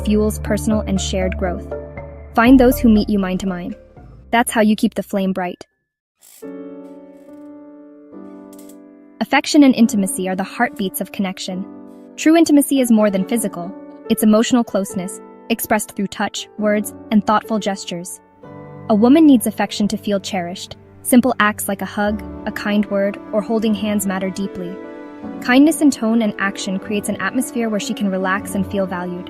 fuels personal and shared growth. Find those who meet you mind to mind. That's how you keep the flame bright. Affection and intimacy are the heartbeats of connection. True intimacy is more than physical. It's emotional closeness, expressed through touch, words, and thoughtful gestures. A woman needs affection to feel cherished. Simple acts like a hug, a kind word, or holding hands matter deeply. Kindness in tone and action creates an atmosphere where she can relax and feel valued.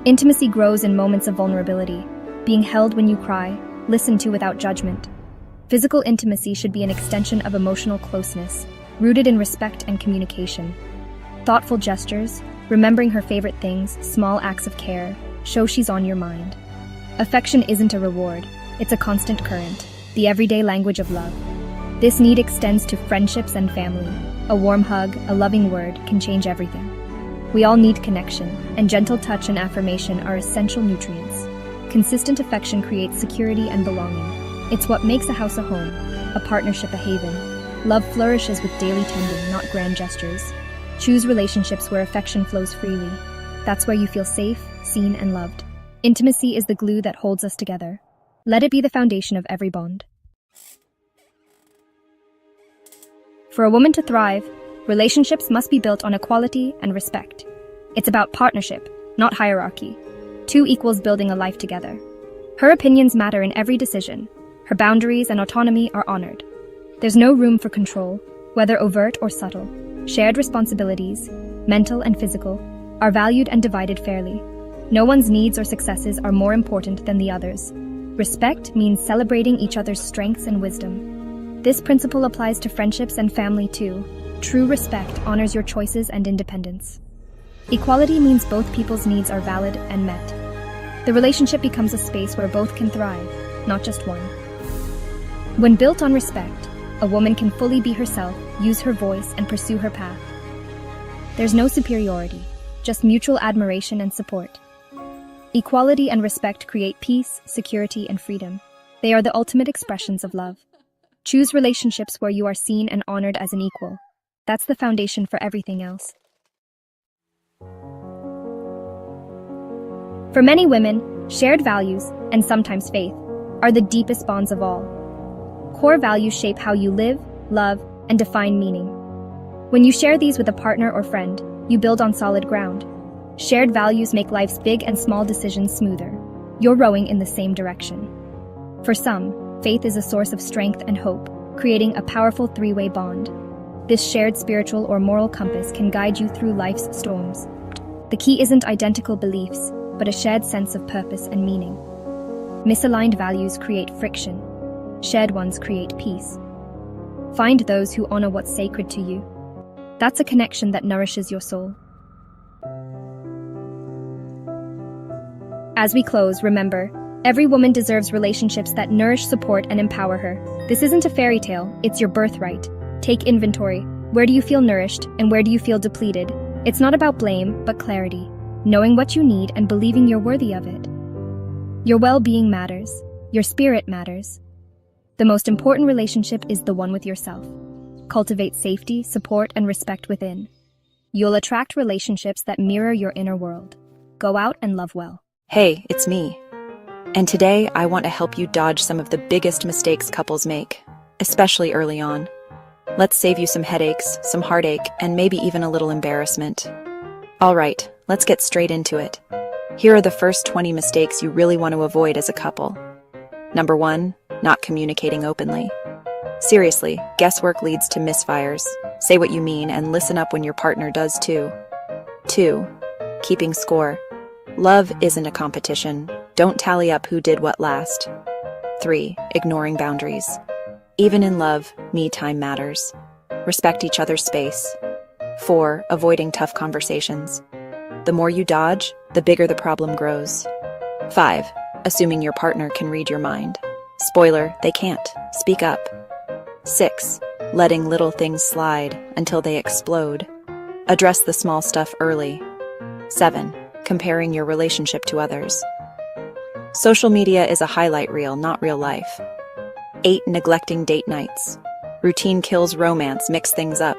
Intimacy grows in moments of vulnerability, being held when you cry, listened to without judgment. Physical intimacy should be an extension of emotional closeness, rooted in respect and communication. Thoughtful gestures, remembering her favorite things, small acts of care, show she's on your mind. Affection isn't a reward, it's a constant current, the everyday language of love. This need extends to friendships and family. A warm hug, a loving word can change everything. We all need connection, and gentle touch and affirmation are essential nutrients. Consistent affection creates security and belonging. It's what makes a house a home, a partnership a haven. Love flourishes with daily tending, not grand gestures. Choose relationships where affection flows freely. That's where you feel safe, seen, and loved. Intimacy is the glue that holds us together. Let it be the foundation of every bond. For a woman to thrive, relationships must be built on equality and respect. It's about partnership, not hierarchy. Two equals building a life together. Her opinions matter in every decision. Her boundaries and autonomy are honored. There's no room for control, whether overt or subtle. Shared responsibilities, mental and physical, are valued and divided fairly. No one's needs or successes are more important than the others. Respect means celebrating each other's strengths and wisdom. This principle applies to friendships and family too. True respect honors your choices and independence. Equality means both people's needs are valid and met. The relationship becomes a space where both can thrive, not just one. When built on respect, a woman can fully be herself, use her voice, and pursue her path. There's no superiority, just mutual admiration and support. Equality and respect create peace, security, and freedom. They are the ultimate expressions of love. Choose relationships where you are seen and honored as an equal. That's the foundation for everything else. For many women, shared values, and sometimes faith, are the deepest bonds of all. Core values shape how you live, love, and define meaning. When you share these with a partner or friend, you build on solid ground. Shared values make life's big and small decisions smoother. You're rowing in the same direction. For some, faith is a source of strength and hope, creating a powerful three-way bond. This shared spiritual or moral compass can guide you through life's storms. The key isn't identical beliefs, but a shared sense of purpose and meaning. Misaligned values create friction. Shared ones create peace. Find those who honor what's sacred to you. That's a connection that nourishes your soul. As we close, remember, every woman deserves relationships that nourish, support, and empower her. This isn't a fairy tale, it's your birthright. Take inventory. Where do you feel nourished, and where do you feel depleted? It's not about blame, but clarity. Knowing what you need and believing you're worthy of it. Your well-being matters. Your spirit matters. The most important relationship is the one with yourself. Cultivate safety, support, and respect within. You'll attract relationships that mirror your inner world. Go out and love well. Hey, it's me. And today I want to help you dodge some of the biggest mistakes couples make, especially early on. Let's save you some headaches, some heartache, and maybe even a little embarrassment. All right, let's get straight into it. Here are the first 20 mistakes you really want to avoid as a couple. Number 1, not communicating openly. Seriously, guesswork leads to misfires. Say what you mean and listen up when your partner does too. 2, keeping score. Love isn't a competition. Don't tally up who did what last. 3, ignoring boundaries. Even in love, me time matters. Respect each other's space. 4, avoiding tough conversations. The more you dodge, the bigger the problem grows. 5, assuming your partner can read your mind. Spoiler, they can't. Speak up. 6, letting little things slide until they explode. Address the small stuff early. 7, comparing your relationship to others. Social media is a highlight reel, not real life. 8, neglecting date nights. Routine kills romance, mix things up.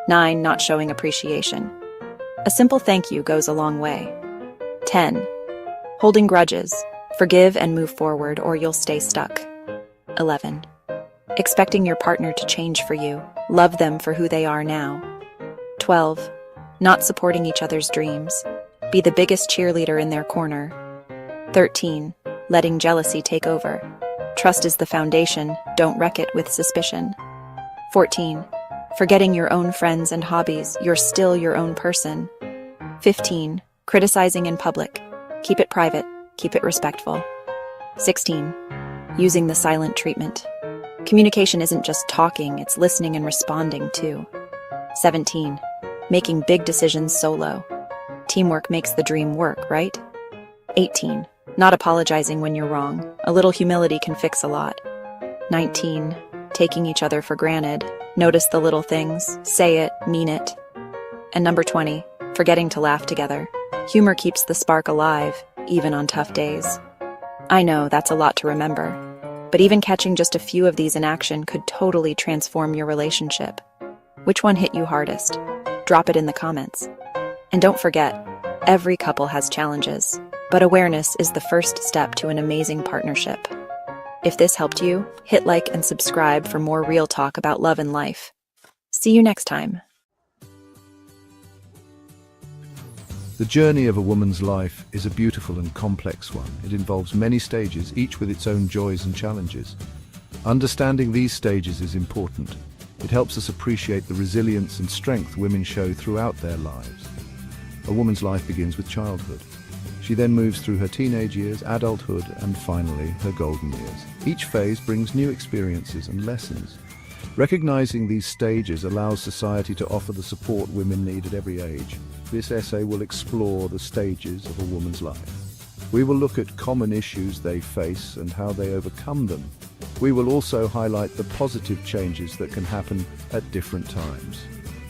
9, not showing appreciation. A simple thank you goes a long way. 10. Holding grudges. Forgive and move forward, or you'll stay stuck. 11. Expecting your partner to change for you. Love them for who they are now. 12. Not supporting each other's dreams. Be the biggest cheerleader in their corner. 13. Letting jealousy take over. Trust is the foundation, don't wreck it with suspicion. 14. Forgetting your own friends and hobbies, you're still your own person. 15. Criticizing in public. Keep it private, keep it respectful. 16. Using the silent treatment. Communication isn't just talking, it's listening and responding too. 17. Making big decisions solo. Teamwork makes the dream work, right? 18. Not apologizing when you're wrong. A little humility can fix a lot. 19. Taking each other for granted. Notice the little things. Say it, mean it. And number 20. Forgetting to laugh together. Humor keeps the spark alive, even on tough days. I know that's a lot to remember, but even catching just a few of these in action could totally transform your relationship. Which one hit you hardest? Drop it in the comments. And don't forget, every couple has challenges, but awareness is the first step to an amazing partnership. If this helped you, hit like and subscribe for more real talk about love and life. See you next time. The journey of a woman's life is a beautiful and complex one. It involves many stages, each with its own joys and challenges. Understanding these stages is important. It helps us appreciate the resilience and strength women show throughout their lives. A woman's life begins with childhood. She then moves through her teenage years, adulthood, and finally, her golden years. Each phase brings new experiences and lessons. Recognizing these stages allows society to offer the support women need at every age. This essay will explore the stages of a woman's life. We will look at common issues they face and how they overcome them. We will also highlight the positive changes that can happen at different times.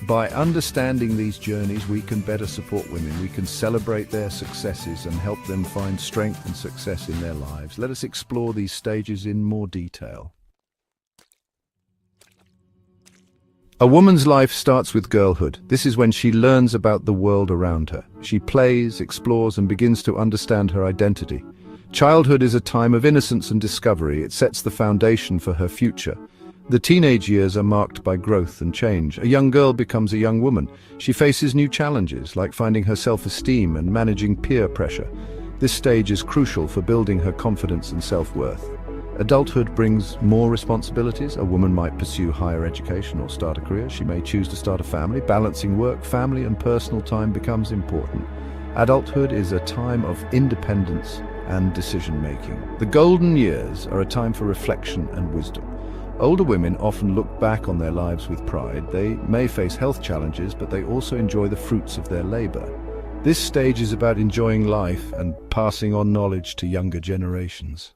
By understanding these journeys, we can better support women. We can celebrate their successes and help them find strength and success in their lives. Let us explore these stages in more detail. A woman's life starts with girlhood. This is when she learns about the world around her. She plays, explores, and begins to understand her identity. Childhood is a time of innocence and discovery. It sets the foundation for her future. The teenage years are marked by growth and change. A young girl becomes a young woman. She faces new challenges, like finding her self-esteem and managing peer pressure. This stage is crucial for building her confidence and self-worth. Adulthood brings more responsibilities. A woman might pursue higher education or start a career. She may choose to start a family. Balancing work, family, and personal time becomes important. Adulthood is a time of independence and decision-making. The golden years are a time for reflection and wisdom. Older women often look back on their lives with pride. They may face health challenges, but they also enjoy the fruits of their labor. This stage is about enjoying life and passing on knowledge to younger generations.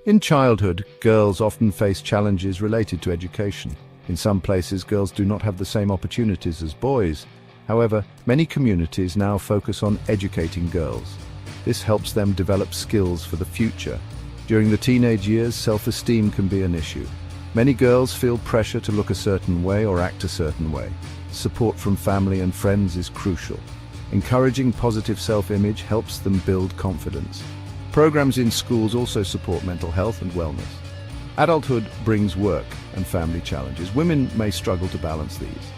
In childhood, girls often face challenges related to education. In some places, girls do not have the same opportunities as boys. However, many communities now focus on educating girls. This helps them develop skills for the future. During the teenage years, self-esteem can be an issue. Many girls feel pressure to look a certain way or act a certain way. Support from family and friends is crucial. Encouraging positive self-image helps them build confidence. Programs in schools also support mental health and wellness. Adulthood brings work and family challenges. Women may struggle to balance these.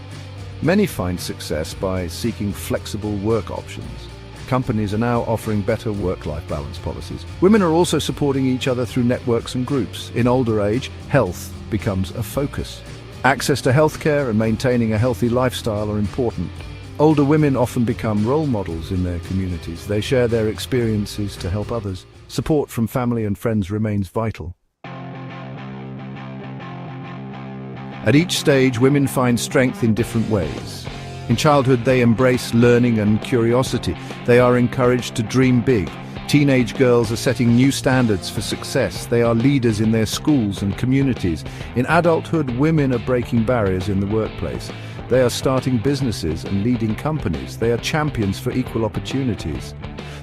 Many find success by seeking flexible work options. Companies are now offering better work-life balance policies. Women are also supporting each other through networks and groups. In older age, health becomes a focus. Access to healthcare and maintaining a healthy lifestyle are important. Older women often become role models in their communities. They share their experiences to help others. Support from family and friends remains vital. At each stage, women find strength in different ways. In childhood, they embrace learning and curiosity. They are encouraged to dream big. Teenage girls are setting new standards for success. They are leaders in their schools and communities. In adulthood, women are breaking barriers in the workplace. They are starting businesses and leading companies. They are champions for equal opportunities.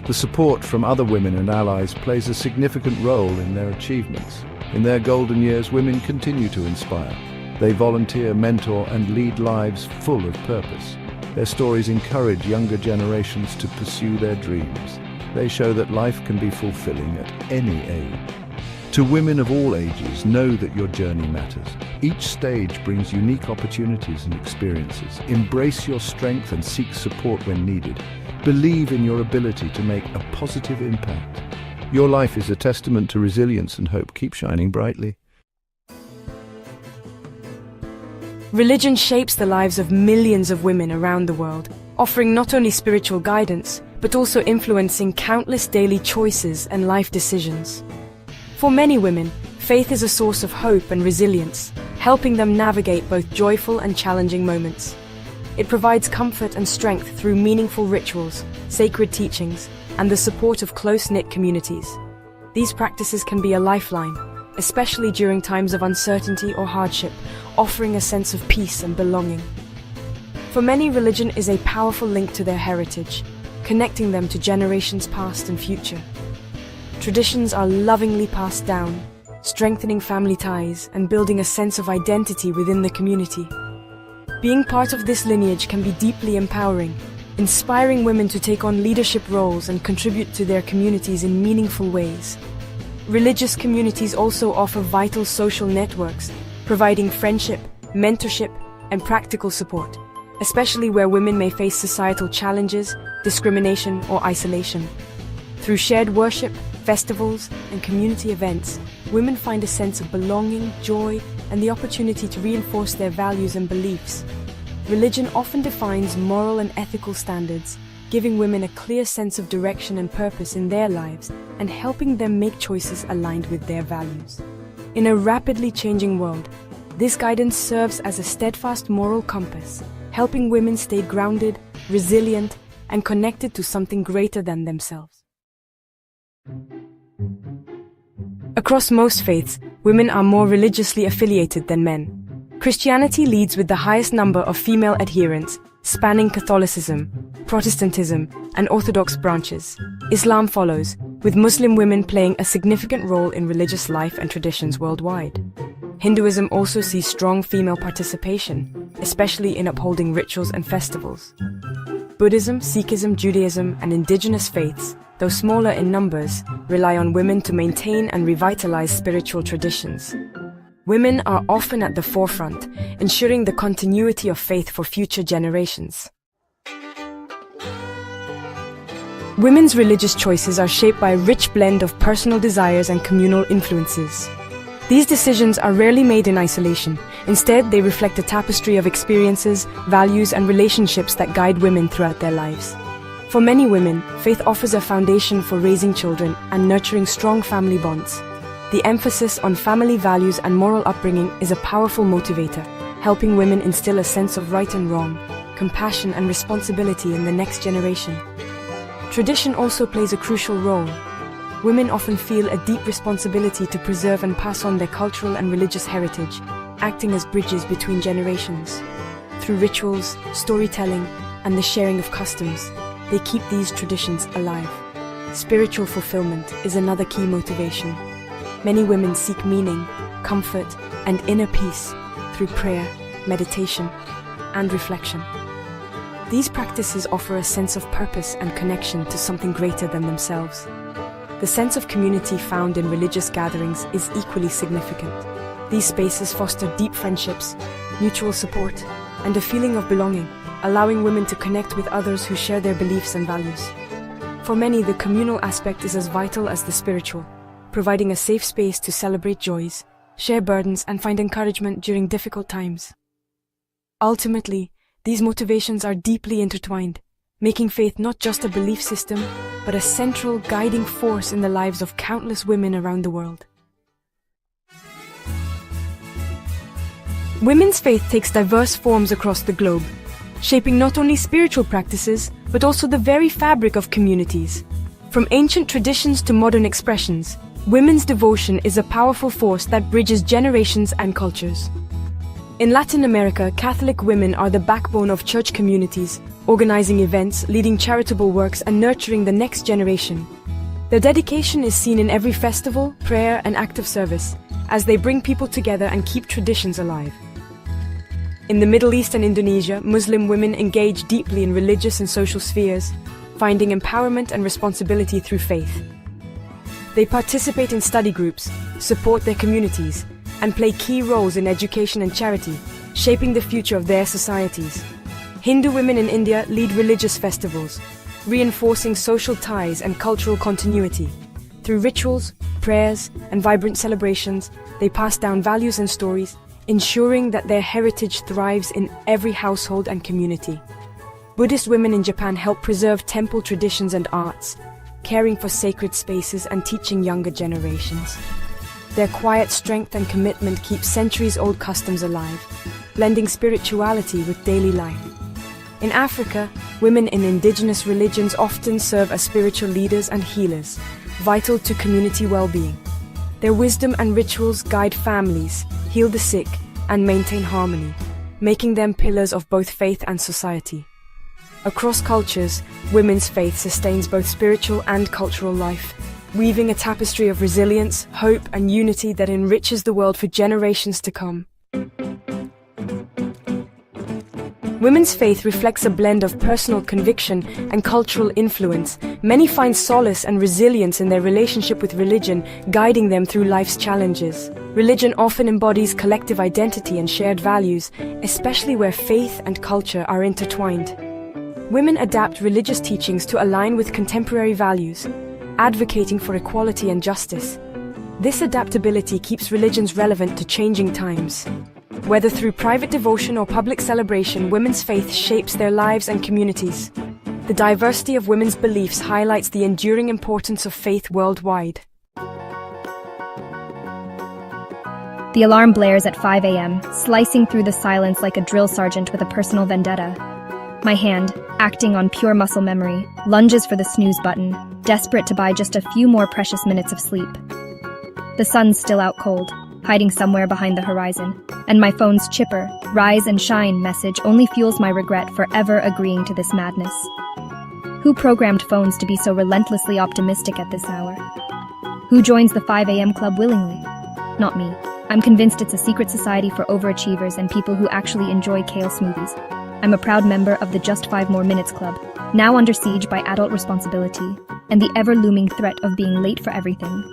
The support from other women and allies plays a significant role in their achievements. In their golden years, women continue to inspire. They volunteer, mentor, and lead lives full of purpose. Their stories encourage younger generations to pursue their dreams. They show that life can be fulfilling at any age. To women of all ages, know that your journey matters. Each stage brings unique opportunities and experiences. Embrace your strength and seek support when needed. Believe in your ability to make a positive impact. Your life is a testament to resilience and hope. Keep shining brightly. Religion shapes the lives of millions of women around the world, offering not only spiritual guidance, but also influencing countless daily choices and life decisions. For many women, faith is a source of hope and resilience, helping them navigate both joyful and challenging moments. It provides comfort and strength through meaningful rituals, sacred teachings, and the support of close-knit communities. These practices can be a lifeline, especially during times of uncertainty or hardship, offering a sense of peace and belonging. For many, religion is a powerful link to their heritage, connecting them to generations past and future. Traditions are lovingly passed down, strengthening family ties and building a sense of identity within the community. Being part of this lineage can be deeply empowering, inspiring women to take on leadership roles and contribute to their communities in meaningful ways. Religious communities also offer vital social networks, providing friendship, mentorship, and practical support, especially where women may face societal challenges, discrimination, or isolation. Through shared worship, festivals, and community events, women find a sense of belonging, joy, and the opportunity to reinforce their values and beliefs. Religion often defines moral and ethical standards, giving women a clear sense of direction and purpose in their lives and helping them make choices aligned with their values. In a rapidly changing world, this guidance serves as a steadfast moral compass, helping women stay grounded, resilient, and connected to something greater than themselves. Across most faiths, women are more religiously affiliated than men. Christianity leads with the highest number of female adherents, spanning Catholicism, Protestantism, and Orthodox branches. Islam follows, with Muslim women playing a significant role in religious life and traditions worldwide. Hinduism also sees strong female participation, especially in upholding rituals and festivals. Buddhism, Sikhism, Judaism, and indigenous faiths, though smaller in numbers, rely on women to maintain and revitalize spiritual traditions. Women are often at the forefront, ensuring the continuity of faith for future generations. Women's religious choices are shaped by a rich blend of personal desires and communal influences. These decisions are rarely made in isolation. Instead, they reflect a tapestry of experiences, values, and relationships that guide women throughout their lives. For many women, faith offers a foundation for raising children and nurturing strong family bonds. The emphasis on family values and moral upbringing is a powerful motivator, helping women instill a sense of right and wrong, compassion and responsibility in the next generation. Tradition also plays a crucial role. Women often feel a deep responsibility to preserve and pass on their cultural and religious heritage, acting as bridges between generations. Through rituals, storytelling, and the sharing of customs, they keep these traditions alive. Spiritual fulfillment is another key motivation. Many women seek meaning, comfort, and inner peace through prayer, meditation, and reflection. These practices offer a sense of purpose and connection to something greater than themselves. The sense of community found in religious gatherings is equally significant. These spaces foster deep friendships, mutual support, and a feeling of belonging, allowing women to connect with others who share their beliefs and values. For many, the communal aspect is as vital as the spiritual, providing a safe space to celebrate joys, share burdens, and find encouragement during difficult times. Ultimately, these motivations are deeply intertwined, making faith not just a belief system, but a central guiding force in the lives of countless women around the world. Women's faith takes diverse forms across the globe, shaping not only spiritual practices, but also the very fabric of communities. From ancient traditions to modern expressions, women's devotion is a powerful force that bridges generations and cultures. In Latin America, Catholic women are the backbone of church communities, organizing events, leading charitable works, and nurturing the next generation. Their dedication is seen in every festival, prayer, and act of service, as they bring people together and keep traditions alive. In the Middle East and Indonesia, Muslim women engage deeply in religious and social spheres, finding empowerment and responsibility through faith. They participate in study groups, support their communities, and play key roles in education and charity, shaping the future of their societies. Hindu women in India lead religious festivals, reinforcing social ties and cultural continuity. Through rituals, prayers, and vibrant celebrations, they pass down values and stories, ensuring that their heritage thrives in every household and community. Buddhist women in Japan help preserve temple traditions and arts, caring for sacred spaces and teaching younger generations. Their quiet strength and commitment keep centuries-old customs alive, blending spirituality with daily life. In Africa, women in indigenous religions often serve as spiritual leaders and healers, vital to community well-being. Their wisdom and rituals guide families, heal the sick, and maintain harmony, making them pillars of both faith and society. Across cultures, women's faith sustains both spiritual and cultural life, weaving a tapestry of resilience, hope, and unity that enriches the world for generations to come. Women's faith reflects a blend of personal conviction and cultural influence. Many find solace and resilience in their relationship with religion, guiding them through life's challenges. Religion often embodies collective identity and shared values, especially where faith and culture are intertwined. Women adapt religious teachings to align with contemporary values, advocating for equality and justice. This adaptability keeps religions relevant to changing times. Whether through private devotion or public celebration, women's faith shapes their lives and communities. The diversity of women's beliefs highlights the enduring importance of faith worldwide. The alarm blares at 5 a.m., slicing through the silence like a drill sergeant with a personal vendetta. My hand, acting on pure muscle memory, lunges for the snooze button, desperate to buy just a few more precious minutes of sleep. The sun's still out cold, hiding somewhere behind the horizon, and my phone's chipper, rise and shine message only fuels my regret for ever agreeing to this madness. Who programmed phones to be so relentlessly optimistic at this hour? Who joins the 5 a.m. club willingly? Not me. I'm convinced it's a secret society for overachievers and people who actually enjoy kale smoothies. I'm a proud member of the Just 5 More Minutes Club, now under siege by adult responsibility and the ever-looming threat of being late for everything.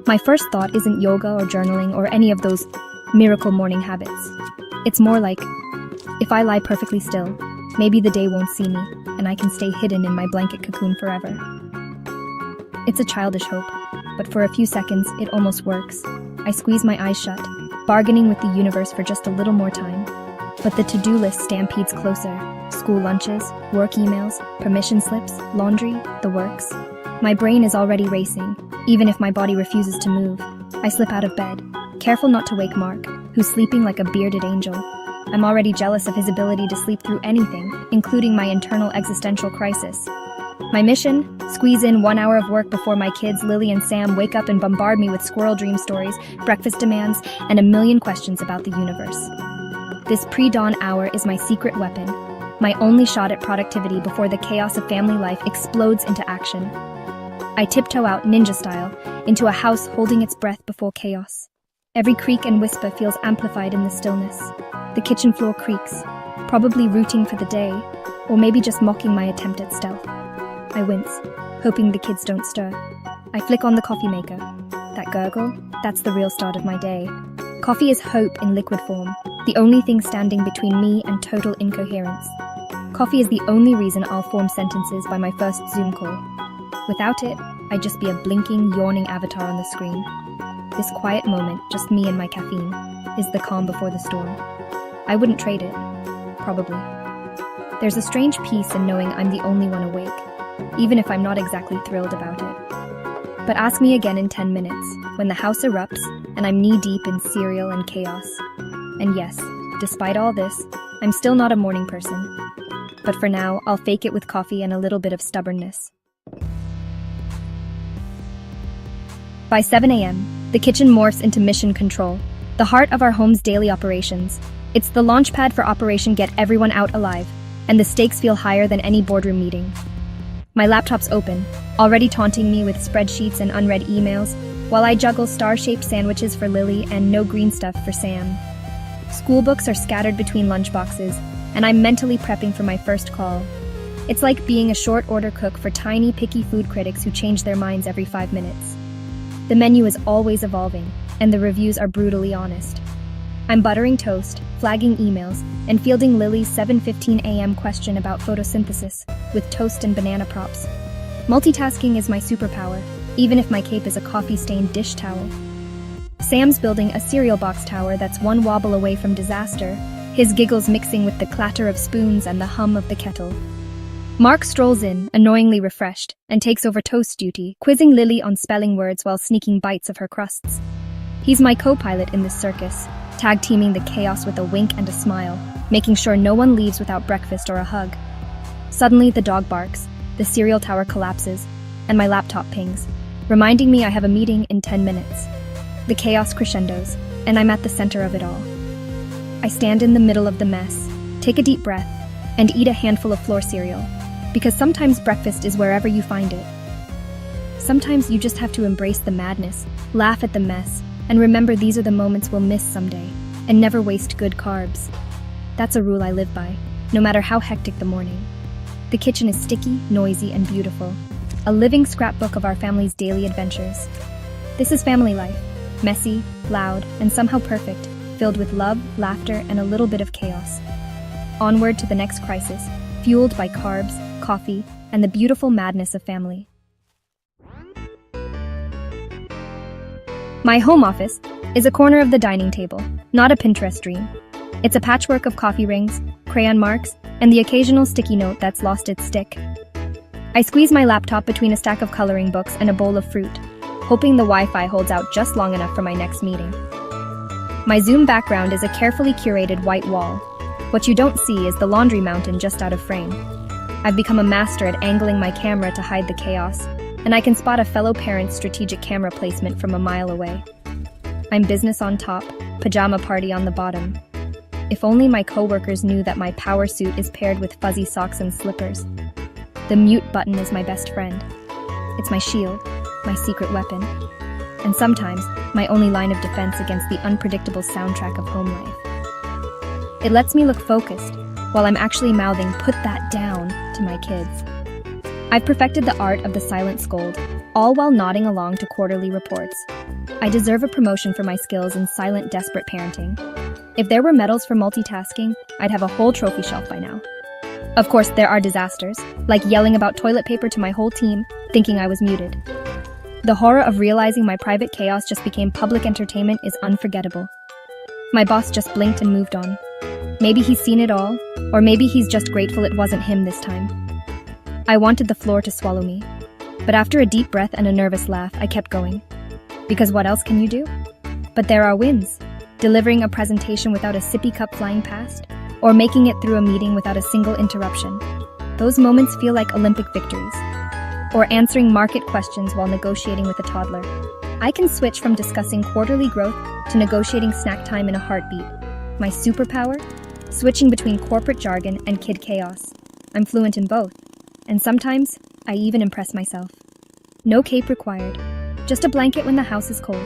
My first thought isn't yoga or journaling or any of those miracle morning habits. It's more like, if I lie perfectly still, maybe the day won't see me, and I can stay hidden in my blanket cocoon forever. It's a childish hope, but for a few seconds, it almost works. I squeeze my eyes shut, bargaining with the universe for just a little more time. But the to-do list stampedes closer. School lunches, work emails, permission slips, laundry, the works. My brain is already racing, even if my body refuses to move. I slip out of bed, careful not to wake Mark, who's sleeping like a bearded angel. I'm already jealous of his ability to sleep through anything, including my internal existential crisis. My mission? Squeeze in 1 hour of work before my kids, Lily and Sam, wake up and bombard me with squirrel dream stories, breakfast demands, and a million questions about the universe. This pre-dawn hour is my secret weapon, my only shot at productivity before the chaos of family life explodes into action. I tiptoe out ninja style into a house holding its breath before chaos. Every creak and whisper feels amplified in the stillness. The kitchen floor creaks, probably rooting for the day, or maybe just mocking my attempt at stealth. I wince, hoping the kids don't stir. I flick on the coffee maker. That gurgle, that's the real start of my day. Coffee is hope in liquid form, the only thing standing between me and total incoherence. Coffee is the only reason I'll form sentences by my first Zoom call. Without it, I'd just be a blinking, yawning avatar on the screen. This quiet moment, just me and my caffeine, is the calm before the storm. I wouldn't trade it, probably. There's a strange peace in knowing I'm the only one awake, even if I'm not exactly thrilled about it. But ask me again in 10 minutes, when the house erupts and I'm knee-deep in cereal and chaos. And yes, despite all this, I'm still not a morning person. But for now, I'll fake it with coffee and a little bit of stubbornness. By 7 a.m., the kitchen morphs into mission control, the heart of our home's daily operations. It's the launchpad for Operation Get Everyone Out Alive, and the stakes feel higher than any boardroom meeting. My laptop's open, already taunting me with spreadsheets and unread emails, while I juggle star-shaped sandwiches for Lily and no green stuff for Sam. School books are scattered between lunchboxes, and I'm mentally prepping for my first call. It's like being a short-order cook for tiny, picky food critics who change their minds every 5 minutes. The menu is always evolving, and the reviews are brutally honest. I'm buttering toast, flagging emails, and fielding Lily's 7:15 a.m. question about photosynthesis, with toast and banana props. Multitasking is my superpower, even if my cape is a coffee-stained dish towel. Sam's building a cereal box tower that's one wobble away from disaster, his giggles mixing with the clatter of spoons and the hum of the kettle. Mark strolls in, annoyingly refreshed, and takes over toast duty, quizzing Lily on spelling words while sneaking bites of her crusts. He's my co-pilot in this circus, tag-teaming the chaos with a wink and a smile, making sure no one leaves without breakfast or a hug. Suddenly, the dog barks, the cereal tower collapses, and my laptop pings, reminding me I have a meeting in 10 minutes. The chaos crescendos, and I'm at the center of it all. I stand in the middle of the mess, take a deep breath, and eat a handful of floor cereal, because sometimes breakfast is wherever you find it. Sometimes you just have to embrace the madness, laugh at the mess, and remember these are the moments we'll miss someday, and never waste good carbs. That's a rule I live by, no matter how hectic the morning. The kitchen is sticky, noisy, and beautiful, a living scrapbook of our family's daily adventures. This is family life, messy, loud, and somehow perfect, filled with love, laughter, and a little bit of chaos. Onward to the next crisis, fueled by carbs, coffee, and the beautiful madness of family. My home office is a corner of the dining table, not a Pinterest dream. It's a patchwork of coffee rings, crayon marks, and the occasional sticky note that's lost its stick. I squeeze my laptop between a stack of coloring books and a bowl of fruit, hoping the Wi-Fi holds out just long enough for my next meeting. My Zoom background is a carefully curated white wall. What you don't see is the laundry mountain just out of frame. I've become a master at angling my camera to hide the chaos, and I can spot a fellow parent's strategic camera placement from a mile away. I'm business on top, pajama party on the bottom. If only my coworkers knew that my power suit is paired with fuzzy socks and slippers. The mute button is my best friend. It's my shield, my secret weapon, and sometimes my only line of defense against the unpredictable soundtrack of home life. It lets me look focused, while I'm actually mouthing "put that down" to my kids. I've perfected the art of the silent scold, all while nodding along to quarterly reports. I deserve a promotion for my skills in silent, desperate parenting. If there were medals for multitasking, I'd have a whole trophy shelf by now. Of course, there are disasters, like yelling about toilet paper to my whole team, thinking I was muted. The horror of realizing my private chaos just became public entertainment is unforgettable. My boss just blinked and moved on. Maybe he's seen it all, or maybe he's just grateful it wasn't him this time. I wanted the floor to swallow me, but after a deep breath and a nervous laugh, I kept going. Because what else can you do? But there are wins. Delivering a presentation without a sippy cup flying past, or making it through a meeting without a single interruption. Those moments feel like Olympic victories. Or answering market questions while negotiating with a toddler. I can switch from discussing quarterly growth to negotiating snack time in a heartbeat. My superpower? Switching between corporate jargon and kid chaos. I'm fluent in both, and sometimes I even impress myself. No cape required, just a blanket when the house is cold.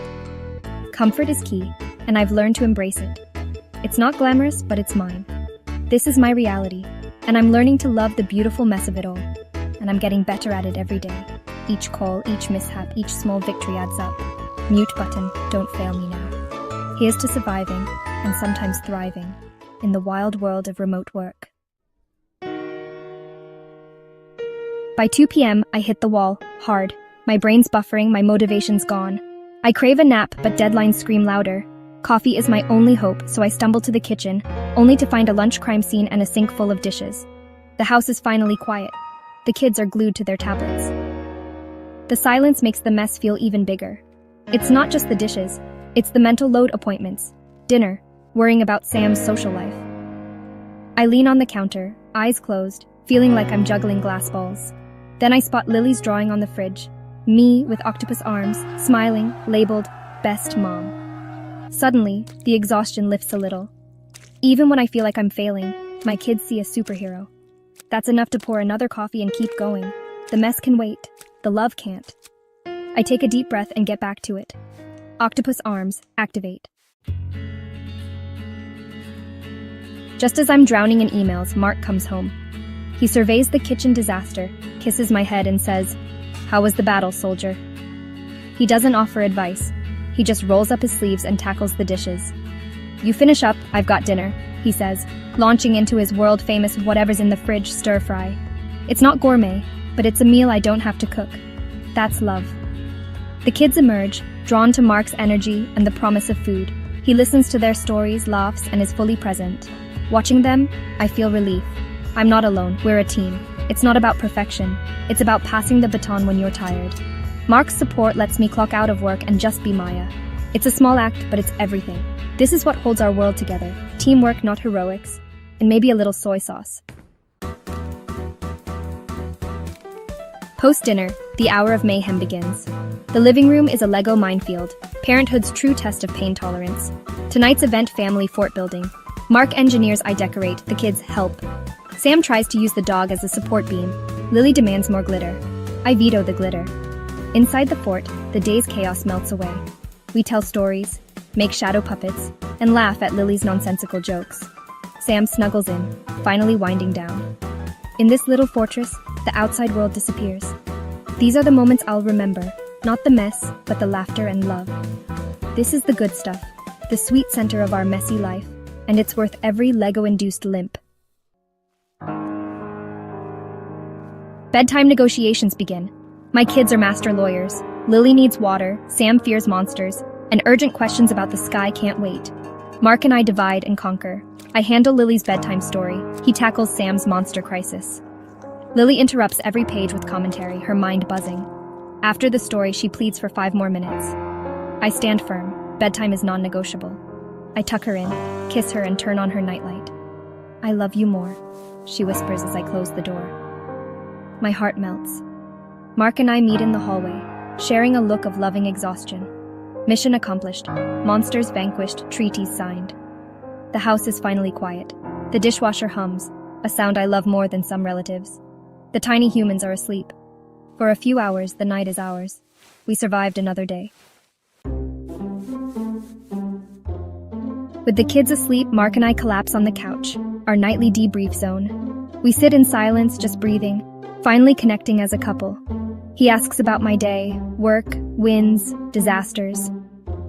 Comfort is key, and I've learned to embrace it. It's not glamorous, but it's mine. This is my reality, and I'm learning to love the beautiful mess of it all. And I'm getting better at it every day. Each call, each mishap, each small victory adds up. Mute button, don't fail me now. Here's to surviving, and sometimes thriving, in the wild world of remote work. By 2 p.m., I hit the wall, hard. My brain's buffering, my motivation's gone. I crave a nap, but deadlines scream louder. Coffee is my only hope, so I stumble to the kitchen, only to find a lunch crime scene and a sink full of dishes. The house is finally quiet. The kids are glued to their tablets. The silence makes the mess feel even bigger. It's not just the dishes, it's the mental load appointments, dinner, worrying about Sam's social life. I lean on the counter, eyes closed, feeling like I'm juggling glass balls. Then I spot Lily's drawing on the fridge. Me with octopus arms, smiling, labeled, "Best Mom." Suddenly, the exhaustion lifts a little. Even when I feel like I'm failing, my kids see a superhero. That's enough to pour another coffee and keep going. The mess can wait. The love can't. I take a deep breath and get back to it. Octopus arms, activate. Just as I'm drowning in emails, Mark comes home. He surveys the kitchen disaster, kisses my head and says, "How was the battle, soldier?" He doesn't offer advice. He just rolls up his sleeves and tackles the dishes. "You finish up, I've got dinner," he says, launching into his world-famous whatever's in the fridge stir-fry. It's not gourmet, but it's a meal I don't have to cook. That's love. The kids emerge, drawn to Mark's energy and the promise of food. He listens to their stories, laughs, and is fully present. Watching them, I feel relief. I'm not alone, we're a team. It's not about perfection. It's about passing the baton when you're tired. Mark's support lets me clock out of work and just be Maya. It's a small act, but it's everything. This is what holds our world together. Teamwork, not heroics. And maybe a little soy sauce. Post-dinner, the hour of mayhem begins. The living room is a Lego minefield, parenthood's true test of pain tolerance. Tonight's event, family fort building. Mark engineers, I decorate, the kids help. Sam tries to use the dog as a support beam. Lily demands more glitter. I veto the glitter. Inside the fort, the day's chaos melts away. We tell stories, make shadow puppets, and laugh at Lily's nonsensical jokes. Sam snuggles in, finally winding down. In this little fortress, the outside world disappears. These are the moments I'll remember, not the mess, but the laughter and love. This is the good stuff, the sweet center of our messy life, and it's worth every Lego-induced limp. Bedtime negotiations begin. My kids are master lawyers. Lily needs water, Sam fears monsters, and urgent questions about the sky can't wait. Mark and I divide and conquer. I handle Lily's bedtime story. He tackles Sam's monster crisis. Lily interrupts every page with commentary, her mind buzzing. After the story, she pleads for 5 more minutes. I stand firm. Bedtime is non-negotiable. I tuck her in, kiss her, and turn on her nightlight. "I love you more," she whispers as I close the door. My heart melts. Mark and I meet in the hallway, sharing a look of loving exhaustion. Mission accomplished. Monsters vanquished, treaties signed. The house is finally quiet. The dishwasher hums, a sound I love more than some relatives. The tiny humans are asleep. For a few hours, the night is ours. We survived another day. With the kids asleep, Mark and I collapse on the couch, our nightly debrief zone. We sit in silence, just breathing, finally connecting as a couple. He asks about my day, work, wins, disasters.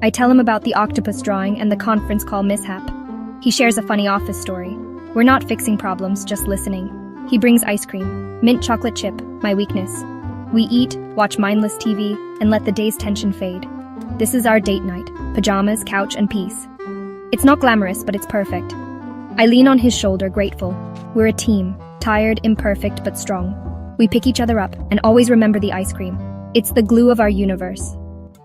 I tell him about the octopus drawing and the conference call mishap. He shares a funny office story. We're not fixing problems, just listening. He brings ice cream, mint chocolate chip, my weakness. We eat, watch mindless TV, and let the day's tension fade. This is our date night, pajamas, couch, and peace. It's not glamorous, but it's perfect. I lean on his shoulder, grateful. We're a team, tired, imperfect, but strong. We pick each other up and always remember the ice cream. It's the glue of our universe.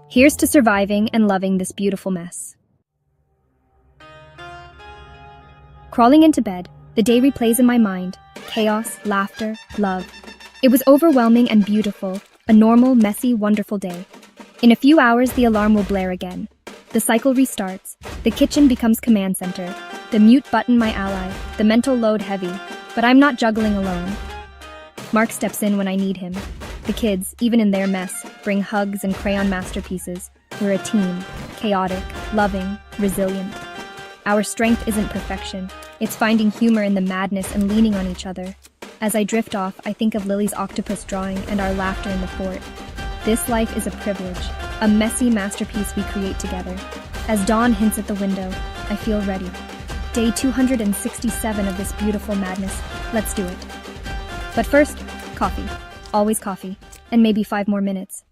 Here's to surviving and loving this beautiful mess. Crawling into bed, the day replays in my mind. Chaos, laughter, love. It was overwhelming and beautiful, a normal, messy, wonderful day. In a few hours, the alarm will blare again. The cycle restarts. The kitchen becomes command center. The mute button my ally. The mental load heavy. But I'm not juggling alone. Mark steps in when I need him. The kids, even in their mess, bring hugs and crayon masterpieces. We're a team. Chaotic, loving, resilient. Our strength isn't perfection. It's finding humor in the madness and leaning on each other. As I drift off, I think of Lily's octopus drawing and our laughter in the fort. This life is a privilege, a messy masterpiece we create together. As dawn hints at the window, I feel ready. Day 267 of this beautiful madness. Let's do it. But first, coffee. Always coffee. And maybe 5 more minutes.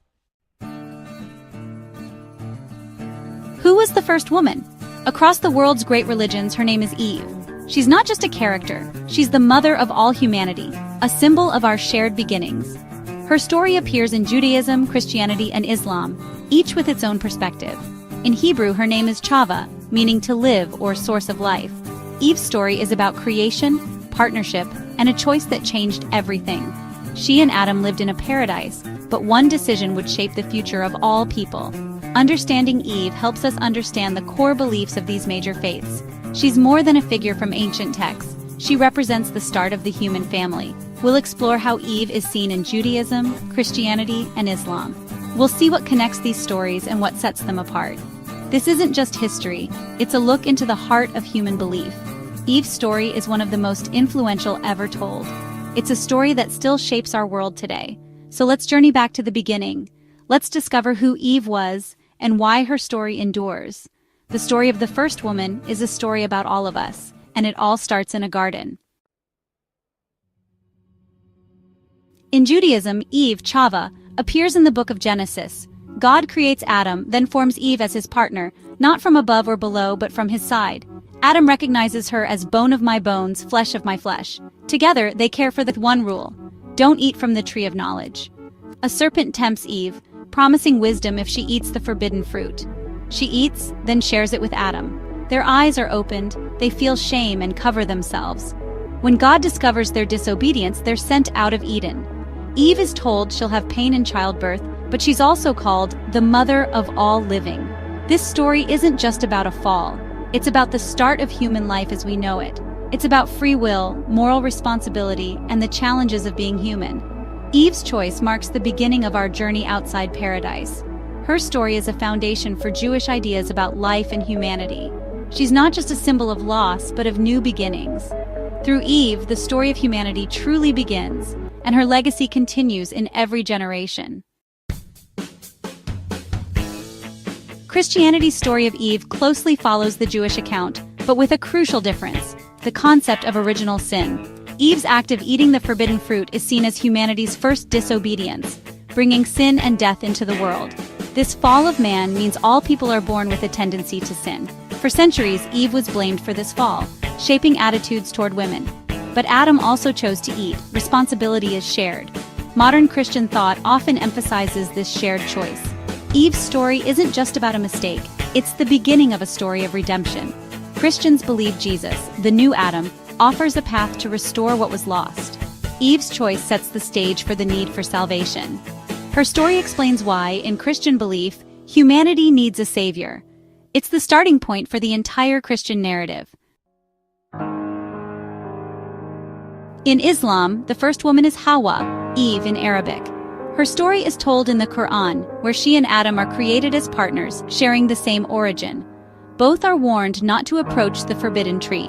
Who was the first woman? Across the world's great religions, her name is Eve. She's not just a character, she's the mother of all humanity, a symbol of our shared beginnings. Her story appears in Judaism, Christianity, and Islam, each with its own perspective. In Hebrew, her name is Chava, meaning to live or source of life. Eve's story is about creation, partnership, and a choice that changed everything. She and Adam lived in a paradise, but one decision would shape the future of all people. Understanding Eve helps us understand the core beliefs of these major faiths. She's more than a figure from ancient texts. She represents the start of the human family. We'll explore how Eve is seen in Judaism, Christianity, and Islam. We'll see what connects these stories and what sets them apart. This isn't just history, it's a look into the heart of human belief. Eve's story is one of the most influential ever told. It's a story that still shapes our world today. So let's journey back to the beginning. Let's discover who Eve was and why her story endures. The story of the first woman is a story about all of us, and it all starts in a garden. In Judaism, Eve, Chava, appears in the book of Genesis. God creates Adam, then forms Eve as his partner, not from above or below, but from his side. Adam recognizes her as bone of my bones, flesh of my flesh. Together, they care for the one rule: don't eat from the tree of knowledge. A serpent tempts Eve, promising wisdom if she eats the forbidden fruit. She eats, then shares it with Adam. Their eyes are opened, they feel shame and cover themselves. When God discovers their disobedience, they're sent out of Eden. Eve is told she'll have pain in childbirth, but she's also called the mother of all living. This story isn't just about a fall. It's about the start of human life as we know it. It's about free will, moral responsibility, and the challenges of being human. Eve's choice marks the beginning of our journey outside paradise. Her story is a foundation for Jewish ideas about life and humanity. She's not just a symbol of loss, but of new beginnings. Through Eve, the story of humanity truly begins, and her legacy continues in every generation. Christianity's story of Eve closely follows the Jewish account, but with a crucial difference: the concept of original sin. Eve's act of eating the forbidden fruit is seen as humanity's first disobedience, bringing sin and death into the world. This fall of man means all people are born with a tendency to sin. For centuries, Eve was blamed for this fall, shaping attitudes toward women. But Adam also chose to eat. Responsibility is shared. Modern Christian thought often emphasizes this shared choice. Eve's story isn't just about a mistake, it's the beginning of a story of redemption. Christians believe Jesus, the new Adam, offers a path to restore what was lost. Eve's choice sets the stage for the need for salvation. Her story explains why, in Christian belief, humanity needs a savior. It's the starting point for the entire Christian narrative. In Islam, the first woman is Hawa, Eve in Arabic. Her story is told in the Quran, where she and Adam are created as partners, sharing the same origin. Both are warned not to approach the forbidden tree.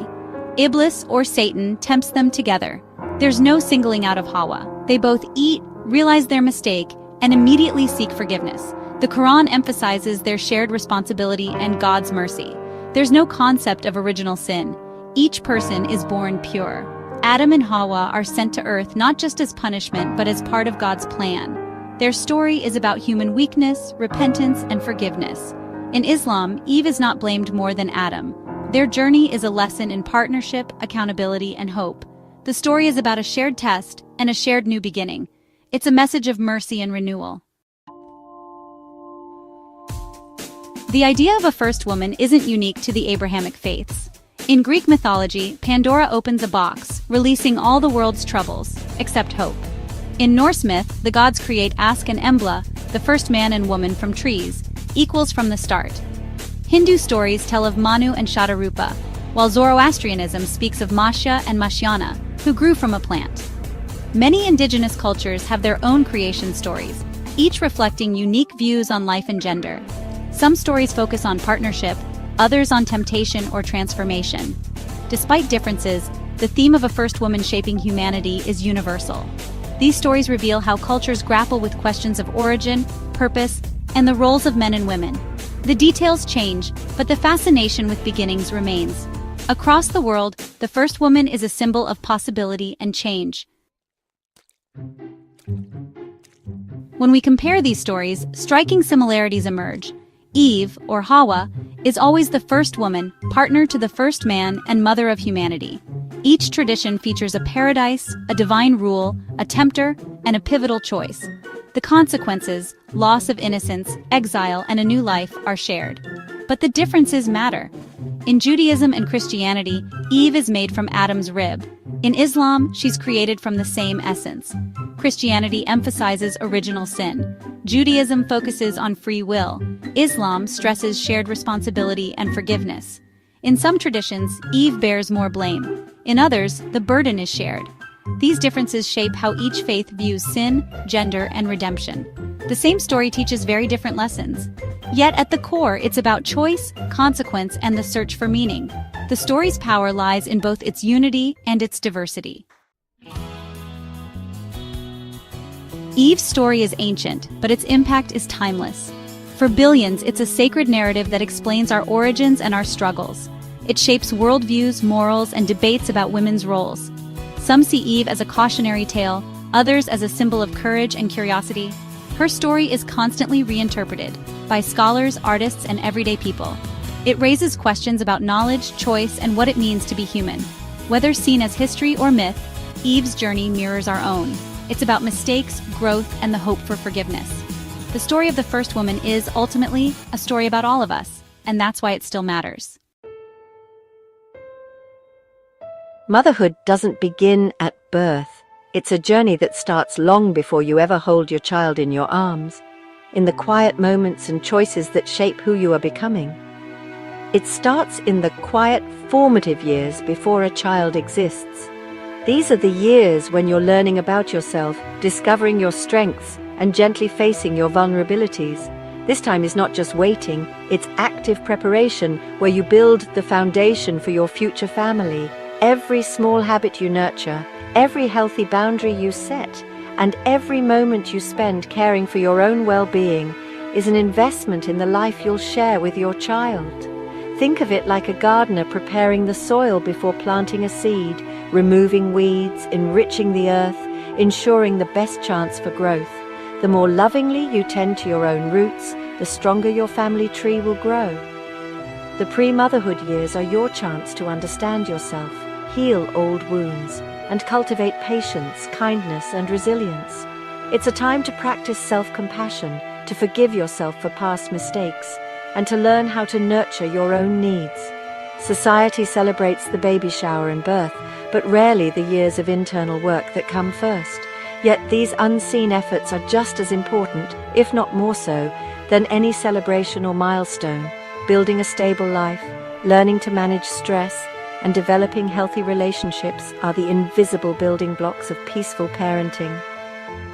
Iblis, or Satan, tempts them together. There's no singling out of Hawa. They both eat, realize their mistake, and immediately seek forgiveness. The Quran emphasizes their shared responsibility and God's mercy. There's no concept of original sin. Each person is born pure. Adam and Hawa are sent to earth not just as punishment, but as part of God's plan. Their story is about human weakness, repentance, and forgiveness. In Islam, Eve is not blamed more than Adam. Their journey is a lesson in partnership, accountability, and hope. The story is about a shared test and a shared new beginning. It's a message of mercy and renewal. The idea of a first woman isn't unique to the Abrahamic faiths. In Greek mythology, Pandora opens a box, releasing all the world's troubles, except hope. In Norse myth, the gods create Ask and Embla, the first man and woman from trees, equals from the start. Hindu stories tell of Manu and Shatarupa, while Zoroastrianism speaks of Masha and Mashyana, who grew from a plant. Many indigenous cultures have their own creation stories, each reflecting unique views on life and gender. Some stories focus on partnership, others on temptation or transformation. Despite differences, the theme of a first woman shaping humanity is universal. These stories reveal how cultures grapple with questions of origin, purpose, and the roles of men and women. The details change, but the fascination with beginnings remains. Across the world, the first woman is a symbol of possibility and change. When we compare these stories, striking similarities emerge. Eve, or Hawa, is always the first woman, partner to the first man, and mother of humanity. Each tradition features a paradise, a divine rule, a tempter, and a pivotal choice. The consequences, loss of innocence, exile, and a new life, are shared. But the differences matter. In Judaism and Christianity, Eve is made from Adam's rib. In Islam, she's created from the same essence. Christianity emphasizes original sin. Judaism focuses on free will. Islam stresses shared responsibility and forgiveness. In some traditions, Eve bears more blame. In others, the burden is shared. These differences shape how each faith views sin, gender, and redemption. The same story teaches very different lessons. Yet at the core, it's about choice, consequence, and the search for meaning. The story's power lies in both its unity and its diversity. Eve's story is ancient, but its impact is timeless. For billions, it's a sacred narrative that explains our origins and our struggles. It shapes worldviews, morals, and debates about women's roles. Some see Eve as a cautionary tale, others as a symbol of courage and curiosity. Her story is constantly reinterpreted by scholars, artists, and everyday people. It raises questions about knowledge, choice, and what it means to be human. Whether seen as history or myth, Eve's journey mirrors our own. It's about mistakes, growth, and the hope for forgiveness. The story of the first woman is, ultimately, a story about all of us, and that's why it still matters. Motherhood doesn't begin at birth. It's a journey that starts long before you ever hold your child in your arms, in the quiet moments and choices that shape who you are becoming. It starts in the quiet, formative years before a child exists. These are the years when you're learning about yourself, discovering your strengths, and gently facing your vulnerabilities. This time is not just waiting, it's active preparation where you build the foundation for your future family. Every small habit you nurture, every healthy boundary you set, and every moment you spend caring for your own well-being is an investment in the life you'll share with your child. Think of it like a gardener preparing the soil before planting a seed, removing weeds, enriching the earth, ensuring the best chance for growth. The more lovingly you tend to your own roots, the stronger your family tree will grow. The pre-motherhood years are your chance to understand yourself, heal old wounds, and cultivate patience, kindness, and resilience. It's a time to practice self-compassion, to forgive yourself for past mistakes, and to learn how to nurture your own needs. Society celebrates the baby shower and birth, but rarely the years of internal work that come first. Yet these unseen efforts are just as important, if not more so, than any celebration or milestone. Building a stable life, learning to manage stress, and developing healthy relationships are the invisible building blocks of peaceful parenting.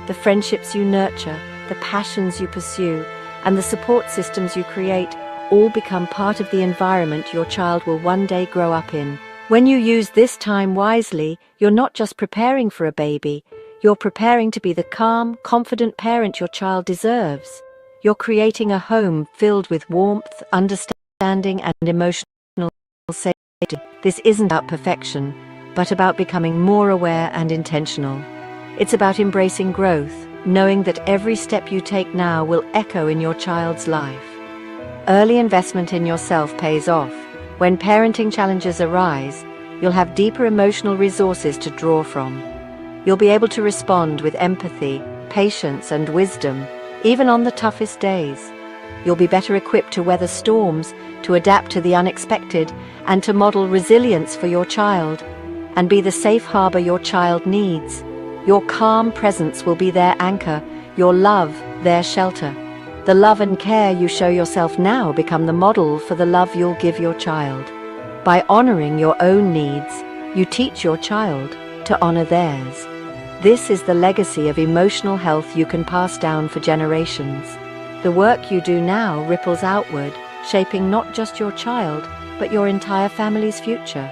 The friendships you nurture, the passions you pursue, and the support systems you create all become part of the environment your child will one day grow up in. When you use this time wisely, you're not just preparing for a baby, you're preparing to be the calm, confident parent your child deserves. You're creating a home filled with warmth, understanding, and emotional safety. This isn't about perfection, but about becoming more aware and intentional. It's about embracing growth, knowing that every step you take now will echo in your child's life. Early investment in yourself pays off. When parenting challenges arise, you'll have deeper emotional resources to draw from. You'll be able to respond with empathy, patience, and wisdom, even on the toughest days. You'll be better equipped to weather storms, to adapt to the unexpected, and to model resilience for your child, and be the safe harbor your child needs. Your calm presence will be their anchor, your love their shelter. The love and care you show yourself now become the model for the love you'll give your child. By honoring your own needs, you teach your child to honor theirs. This is the legacy of emotional health you can pass down for generations. The work you do now ripples outward, shaping not just your child, but your entire family's future.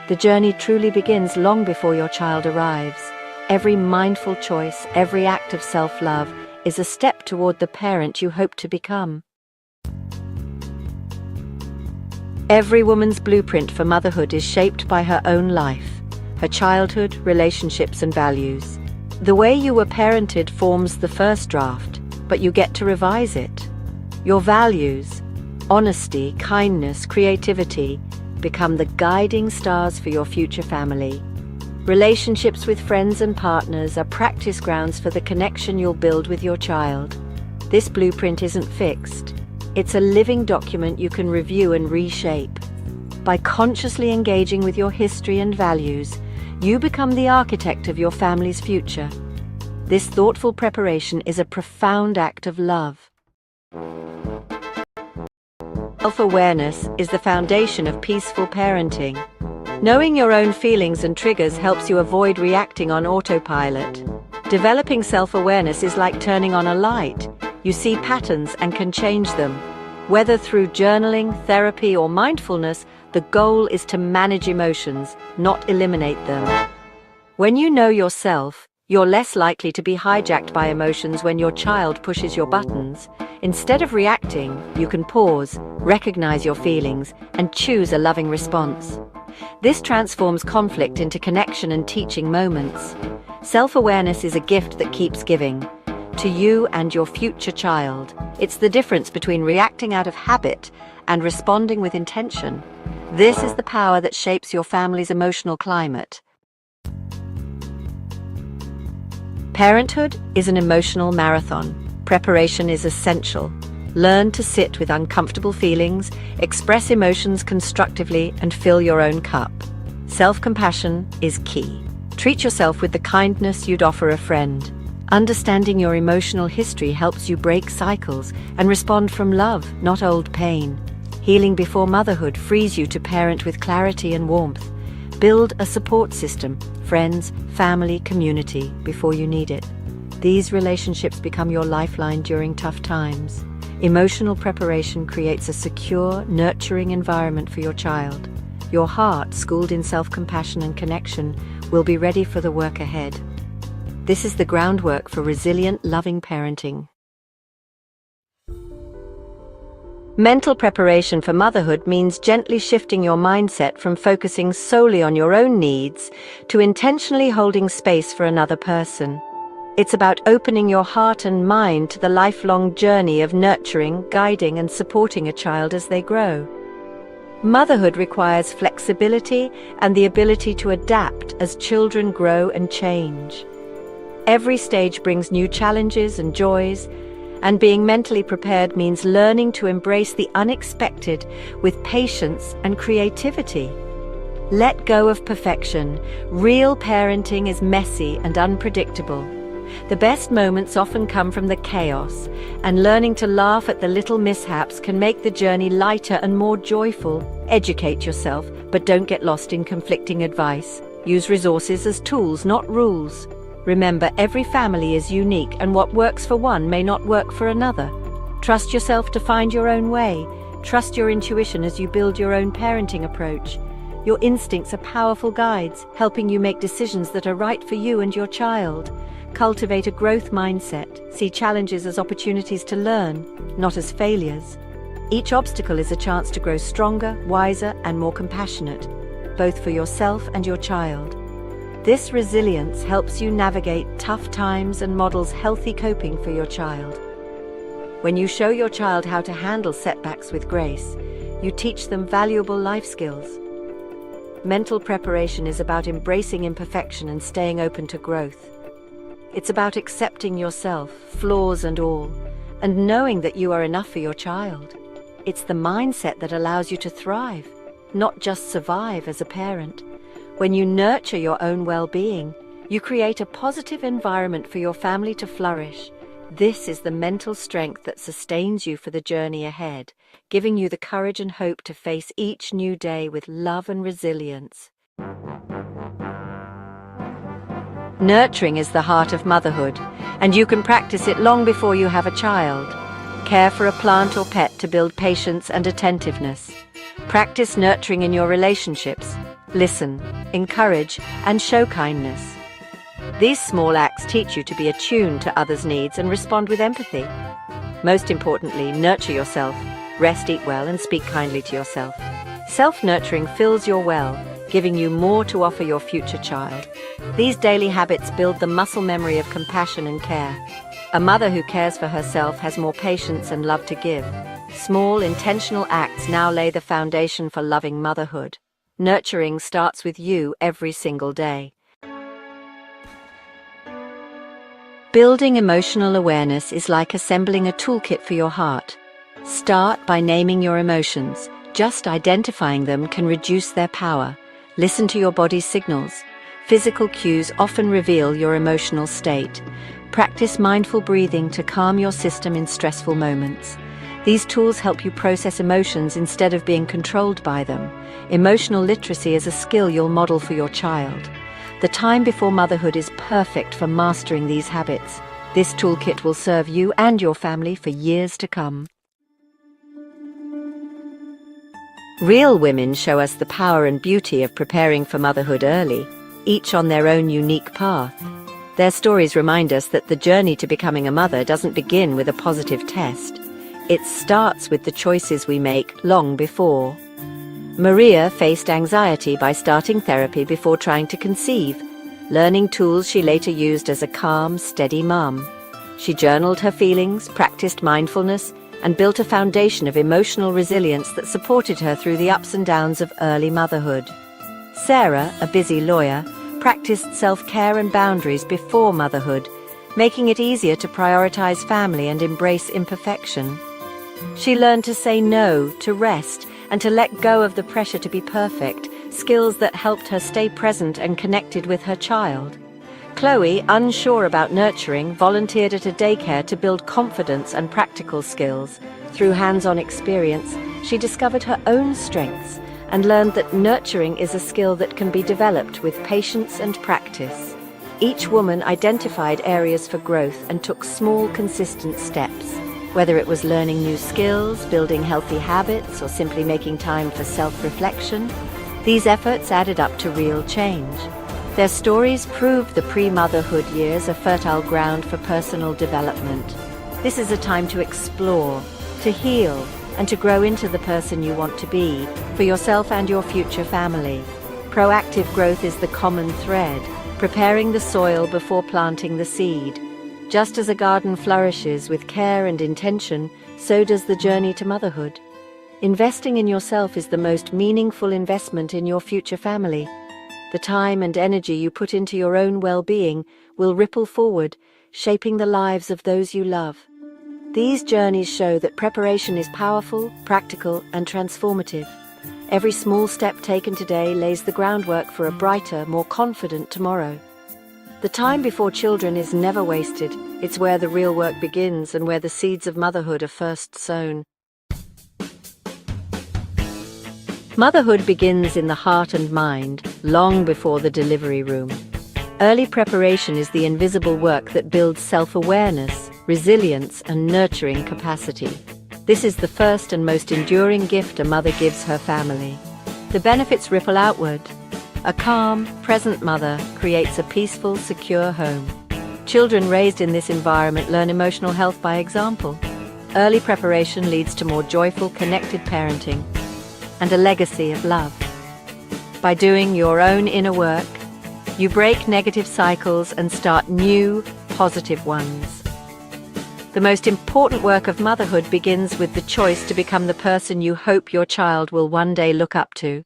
The journey truly begins long before your child arrives. Every mindful choice, every act of self-love is a step toward the parent you hope to become. Every woman's blueprint for motherhood is shaped by her own life, her childhood, relationships, and values. The way you were parented forms the first draft, but you get to revise it. Your values, honesty, kindness, creativity, become the guiding stars for your future family. Relationships with friends and partners are practice grounds for the connection you'll build with your child. This blueprint isn't fixed. It's a living document you can review and reshape. By consciously engaging with your history and values, you become the architect of your family's future. This thoughtful preparation is a profound act of love. Self-awareness is the foundation of peaceful parenting. Knowing your own feelings and triggers helps you avoid reacting on autopilot. Developing self-awareness is like turning on a light. You see patterns and can change them. Whether through journaling, therapy, or mindfulness, The goal is to manage emotions, not eliminate them. When you know yourself, you're less likely to be hijacked by emotions when your child pushes your buttons. Instead of reacting, you can pause, recognize your feelings, and choose a loving response. This transforms conflict into connection and teaching moments. Self-awareness is a gift that keeps giving. To you and your future child, it's the difference between reacting out of habit and responding with intention. This is the power that shapes your family's emotional climate. Parenthood is an emotional marathon. Preparation is essential. Learn to sit with uncomfortable feelings, express emotions constructively, and fill your own cup. Self-compassion is key. Treat yourself with the kindness you'd offer a friend. Understanding your emotional history helps you break cycles and respond from love, not old pain. Healing before motherhood frees you to parent with clarity and warmth. Build a support system, friends, family, community, before you need it. These relationships become your lifeline during tough times. Emotional preparation creates a secure, nurturing environment for your child. Your heart, schooled in self-compassion and connection, will be ready for the work ahead. This is the groundwork for resilient, loving parenting. Mental preparation for motherhood means gently shifting your mindset from focusing solely on your own needs to intentionally holding space for another person. It's about opening your heart and mind to the lifelong journey of nurturing, guiding, and supporting a child as they grow. Motherhood requires flexibility and the ability to adapt as children grow and change. Every stage brings new challenges and joys, and being mentally prepared means learning to embrace the unexpected with patience and creativity. Let go of perfection. Real parenting is messy and unpredictable. The best moments often come from the chaos, and learning to laugh at the little mishaps can make the journey lighter and more joyful. Educate yourself, but don't get lost in conflicting advice. Use resources as tools, not rules. Remember, every family is unique, and what works for one may not work for another. Trust yourself to find your own way. Trust your intuition as you build your own parenting approach. Your instincts are powerful guides, helping you make decisions that are right for you and your child. Cultivate a growth mindset. See challenges as opportunities to learn, not as failures. Each obstacle is a chance to grow stronger, wiser, and more compassionate, both for yourself and your child. This resilience helps you navigate tough times and models healthy coping for your child. When you show your child how to handle setbacks with grace, you teach them valuable life skills. Mental preparation is about embracing imperfection and staying open to growth. It's about accepting yourself, flaws and all, and knowing that you are enough for your child. It's the mindset that allows you to thrive, not just survive as a parent. When you nurture your own well-being, you create a positive environment for your family to flourish. This is the mental strength that sustains you for the journey ahead, giving you the courage and hope to face each new day with love and resilience. Nurturing is the heart of motherhood, and you can practice it long before you have a child. Care for a plant or pet to build patience and attentiveness. Practice nurturing in your relationships. Listen, encourage, and show kindness. These small acts teach you to be attuned to others' needs and respond with empathy. Most importantly, nurture yourself. Rest, eat well, and speak kindly to yourself. Self-nurturing fills your well, giving you more to offer your future child. These daily habits build the muscle memory of compassion and care. A mother who cares for herself has more patience and love to give. Small, intentional acts now lay the foundation for loving motherhood. Nurturing starts with you every single day. Building emotional awareness is like assembling a toolkit for your heart. Start by naming your emotions. Just identifying them can reduce their power. Listen to your body's signals. Physical cues often reveal your emotional state. Practice mindful breathing to calm your system in stressful moments. These tools help you process emotions instead of being controlled by them. Emotional literacy is a skill you'll model for your child. The time before motherhood is perfect for mastering these habits. This toolkit will serve you and your family for years to come. Real women show us the power and beauty of preparing for motherhood early, each on their own unique path. Their stories remind us that the journey to becoming a mother doesn't begin with a positive test. It starts with the choices we make long before. Maria faced anxiety by starting therapy before trying to conceive, learning tools she later used as a calm, steady mum. She journaled her feelings, practiced mindfulness, and built a foundation of emotional resilience that supported her through the ups and downs of early motherhood. Sarah, a busy lawyer, practiced self-care and boundaries before motherhood, making it easier to prioritize family and embrace imperfection. She learned to say no, to rest, and to let go of the pressure to be perfect, skills that helped her stay present and connected with her child. Chloe, unsure about nurturing, volunteered at a daycare to build confidence and practical skills. Through hands-on experience, she discovered her own strengths and learned that nurturing is a skill that can be developed with patience and practice. Each woman identified areas for growth and took small, consistent steps. Whether it was learning new skills, building healthy habits, or simply making time for self-reflection, these efforts added up to real change. Their stories proved the pre-motherhood years a fertile ground for personal development. This is a time to explore, to heal, and to grow into the person you want to be, for yourself and your future family. Proactive growth is the common thread, preparing the soil before planting the seed. Just as a garden flourishes with care and intention, so does the journey to motherhood. Investing in yourself is the most meaningful investment in your future family. The time and energy you put into your own well-being will ripple forward, shaping the lives of those you love. These journeys show that preparation is powerful, practical, and transformative. Every small step taken today lays the groundwork for a brighter, more confident tomorrow. The time before children is never wasted. It's where the real work begins and where the seeds of motherhood are first sown. Motherhood begins in the heart and mind, long before the delivery room. Early preparation is the invisible work that builds self-awareness, resilience, and nurturing capacity. This is the first and most enduring gift a mother gives her family. The benefits ripple outward. A calm, present mother creates a peaceful, secure home. Children raised in this environment learn emotional health by example. Early preparation leads to more joyful, connected parenting and a legacy of love. By doing your own inner work, you break negative cycles and start new, positive ones. The most important work of motherhood begins with the choice to become the person you hope your child will one day look up to.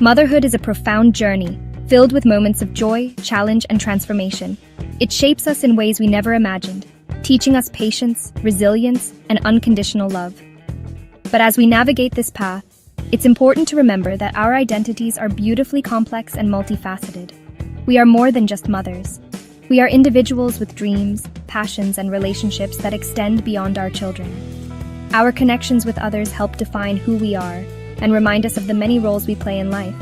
Motherhood is a profound journey, filled with moments of joy, challenge, and transformation. It shapes us in ways we never imagined, teaching us patience, resilience, and unconditional love. But as we navigate this path, it's important to remember that our identities are beautifully complex and multifaceted. We are more than just mothers. We are individuals with dreams, passions, and relationships that extend beyond our children. Our connections with others help define who we are and remind us of the many roles we play in life.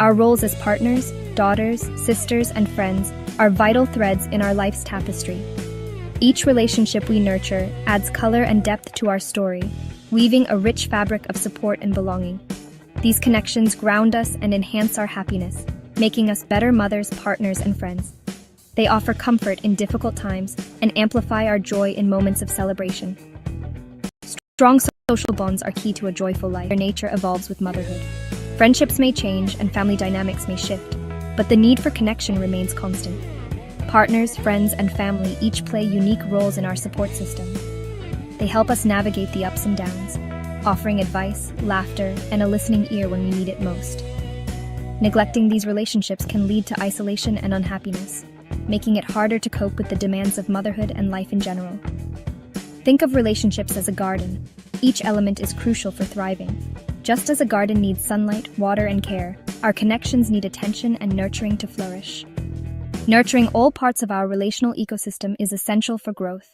Our roles as partners, daughters, sisters, and friends are vital threads in our life's tapestry. Each relationship we nurture adds color and depth to our story, weaving a rich fabric of support and belonging. These connections ground us and enhance our happiness, making us better mothers, partners, and friends. They offer comfort in difficult times and amplify our joy in moments of celebration. Strong social bonds are key to a joyful life. Their nature evolves with motherhood. Friendships may change and family dynamics may shift, but the need for connection remains constant. Partners, friends, and family each play unique roles in our support system. They help us navigate the ups and downs, offering advice, laughter, and a listening ear when we need it most. Neglecting these relationships can lead to isolation and unhappiness, making it harder to cope with the demands of motherhood and life in general. Think of relationships as a garden. Each element is crucial for thriving. Just as a garden needs sunlight, water, and care, our connections need attention and nurturing to flourish. Nurturing all parts of our relational ecosystem is essential for growth.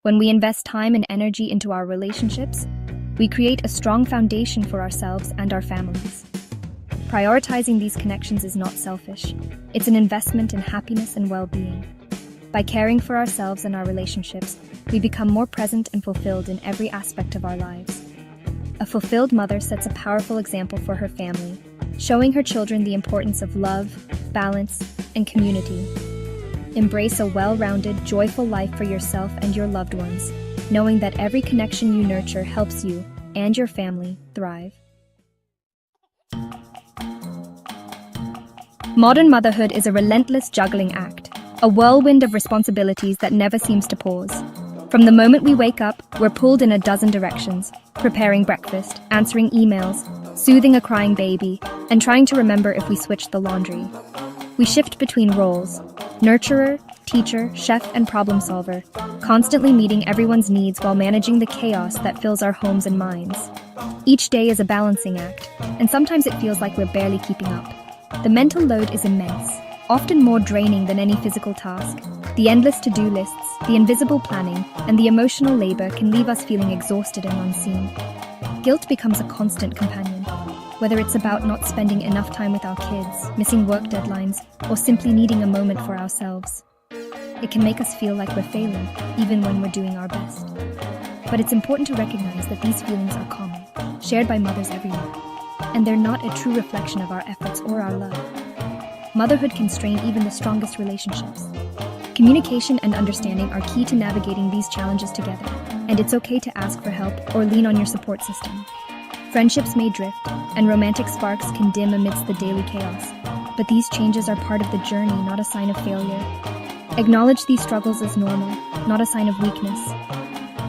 When we invest time and energy into our relationships, we create a strong foundation for ourselves and our families. Prioritizing these connections is not selfish. It's an investment in happiness and well-being. By caring for ourselves and our relationships, we become more present and fulfilled in every aspect of our lives. A fulfilled mother sets a powerful example for her family, showing her children the importance of love, balance, and community. Embrace a well-rounded, joyful life for yourself and your loved ones, knowing that every connection you nurture helps you and your family thrive. Modern motherhood is a relentless juggling act, a whirlwind of responsibilities that never seems to pause. From the moment we wake up, we're pulled in a dozen directions, preparing breakfast, answering emails, soothing a crying baby, and trying to remember if we switched the laundry. We shift between roles, nurturer, teacher, chef, and problem solver, constantly meeting everyone's needs while managing the chaos that fills our homes and minds. Each day is a balancing act, and sometimes it feels like we're barely keeping up. The mental load is immense, often more draining than any physical task. The endless to-do lists, the invisible planning, and the emotional labor can leave us feeling exhausted and unseen. Guilt becomes a constant companion, whether it's about not spending enough time with our kids, missing work deadlines, or simply needing a moment for ourselves. It can make us feel like we're failing, even when we're doing our best. But it's important to recognize that these feelings are common, shared by mothers everywhere, and they're not a true reflection of our efforts or our love. Motherhood can strain even the strongest relationships. Communication and understanding are key to navigating these challenges together, and it's okay to ask for help or lean on your support system. Friendships may drift, and romantic sparks can dim amidst the daily chaos, but these changes are part of the journey, not a sign of failure. Acknowledge these struggles as normal, not a sign of weakness.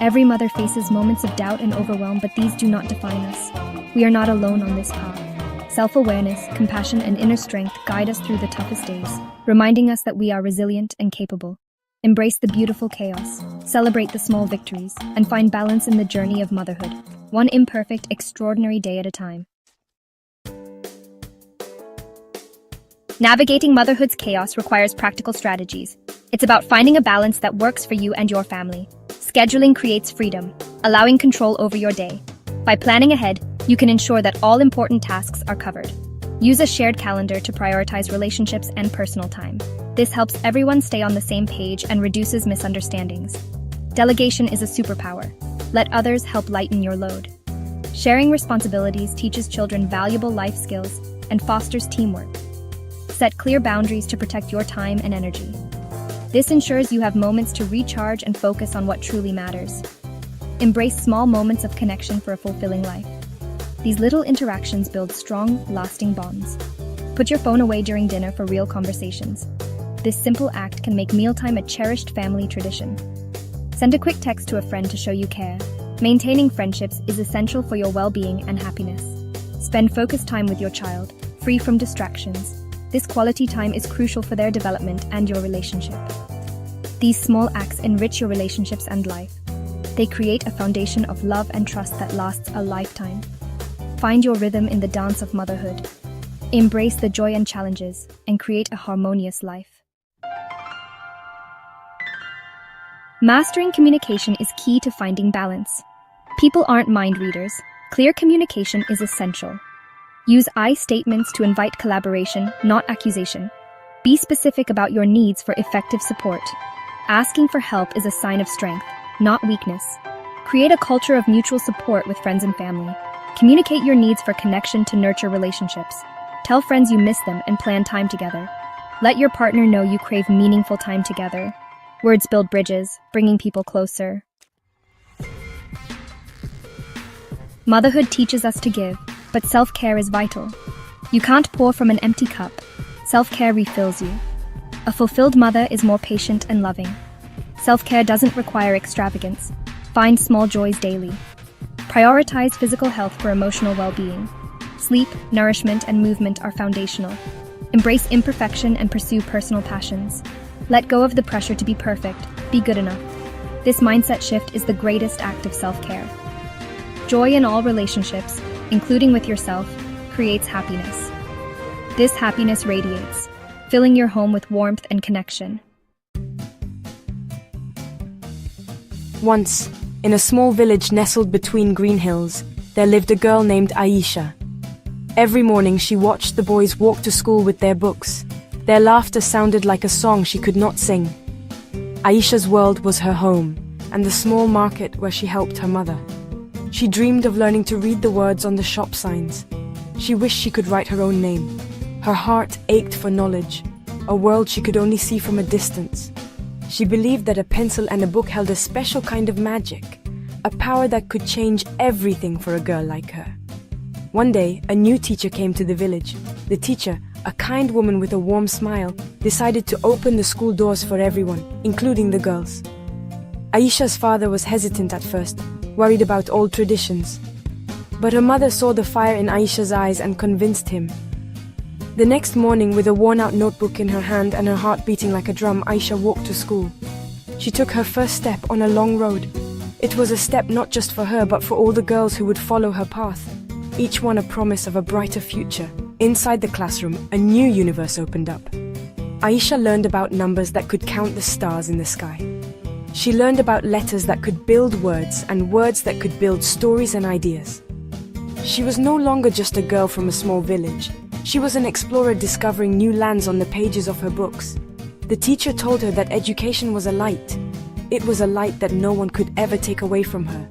Every mother faces moments of doubt and overwhelm, but these do not define us. We are not alone on this path. Self-awareness, compassion, and inner strength guide us through the toughest days, reminding us that we are resilient and capable. Embrace the beautiful chaos, celebrate the small victories, and find balance in the journey of motherhood, one imperfect, extraordinary day at a time. Navigating motherhood's chaos requires practical strategies. It's about finding a balance that works for you and your family. Scheduling creates freedom, allowing control over your day. By planning ahead, you can ensure that all important tasks are covered. Use a shared calendar to prioritize relationships and personal time. This helps everyone stay on the same page and reduces misunderstandings. Delegation is a superpower. Let others help lighten your load. Sharing responsibilities teaches children valuable life skills and fosters teamwork. Set clear boundaries to protect your time and energy. This ensures you have moments to recharge and focus on what truly matters. Embrace small moments of connection for a fulfilling life. These little interactions build strong, lasting bonds. Put your phone away during dinner for real conversations. This simple act can make mealtime a cherished family tradition. Send a quick text to a friend to show you care. Maintaining friendships is essential for your well-being and happiness. Spend focused time with your child, free from distractions. This quality time is crucial for their development and your relationship. These small acts enrich your relationships and life. They create a foundation of love and trust that lasts a lifetime. Find your rhythm in the dance of motherhood. Embrace the joy and challenges, and create a harmonious life. Mastering communication is key to finding balance. People aren't mind readers. Clear communication is essential. Use I statements to invite collaboration, not accusation. Be specific about your needs for effective support. Asking for help is a sign of strength, not weakness. Create a culture of mutual support with friends and family. Communicate your needs for connection to nurture relationships. Tell friends you miss them and plan time together. Let your partner know you crave meaningful time together. Words build bridges, bringing people closer. Motherhood teaches us to give, but self-care is vital. You can't pour from an empty cup. Self-care refills you. A fulfilled mother is more patient and loving. Self-care doesn't require extravagance. Find small joys daily. Prioritize physical health for emotional well-being. Sleep, nourishment, and movement are foundational. Embrace imperfection and pursue personal passions. Let go of the pressure to be perfect. Be good enough. This mindset shift is the greatest act of self-care. Joy in all relationships, including with yourself, creates happiness. This happiness radiates, filling your home with warmth and connection. Once, in a small village nestled between green hills, there lived a girl named Aisha. Every morning she watched the boys walk to school with their books. Their laughter sounded like a song she could not sing. Aisha's world was her home, and the small market where she helped her mother. She dreamed of learning to read the words on the shop signs. She wished she could write her own name. Her heart ached for knowledge, a world she could only see from a distance. She believed that a pencil and a book held a special kind of magic, a power that could change everything for a girl like her. One day, a new teacher came to the village. The teacher, a kind woman with a warm smile, decided to open the school doors for everyone, including the girls. Aisha's father was hesitant at first, worried about old traditions. But her mother saw the fire in Aisha's eyes and convinced him. The next morning, with a worn-out notebook in her hand and her heart beating like a drum, Aisha walked to school. She took her first step on a long road. It was a step not just for her, but for all the girls who would follow her path, each one a promise of a brighter future. Inside the classroom, a new universe opened up. Aisha learned about numbers that could count the stars in the sky. She learned about letters that could build words and words that could build stories and ideas. She was no longer just a girl from a small village. She was an explorer discovering new lands on the pages of her books. The teacher told her that education was a light. It was a light that no one could ever take away from her.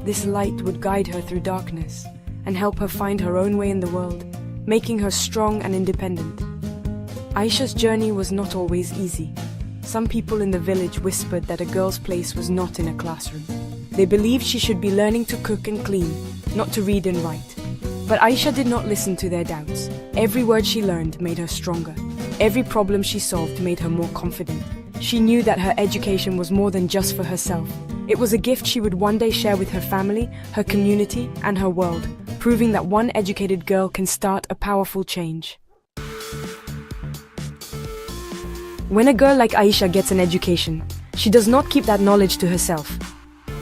This light would guide her through darkness and help her find her own way in the world, making her strong and independent. Aisha's journey was not always easy. Some people in the village whispered that a girl's place was not in a classroom. They believed she should be learning to cook and clean, not to read and write. But Aisha did not listen to their doubts. Every word she learned made her stronger. Every problem she solved made her more confident. She knew that her education was more than just for herself. It was a gift she would one day share with her family, her community, and her world, proving that one educated girl can start a powerful change. When a girl like Aisha gets an education, she does not keep that knowledge to herself.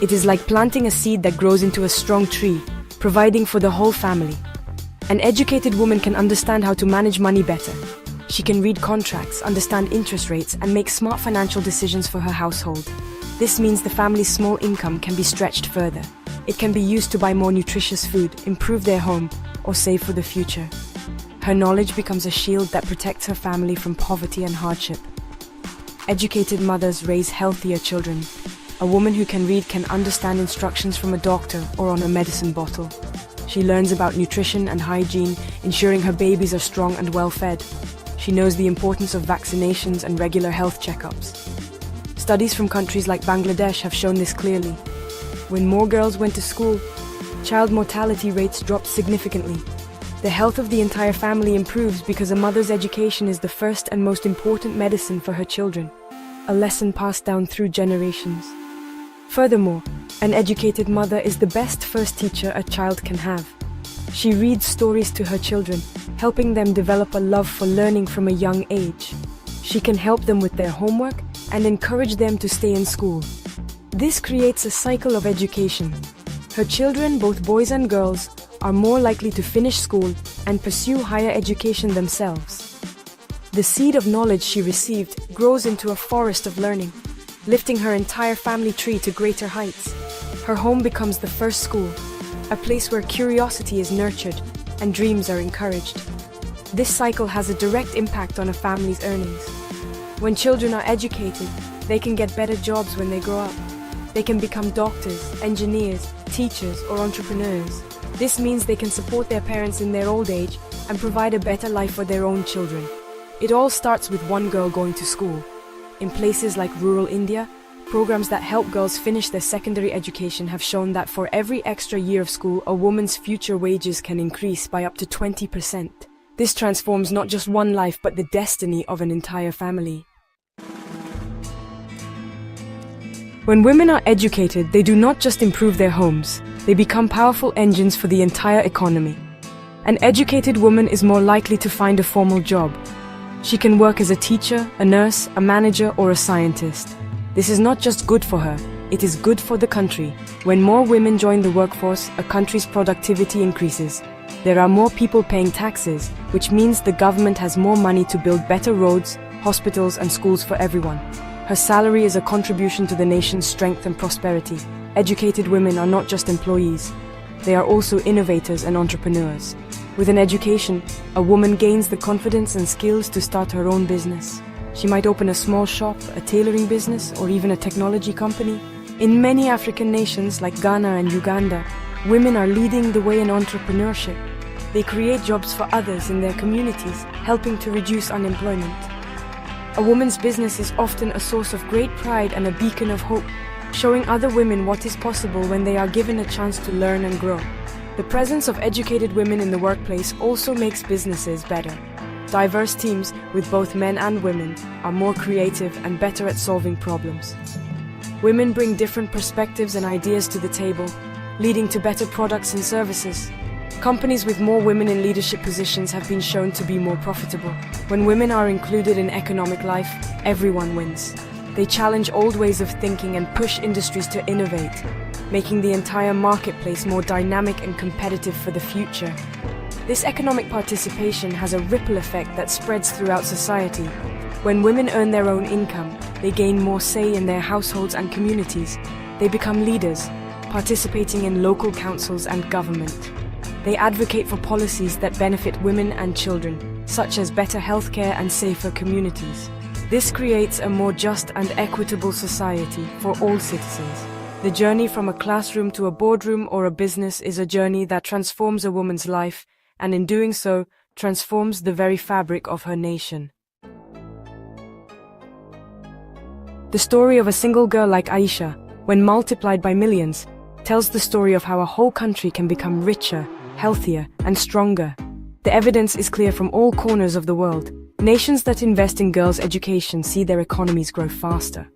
It is like planting a seed that grows into a strong tree, providing for the whole family. An educated woman can understand how to manage money better. She can read contracts, understand interest rates, and make smart financial decisions for her household. This means the family's small income can be stretched further. It can be used to buy more nutritious food, improve their home, or save for the future. Her knowledge becomes a shield that protects her family from poverty and hardship. Educated mothers raise healthier children. A woman who can read can understand instructions from a doctor or on a medicine bottle. She learns about nutrition and hygiene, ensuring her babies are strong and well-fed. She knows the importance of vaccinations and regular health checkups. Studies from countries like Bangladesh have shown this clearly. When more girls went to school, child mortality rates dropped significantly. The health of the entire family improves because a mother's education is the first and most important medicine for her children, a lesson passed down through generations. Furthermore, an educated mother is the best first teacher a child can have. She reads stories to her children, helping them develop a love for learning from a young age. She can help them with their homework and encourage them to stay in school. This creates a cycle of education. Her children, both boys and girls, are more likely to finish school and pursue higher education themselves. The seed of knowledge she received grows into a forest of learning, lifting her entire family tree to greater heights. Her home becomes the first school, a place where curiosity is nurtured and dreams are encouraged. This cycle has a direct impact on a family's earnings. When children are educated, they can get better jobs when they grow up. They can become doctors, engineers, teachers, or entrepreneurs. This means they can support their parents in their old age and provide a better life for their own children. It all starts with one girl going to school. In places like rural India, programs that help girls finish their secondary education have shown that for every extra year of school, a woman's future wages can increase by up to 20%. This transforms not just one life, but the destiny of an entire family. When women are educated, they do not just improve their homes, they become powerful engines for the entire economy. An educated woman is more likely to find a formal job. She can work as a teacher, a nurse, a manager, or a scientist. This is not just good for her, it is good for the country. When more women join the workforce, a country's productivity increases. There are more people paying taxes, which means the government has more money to build better roads, hospitals, and schools for everyone. Her salary is a contribution to the nation's strength and prosperity. Educated women are not just employees. They are also innovators and entrepreneurs. With an education, a woman gains the confidence and skills to start her own business. She might open a small shop, a tailoring business, or even a technology company. In many African nations like Ghana and Uganda, women are leading the way in entrepreneurship. They create jobs for others in their communities, helping to reduce unemployment. A woman's business is often a source of great pride and a beacon of hope, showing other women what is possible when they are given a chance to learn and grow. The presence of educated women in the workplace also makes businesses better. Diverse teams with both men and women are more creative and better at solving problems. Women bring different perspectives and ideas to the table, leading to better products and services. Companies with more women in leadership positions have been shown to be more profitable. When women are included in economic life, everyone wins. They challenge old ways of thinking and push industries to innovate, making the entire marketplace more dynamic and competitive for the future. This economic participation has a ripple effect that spreads throughout society. When women earn their own income, they gain more say in their households and communities. They become leaders, participating in local councils and government. They advocate for policies that benefit women and children, such as better healthcare and safer communities. This creates a more just and equitable society for all citizens. The journey from a classroom to a boardroom or a business is a journey that transforms a woman's life, and in doing so, transforms the very fabric of her nation. The story of a single girl like Aisha, when multiplied by millions, tells the story of how a whole country can become richer, healthier, and stronger. The evidence is clear from all corners of the world. Nations that invest in girls' education see their economies grow faster.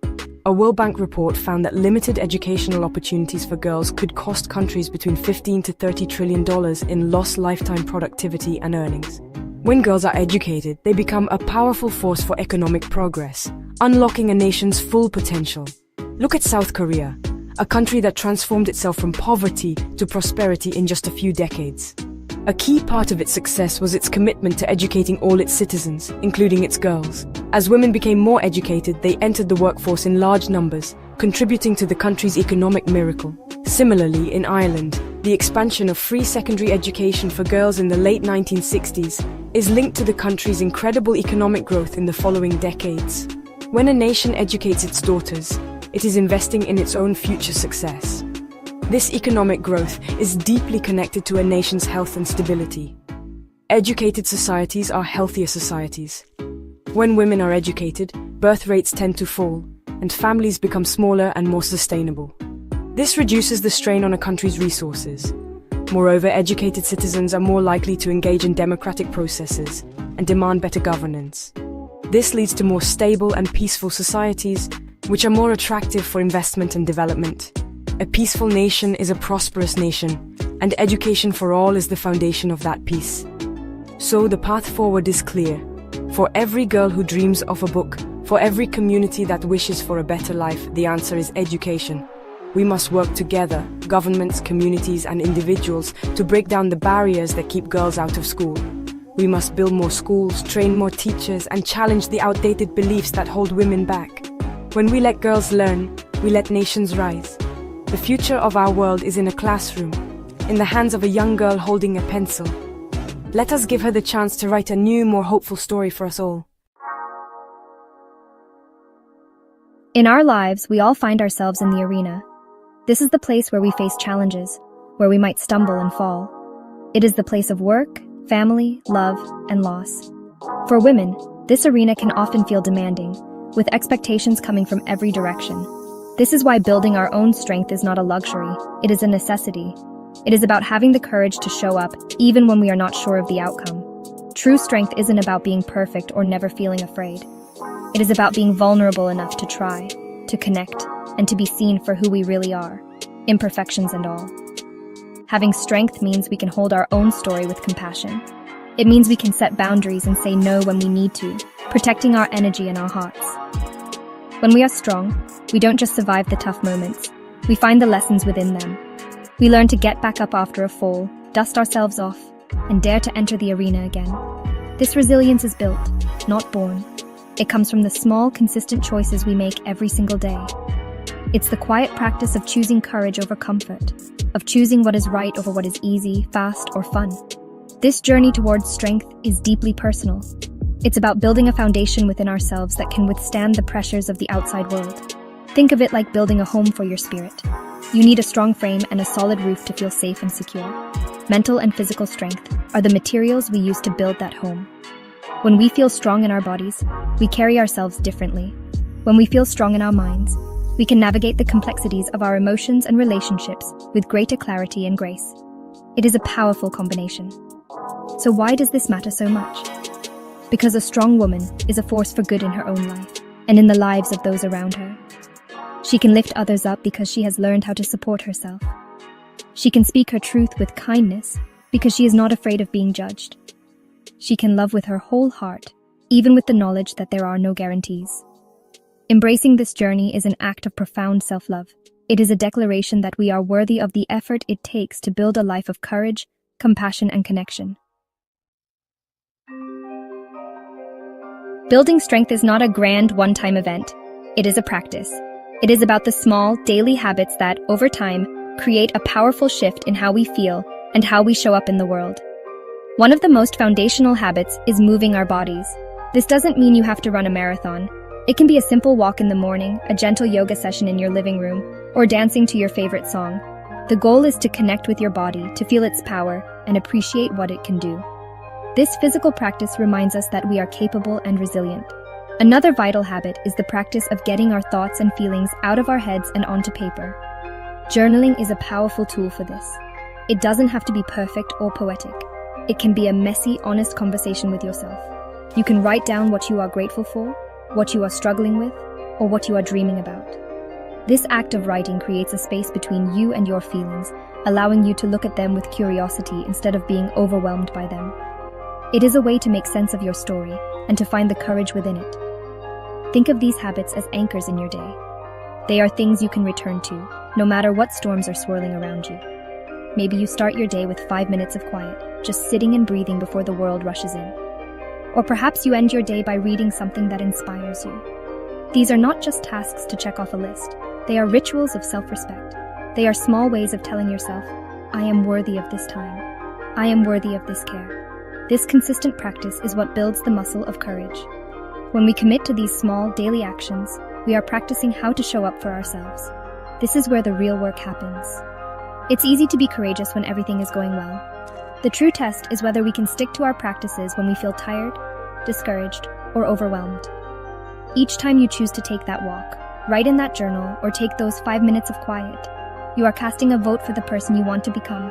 A World Bank report found that limited educational opportunities for girls could cost countries between $15 to $30 trillion in lost lifetime productivity and earnings. When girls are educated, they become a powerful force for economic progress, unlocking a nation's full potential. Look at South Korea, a country that transformed itself from poverty to prosperity in just a few decades. A key part of its success was its commitment to educating all its citizens, including its girls. As women became more educated, they entered the workforce in large numbers, contributing to the country's economic miracle. Similarly, in Ireland, the expansion of free secondary education for girls in the late 1960s is linked to the country's incredible economic growth in the following decades. When a nation educates its daughters, it is investing in its own future success. This economic growth is deeply connected to a nation's health and stability. Educated societies are healthier societies. When women are educated, birth rates tend to fall, and families become smaller and more sustainable. This reduces the strain on a country's resources. Moreover, educated citizens are more likely to engage in democratic processes and demand better governance. This leads to more stable and peaceful societies, which are more attractive for investment and development. A peaceful nation is a prosperous nation, and education for all is the foundation of that peace. So the path forward is clear. For every girl who dreams of a book, for every community that wishes for a better life, the answer is education. We must work together, governments, communities, and individuals, to break down the barriers that keep girls out of school. We must build more schools, train more teachers, and challenge the outdated beliefs that hold women back. When we let girls learn, we let nations rise. The future of our world is in a classroom, in the hands of a young girl holding a pencil. Let us give her the chance to write a new, more hopeful story for us all. In our lives, we all find ourselves in the arena. This is the place where we face challenges, where we might stumble and fall. It is the place of work, family, love, and loss. For women, this arena can often feel demanding, with expectations coming from every direction. This is why building our own strength is not a luxury, it is a necessity. It is about having the courage to show up, even when we are not sure of the outcome. True strength isn't about being perfect or never feeling afraid. It is about being vulnerable enough to try, to connect, and to be seen for who we really are, imperfections and all. Having strength means we can hold our own story with compassion. It means we can set boundaries and say no when we need to, protecting our energy and our hearts. When we are strong, we don't just survive the tough moments, we find the lessons within them. We learn to get back up after a fall, dust ourselves off, and dare to enter the arena again. This resilience is built, not born. It comes from the small, consistent choices we make every single day. It's the quiet practice of choosing courage over comfort, of choosing what is right over what is easy, fast, or fun. This journey towards strength is deeply personal. It's about building a foundation within ourselves that can withstand the pressures of the outside world. Think of it like building a home for your spirit. You need a strong frame and a solid roof to feel safe and secure. Mental and physical strength are the materials we use to build that home. When we feel strong in our bodies, we carry ourselves differently. When we feel strong in our minds, we can navigate the complexities of our emotions and relationships with greater clarity and grace. It is a powerful combination. So why does this matter so much? Because a strong woman is a force for good in her own life and in the lives of those around her. She can lift others up because she has learned how to support herself. She can speak her truth with kindness because she is not afraid of being judged. She can love with her whole heart, even with the knowledge that there are no guarantees. Embracing this journey is an act of profound self-love. It is a declaration that we are worthy of the effort it takes to build a life of courage, compassion, and connection. Building strength is not a grand one-time event. It is a practice. It is about the small, daily habits that, over time, create a powerful shift in how we feel and how we show up in the world. One of the most foundational habits is moving our bodies. This doesn't mean you have to run a marathon. It can be a simple walk in the morning, a gentle yoga session in your living room, or dancing to your favorite song. The goal is to connect with your body, to feel its power, and appreciate what it can do. This physical practice reminds us that we are capable and resilient. Another vital habit is the practice of getting our thoughts and feelings out of our heads and onto paper. Journaling is a powerful tool for this. It doesn't have to be perfect or poetic. It can be a messy, honest conversation with yourself. You can write down what you are grateful for, what you are struggling with, or what you are dreaming about. This act of writing creates a space between you and your feelings, allowing you to look at them with curiosity instead of being overwhelmed by them. It is a way to make sense of your story and to find the courage within it. Think of these habits as anchors in your day. They are things you can return to, no matter what storms are swirling around you. Maybe you start your day with 5 minutes of quiet, just sitting and breathing before the world rushes in. Or perhaps you end your day by reading something that inspires you. These are not just tasks to check off a list. They are rituals of self-respect. They are small ways of telling yourself, I am worthy of this time. I am worthy of this care. This consistent practice is what builds the muscle of courage. When we commit to these small, daily actions, we are practicing how to show up for ourselves. This is where the real work happens. It's easy to be courageous when everything is going well. The true test is whether we can stick to our practices when we feel tired, discouraged, or overwhelmed. Each time you choose to take that walk, write in that journal, or take those 5 minutes of quiet, you are casting a vote for the person you want to become.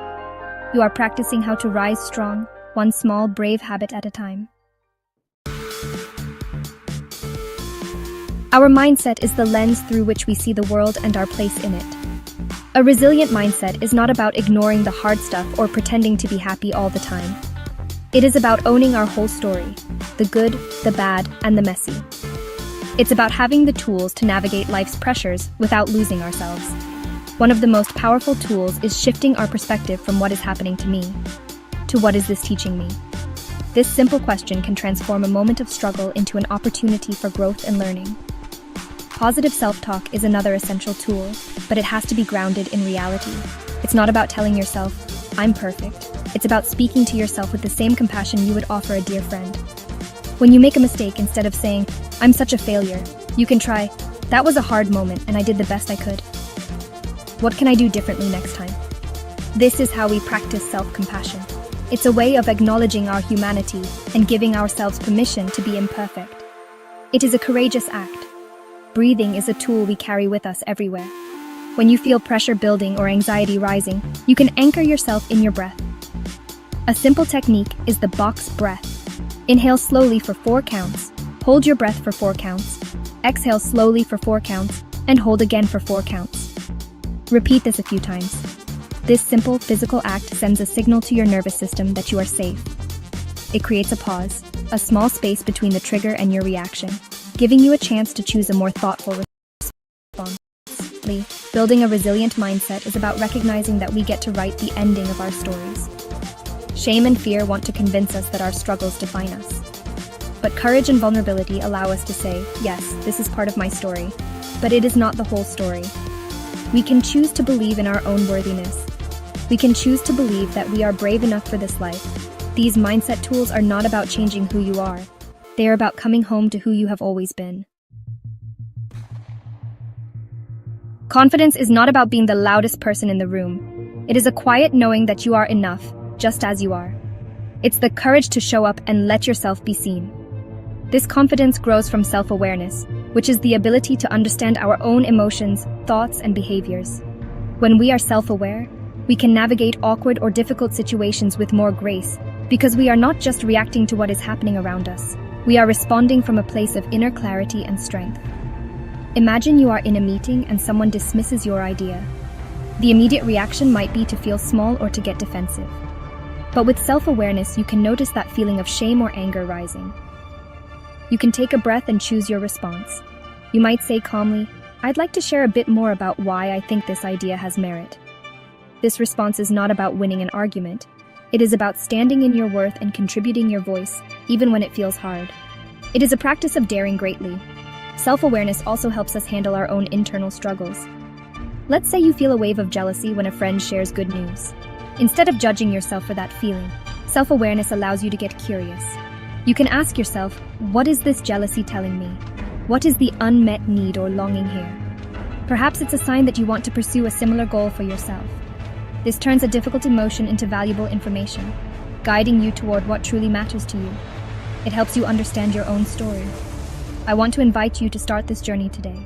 You are practicing how to rise strong, one small, brave habit at a time. Our mindset is the lens through which we see the world and our place in it. A resilient mindset is not about ignoring the hard stuff or pretending to be happy all the time. It is about owning our whole story, the good, the bad, and the messy. It's about having the tools to navigate life's pressures without losing ourselves. One of the most powerful tools is shifting our perspective from what is happening to me to what is this teaching me? This simple question can transform a moment of struggle into an opportunity for growth and learning. Positive self-talk is another essential tool, but it has to be grounded in reality. It's not about telling yourself, I'm perfect. It's about speaking to yourself with the same compassion you would offer a dear friend. When you make a mistake, instead of saying, I'm such a failure, you can try, that was a hard moment and I did the best I could. What can I do differently next time? This is how we practice self-compassion. It's a way of acknowledging our humanity and giving ourselves permission to be imperfect. It is a courageous act. Breathing is a tool we carry with us everywhere. When you feel pressure building or anxiety rising, you can anchor yourself in your breath. A simple technique is the box breath. Inhale slowly for 4 counts, hold your breath for 4 counts, exhale slowly for 4 counts, and hold again for 4 counts. Repeat this a few times. This simple physical act sends a signal to your nervous system that you are safe. It creates a pause, a small space between the trigger and your reaction, giving you a chance to choose a more thoughtful response. Building a resilient mindset is about recognizing that we get to write the ending of our stories. Shame and fear want to convince us that our struggles define us. But courage and vulnerability allow us to say, yes, this is part of my story, but it is not the whole story. We can choose to believe in our own worthiness. We can choose to believe that we are brave enough for this life. These mindset tools are not about changing who you are. They are about coming home to who you have always been. Confidence is not about being the loudest person in the room. It is a quiet knowing that you are enough, just as you are. It's the courage to show up and let yourself be seen. This confidence grows from self-awareness, which is the ability to understand our own emotions, thoughts, and behaviors. When we are self-aware, we can navigate awkward or difficult situations with more grace, because we are not just reacting to what is happening around us. We are responding from a place of inner clarity and strength. Imagine you are in a meeting and someone dismisses your idea. The immediate reaction might be to feel small or to get defensive. But with self-awareness, you can notice that feeling of shame or anger rising. You can take a breath and choose your response. You might say calmly, "I'd like to share a bit more about why I think this idea has merit." This response is not about winning an argument. It is about standing in your worth and contributing your voice, even when it feels hard. It is a practice of daring greatly. Self-awareness also helps us handle our own internal struggles. Let's say you feel a wave of jealousy when a friend shares good news. Instead of judging yourself for that feeling, self-awareness allows you to get curious. You can ask yourself, what is this jealousy telling me? What is the unmet need or longing here? Perhaps it's a sign that you want to pursue a similar goal for yourself. This turns a difficult emotion into valuable information, guiding you toward what truly matters to you. It helps you understand your own story. I want to invite you to start this journey today.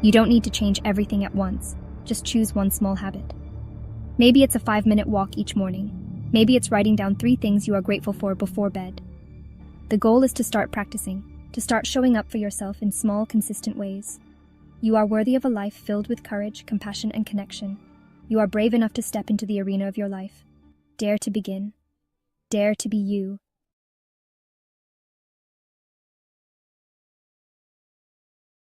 You don't need to change everything at once. Just choose one small habit. Maybe it's a 5-minute walk each morning. Maybe it's writing down 3 things you are grateful for before bed. The goal is to start practicing, to start showing up for yourself in small, consistent ways. You are worthy of a life filled with courage, compassion, and connection. You are brave enough to step into the arena of your life. Dare to begin. Dare to be you.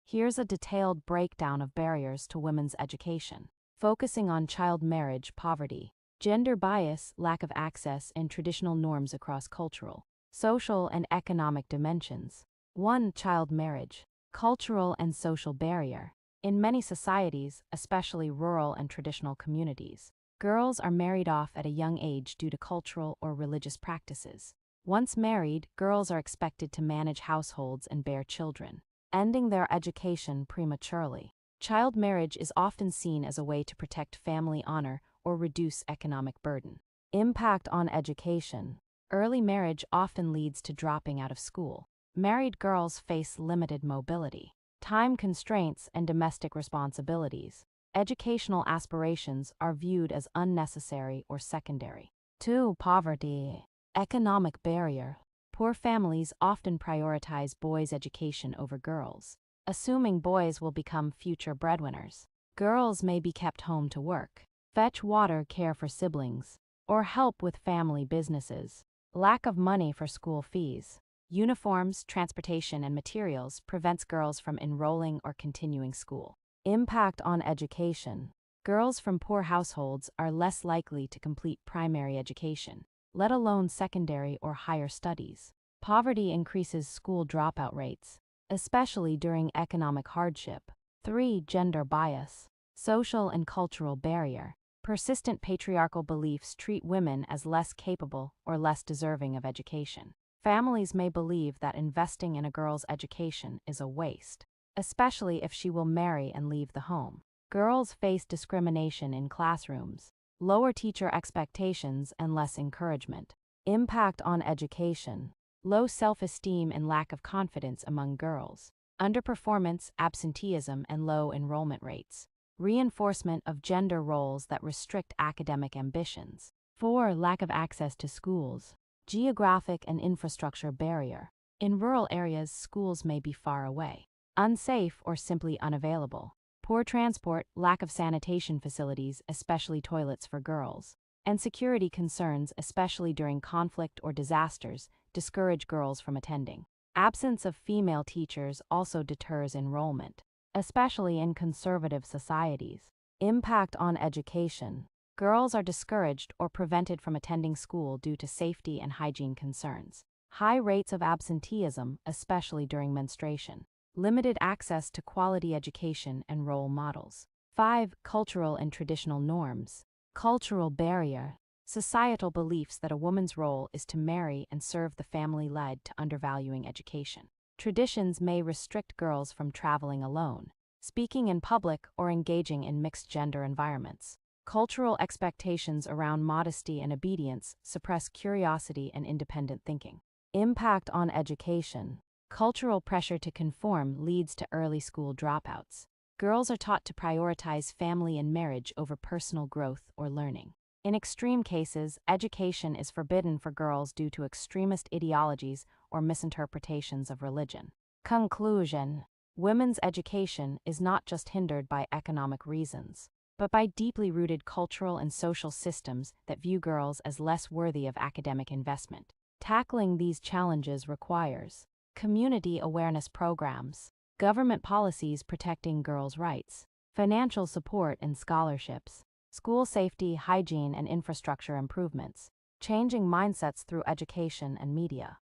Here's a detailed breakdown of barriers to women's education, focusing on child marriage, poverty, gender bias, lack of access, and traditional norms across cultural, social, and economic dimensions. 1. Child marriage, cultural and social barrier. In many societies, especially rural and traditional communities, girls are married off at a young age due to cultural or religious practices. Once married, girls are expected to manage households and bear children, ending their education prematurely. Child marriage is often seen as a way to protect family honor or reduce economic burden. Impact on education. Early marriage often leads to dropping out of school. Married girls face limited mobility, time constraints, and domestic responsibilities. Educational aspirations are viewed as unnecessary or secondary. 2. Poverty. Economic barrier. Poor families often prioritize boys' education over girls, assuming boys will become future breadwinners. Girls may be kept home to work, fetch water, care for siblings, or help with family businesses. Lack of money for school fees, uniforms, transportation, and materials prevents girls from enrolling or continuing school. Impact on education. Girls from poor households are less likely to complete primary education, let alone secondary or higher studies. Poverty increases school dropout rates, especially during economic hardship. 3. Gender bias. Social and cultural barrier. Persistent patriarchal beliefs treat women as less capable or less deserving of education. Families may believe that investing in a girl's education is a waste, especially if she will marry and leave the home. Girls face discrimination in classrooms, lower teacher expectations, and less encouragement. Impact on education. Low self-esteem and lack of confidence among girls. Underperformance, absenteeism, and low enrollment rates. Reinforcement of gender roles that restrict academic ambitions. 4. Lack of access to schools. Geographic and infrastructure barrier. In rural areas, schools may be far away, unsafe, or simply unavailable. Poor transport, lack of sanitation facilities, especially toilets for girls, and security concerns, especially during conflict or disasters, discourage girls from attending. Absence of female teachers also deters enrollment, especially in conservative societies. Impact on education. Girls are discouraged or prevented from attending school due to safety and hygiene concerns. High rates of absenteeism, especially during menstruation. Limited access to quality education and role models. 5. Cultural and traditional norms. Cultural barrier. Societal beliefs that a woman's role is to marry and serve the family led to undervaluing education. Traditions may restrict girls from traveling alone, speaking in public, or engaging in mixed-gender environments. Cultural expectations around modesty and obedience suppress curiosity and independent thinking. Impact on education. Cultural pressure to conform leads to early school dropouts. Girls are taught to prioritize family and marriage over personal growth or learning. In extreme cases, education is forbidden for girls due to extremist ideologies or misinterpretations of religion. Conclusion. Women's education is not just hindered by economic reasons, but by deeply rooted cultural and social systems that view girls as less worthy of academic investment. Tackling these challenges requires community awareness programs, government policies protecting girls' rights, financial support and scholarships, school safety, hygiene, and infrastructure improvements, changing mindsets through education and media.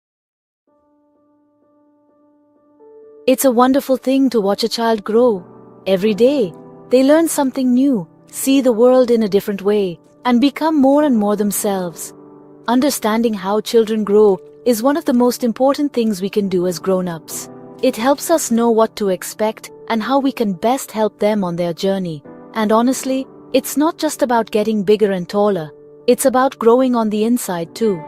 It's a wonderful thing to watch a child grow. Every day, they learn something new, see the world in a different way, and become more and more themselves. Understanding how children grow is one of the most important things we can do as grown-ups. It helps us know what to expect and how we can best help them on their journey. And honestly, it's not just about getting bigger and taller. It's about growing on the inside too.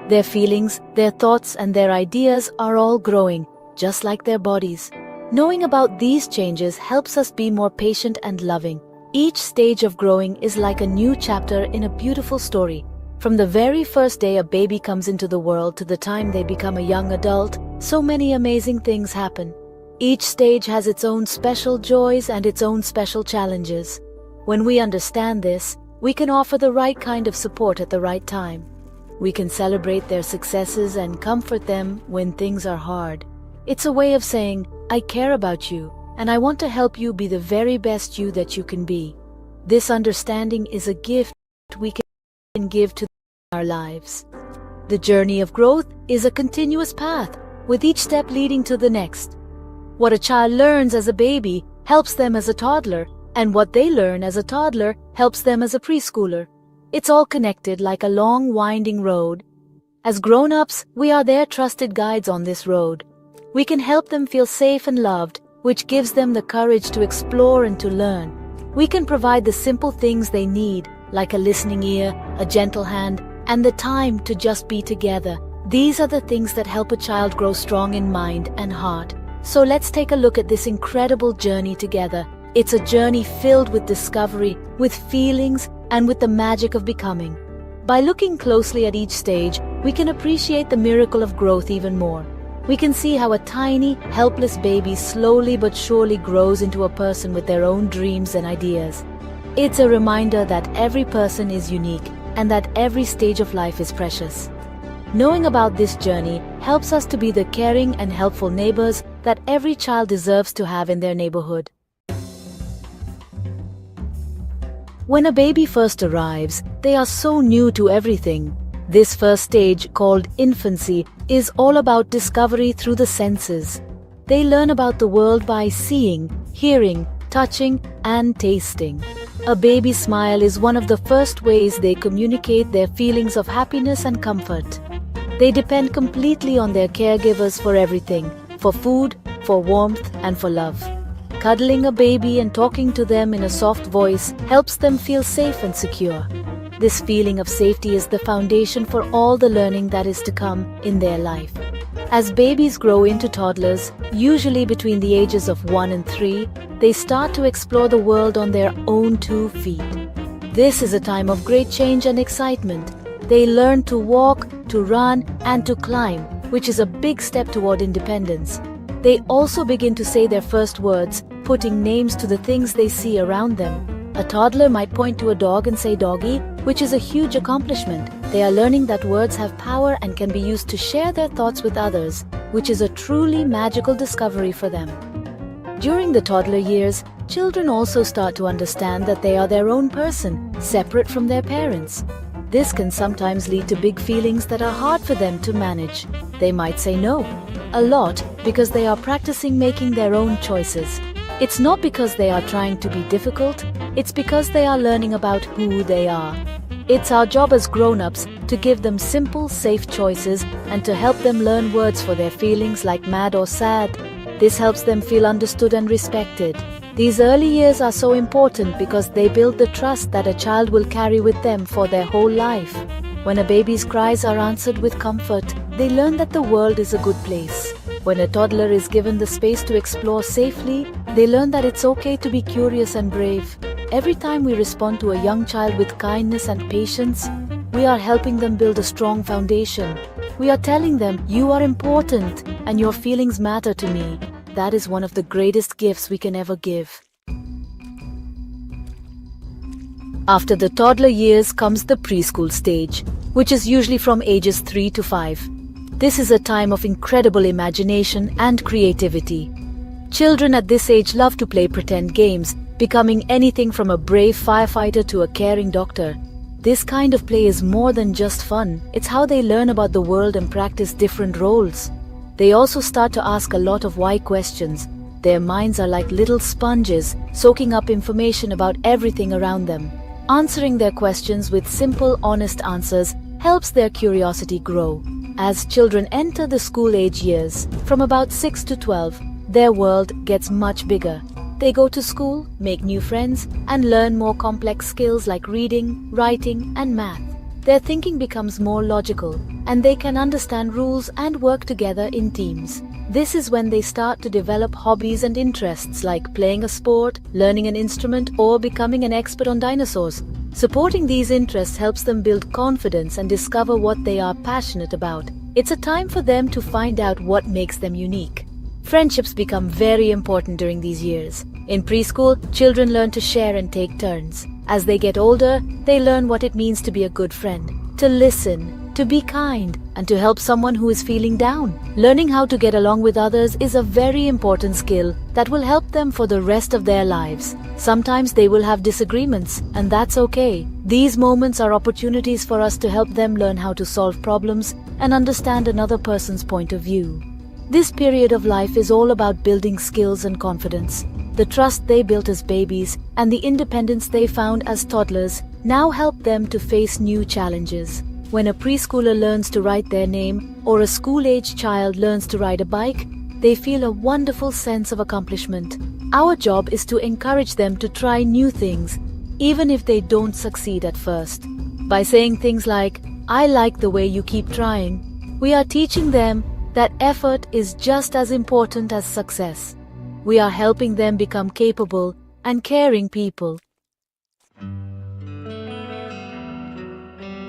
Their feelings, their thoughts, and their ideas are all growing, just like their bodies. Knowing about these changes helps us be more patient and loving. Each stage of growing is like a new chapter in a beautiful story. From the very first day a baby comes into the world to the time they become a young adult, so many amazing things happen. Each stage has its own special joys and its own special challenges. When we understand this, we can offer the right kind of support at the right time. We can celebrate their successes and comfort them when things are hard. It's a way of saying, I care about you, and I want to help you be the very best you that you can be. This understanding is a gift we can give to our lives. The journey of growth is a continuous path, with each step leading to the next. What a child learns as a baby helps them as a toddler, and what they learn as a toddler helps them as a preschooler. It's all connected like a long, winding road. As grown-ups, we are their trusted guides on this road. We can help them feel safe and loved, which gives them the courage to explore and to learn. We can provide the simple things they need, like a listening ear, a gentle hand, and the time to just be together. These are the things that help a child grow strong in mind and heart. So let's take a look at this incredible journey together. It's a journey filled with discovery, with feelings, and with the magic of becoming. By looking closely at each stage, we can appreciate the miracle of growth even more. We can see how a tiny, helpless baby slowly but surely grows into a person with their own dreams and ideas. It's a reminder that every person is unique and that every stage of life is precious. Knowing about this journey helps us to be the caring and helpful neighbors that every child deserves to have in their neighborhood. When a baby first arrives, they are so new to everything. This first stage, called infancy, is all about discovery through the senses. They learn about the world by seeing, hearing, touching, and tasting. A baby's smile is one of the first ways they communicate their feelings of happiness and comfort. They depend completely on their caregivers for everything, for food, for warmth, and for love. Cuddling a baby and talking to them in a soft voice helps them feel safe and secure. This feeling of safety is the foundation for all the learning that is to come in their life. As babies grow into toddlers, usually between the ages of 1 and 3, they start to explore the world on their own 2 feet. This is a time of great change and excitement. They learn to walk, to run, and to climb, which is a big step toward independence. They also begin to say their first words, putting names to the things they see around them. A toddler might point to a dog and say doggy, which is a huge accomplishment. They are learning that words have power and can be used to share their thoughts with others, which is a truly magical discovery for them. During the toddler years, children also start to understand that they are their own person, separate from their parents. This can sometimes lead to big feelings that are hard for them to manage. They might say no, a lot, because they are practicing making their own choices. It's not because they are trying to be difficult, it's because they are learning about who they are. It's our job as grown-ups to give them simple, safe choices and to help them learn words for their feelings like mad or sad. This helps them feel understood and respected. These early years are so important because they build the trust that a child will carry with them for their whole life. When a baby's cries are answered with comfort, they learn that the world is a good place. When a toddler is given the space to explore safely, they learn that it's okay to be curious and brave. Every time we respond to a young child with kindness and patience, we are helping them build a strong foundation. We are telling them, you are important and your feelings matter to me. That is one of the greatest gifts we can ever give. After the toddler years comes the preschool stage, which is usually from ages 3 to 5. This is a time of incredible imagination and creativity. Children at this age love to play pretend games, becoming anything from a brave firefighter to a caring doctor. This kind of play is more than just fun. It's how they learn about the world and practice different roles. They also start to ask a lot of why questions. Their minds are like little sponges, soaking up information about everything around them. Answering their questions with simple, honest answers helps their curiosity grow. As children enter the school-age years, from about 6 to 12, their world gets much bigger. They go to school, make new friends, and learn more complex skills like reading, writing, and math. Their thinking becomes more logical, and they can understand rules and work together in teams. This is when they start to develop hobbies and interests like playing a sport, learning an instrument, or becoming an expert on dinosaurs. Supporting these interests helps them build confidence and discover what they are passionate about. It's a time for them to find out what makes them unique. Friendships become very important during these years. In preschool, children learn to share and take turns. As they get older, they learn what it means to be a good friend, to listen, to be kind, and to help someone who is feeling down. Learning how to get along with others is a very important skill that will help them for the rest of their lives. Sometimes they will have disagreements, and that's okay. These moments are opportunities for us to help them learn how to solve problems and understand another person's point of view. This period of life is all about building skills and confidence. The trust they built as babies and the independence they found as toddlers now help them to face new challenges. When a preschooler learns to write their name or a school-age child learns to ride a bike, they feel a wonderful sense of accomplishment. Our job is to encourage them to try new things, even if they don't succeed at first. By saying things like, "I like the way you keep trying," we are teaching them that effort is just as important as success. We are helping them become capable and caring people.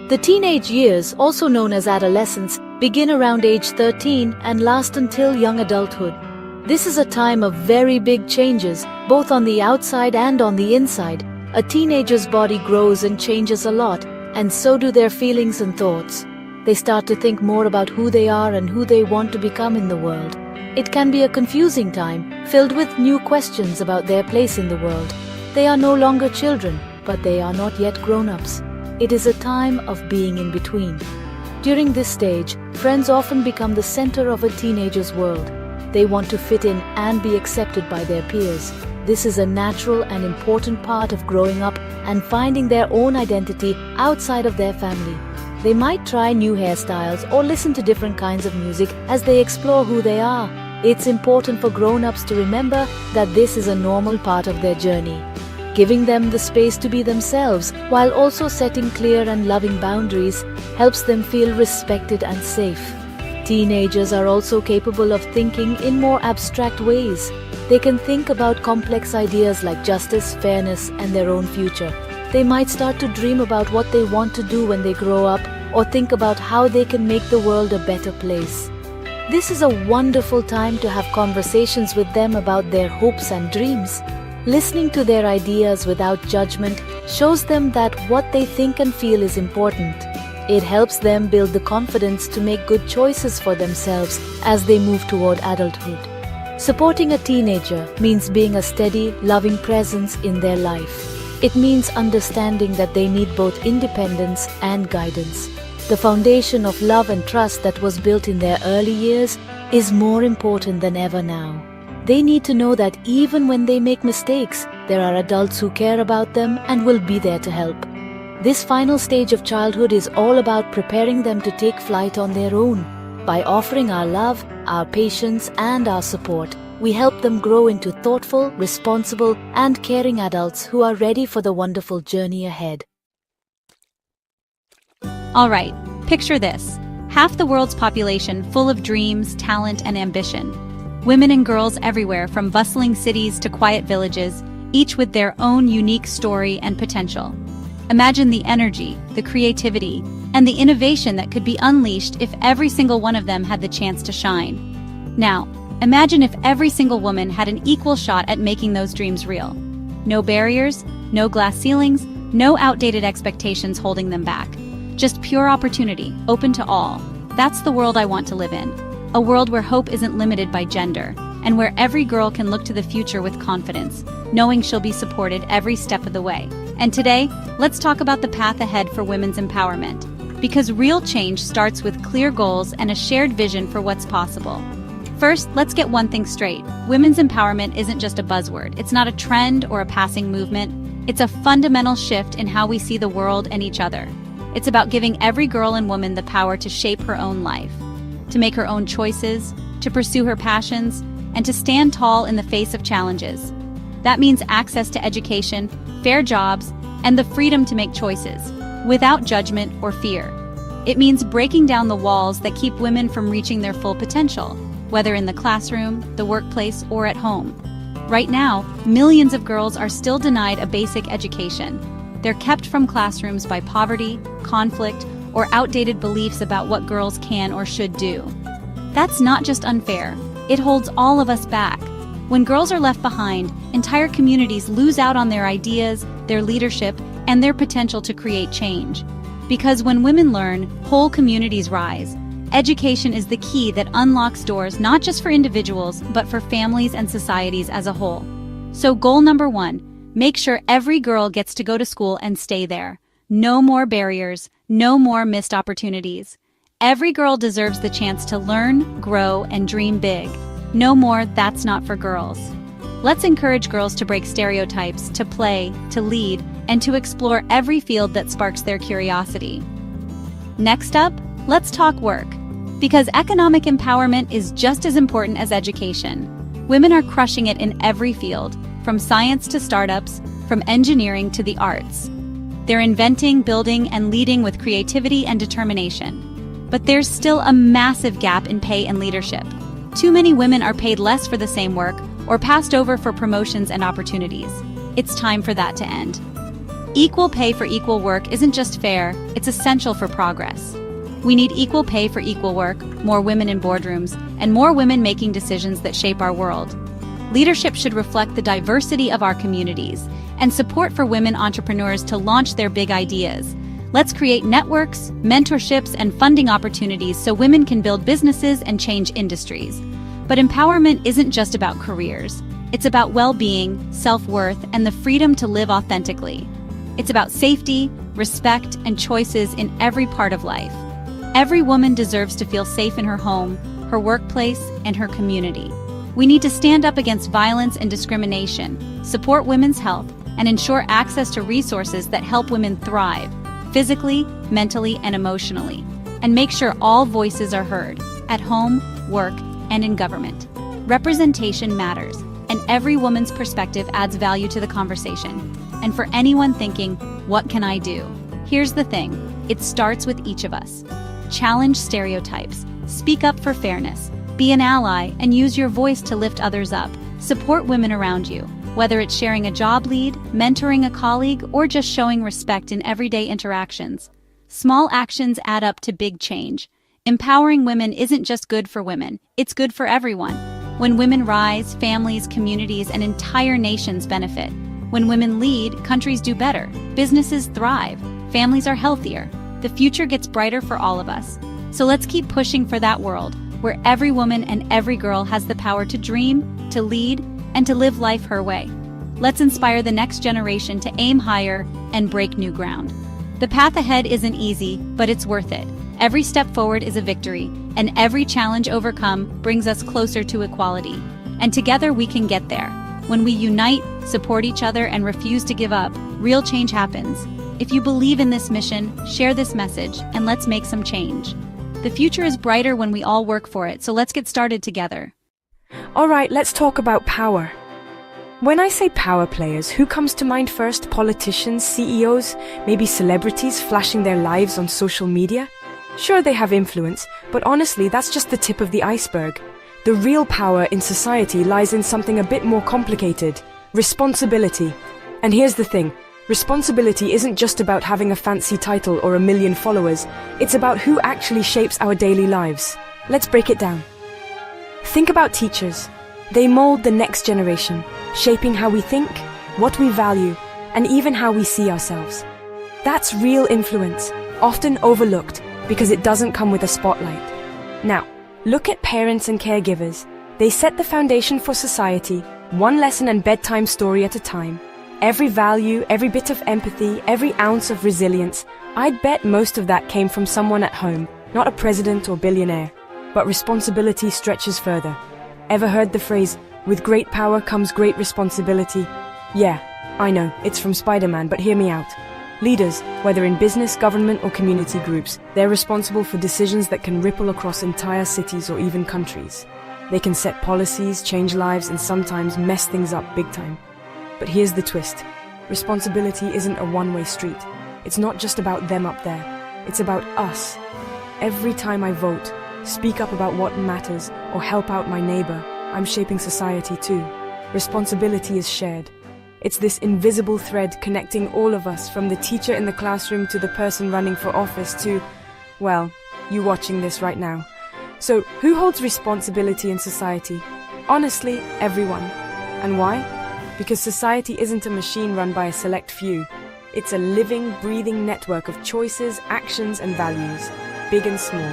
The teenage years, also known as adolescence, begin around age 13 and last until young adulthood. This is a time of very big changes, both on the outside and on the inside. A teenager's body grows and changes a lot, and so do their feelings and thoughts. They start to think more about who they are and who they want to become in the world. It can be a confusing time, filled with new questions about their place in the world. They are no longer children, but they are not yet grown-ups. It is a time of being in between. During this stage, friends often become the center of a teenager's world. They want to fit in and be accepted by their peers. This is a natural and important part of growing up and finding their own identity outside of their family. They might try new hairstyles or listen to different kinds of music as they explore who they are. It's important for grown-ups to remember that this is a normal part of their journey. Giving them the space to be themselves while also setting clear and loving boundaries helps them feel respected and safe. Teenagers are also capable of thinking in more abstract ways. They can think about complex ideas like justice, fairness, and their own future. They might start to dream about what they want to do when they grow up, or think about how they can make the world a better place. This is a wonderful time to have conversations with them about their hopes and dreams. Listening to their ideas without judgment shows them that what they think and feel is important. It helps them build the confidence to make good choices for themselves as they move toward adulthood. Supporting a teenager means being a steady, loving presence in their life. It means understanding that they need both independence and guidance. The foundation of love and trust that was built in their early years is more important than ever now. They need to know that even when they make mistakes, there are adults who care about them and will be there to help. This final stage of childhood is all about preparing them to take flight on their own. By offering our love, our patience, and our support, we help them grow into thoughtful, responsible, and caring adults who are ready for the wonderful journey ahead. All right, picture this. Half the world's population full of dreams, talent, and ambition. Women and girls everywhere, from bustling cities to quiet villages, each with their own unique story and potential. Imagine the energy, the creativity, and the innovation that could be unleashed if every single one of them had the chance to shine. Now, imagine if every single woman had an equal shot at making those dreams real. No barriers, no glass ceilings, no outdated expectations holding them back. Just pure opportunity, open to all. That's the world I want to live in. A world where hope isn't limited by gender, and where every girl can look to the future with confidence, knowing she'll be supported every step of the way. And today, let's talk about the path ahead for women's empowerment. Because real change starts with clear goals and a shared vision for what's possible. First, let's get one thing straight. Women's empowerment isn't just a buzzword. It's not a trend or a passing movement. It's a fundamental shift in how we see the world and each other. It's about giving every girl and woman the power to shape her own life, to make her own choices, to pursue her passions, and to stand tall in the face of challenges. That means access to education, fair jobs, and the freedom to make choices, without judgment or fear. It means breaking down the walls that keep women from reaching their full potential, whether in the classroom, the workplace, or at home. Right now, millions of girls are still denied a basic education. They're kept from classrooms by poverty, conflict, or outdated beliefs about what girls can or should do. That's not just unfair, it holds all of us back. When girls are left behind, entire communities lose out on their ideas, their leadership, and their potential to create change. Because when women learn, whole communities rise. Education is the key that unlocks doors not just for individuals, but for families and societies as a whole. So goal number 1, make sure every girl gets to go to school and stay there. No more barriers, no more missed opportunities. Every girl deserves the chance to learn, grow, and dream big. No more "that's not for girls." Let's encourage girls to break stereotypes, to play, to lead, and to explore every field that sparks their curiosity. Next up, let's talk work. Because economic empowerment is just as important as education. Women are crushing it in every field, from science to startups, from engineering to the arts. They're inventing, building, and leading with creativity and determination. But there's still a massive gap in pay and leadership. Too many women are paid less for the same work or passed over for promotions and opportunities. It's time for that to end. Equal pay for equal work isn't just fair, it's essential for progress. We need equal pay for equal work, more women in boardrooms, and more women making decisions that shape our world. Leadership should reflect the diversity of our communities and support for women entrepreneurs to launch their big ideas. Let's create networks, mentorships, and funding opportunities so women can build businesses and change industries. But empowerment isn't just about careers. It's about well-being, self-worth, and the freedom to live authentically. It's about safety, respect, and choices in every part of life. Every woman deserves to feel safe in her home, her workplace, and her community. We need to stand up against violence and discrimination, support women's health, and ensure access to resources that help women thrive, physically, mentally, and emotionally, and make sure all voices are heard, at home, work, and in government. Representation matters, and every woman's perspective adds value to the conversation. And for anyone thinking, what can I do? Here's the thing, it starts with each of us. Challenge stereotypes, speak up for fairness, be an ally, and use your voice to lift others up. Support women around you, whether it's sharing a job lead, mentoring a colleague, or just showing respect in everyday interactions. Small actions add up to big change. Empowering women isn't just good for women, it's good for everyone. When women rise, families, communities, and entire nations benefit. When women lead, countries do better, businesses thrive, families are healthier. The future gets brighter for all of us. So let's keep pushing for that world, where every woman and every girl has the power to dream, to lead, and to live life her way. Let's inspire the next generation to aim higher and break new ground. The path ahead isn't easy, but it's worth it. Every step forward is a victory, and every challenge overcome brings us closer to equality. And together we can get there. When we unite, support each other, and refuse to give up, real change happens. If you believe in this mission, share this message, and let's make some change. The future is brighter when we all work for it, so let's get started together. Alright, let's talk about power. When I say power players, who comes to mind first? Politicians, CEOs, maybe celebrities flashing their lives on social media? Sure, they have influence, but honestly, that's just the tip of the iceberg. The real power in society lies in something a bit more complicated: responsibility. And here's the thing. Responsibility isn't just about having a fancy title or a million followers. It's about who actually shapes our daily lives. Let's break it down. Think about teachers. They mold the next generation, shaping how we think, what we value, and even how we see ourselves. That's real influence, often overlooked because it doesn't come with a spotlight. Now, look at parents and caregivers. They set the foundation for society, one lesson and bedtime story at a time. Every value, every bit of empathy, every ounce of resilience, I'd bet most of that came from someone at home, not a president or billionaire. But responsibility stretches further. Ever heard the phrase, "With great power comes great responsibility"? Yeah, I know, it's from Spider-Man, but hear me out. Leaders, whether in business, government, or community groups, they're responsible for decisions that can ripple across entire cities or even countries. They can set policies, change lives, and sometimes mess things up big time. But here's the twist. Responsibility isn't a one-way street. It's not just about them up there. It's about us. Every time I vote, speak up about what matters, or help out my neighbor, I'm shaping society too. Responsibility is shared. It's this invisible thread connecting all of us, from the teacher in the classroom to the person running for office to, well, you watching this right now. So, who holds responsibility in society? Honestly, everyone. And why? Because society isn't a machine run by a select few. It's a living, breathing network of choices, actions, and values, big and small.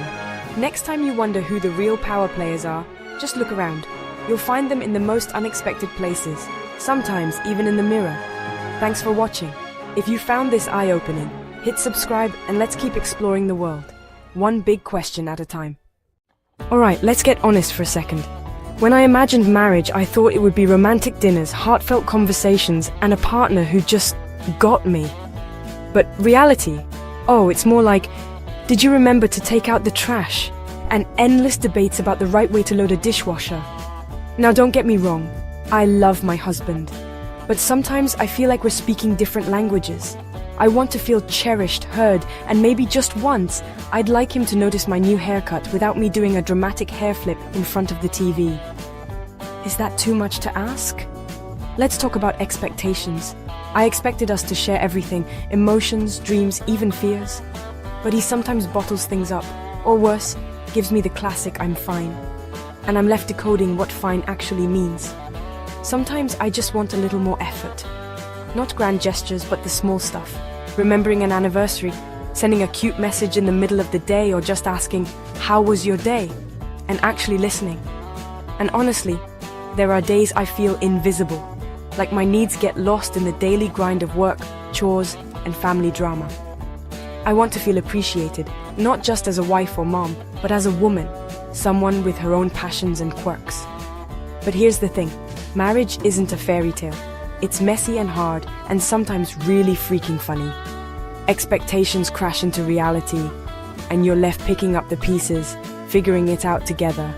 Next time you wonder who the real power players are, just look around. You'll find them in the most unexpected places, sometimes even in the mirror. Thanks for watching. If you found this eye-opening, hit subscribe and let's keep exploring the world, one big question at a time. Alright, let's get honest for a second. When I imagined marriage, I thought it would be romantic dinners, heartfelt conversations, and a partner who just got me. But reality? Oh, it's more like, did you remember to take out the trash? And endless debates about the right way to load a dishwasher. Now don't get me wrong, I love my husband. But sometimes I feel like we're speaking different languages. I want to feel cherished, heard, and maybe just once, I'd like him to notice my new haircut without me doing a dramatic hair flip in front of the TV. Is that too much to ask? Let's talk about expectations. I expected us to share everything, emotions, dreams, even fears. But he sometimes bottles things up, or worse, gives me the classic "I'm fine." And I'm left decoding what fine actually means. Sometimes I just want a little more effort. Not grand gestures, but the small stuff. Remembering an anniversary, sending a cute message in the middle of the day, or just asking, "How was your day?" And actually listening. And honestly, there are days I feel invisible, like my needs get lost in the daily grind of work, chores, and family drama. I want to feel appreciated, not just as a wife or mom, but as a woman, someone with her own passions and quirks. But here's the thing, marriage isn't a fairy tale. It's messy and hard, and sometimes really freaking funny. Expectations crash into reality, and you're left picking up the pieces, figuring it out together.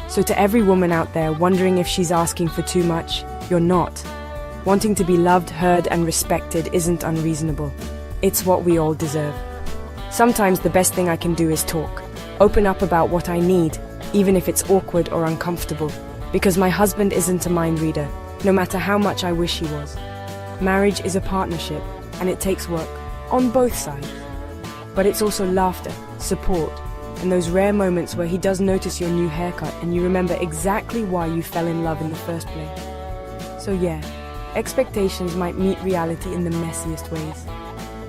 So to every woman out there wondering if she's asking for too much, you're not. Wanting to be loved, heard, and respected isn't unreasonable. It's what we all deserve. Sometimes the best thing I can do is talk. Open up about what I need, even if it's awkward or uncomfortable. Because my husband isn't a mind reader, no matter how much I wish he was. Marriage is a partnership, and it takes work, on both sides. But it's also laughter, support, and those rare moments where he does notice your new haircut and you remember exactly why you fell in love in the first place. So yeah, expectations might meet reality in the messiest ways.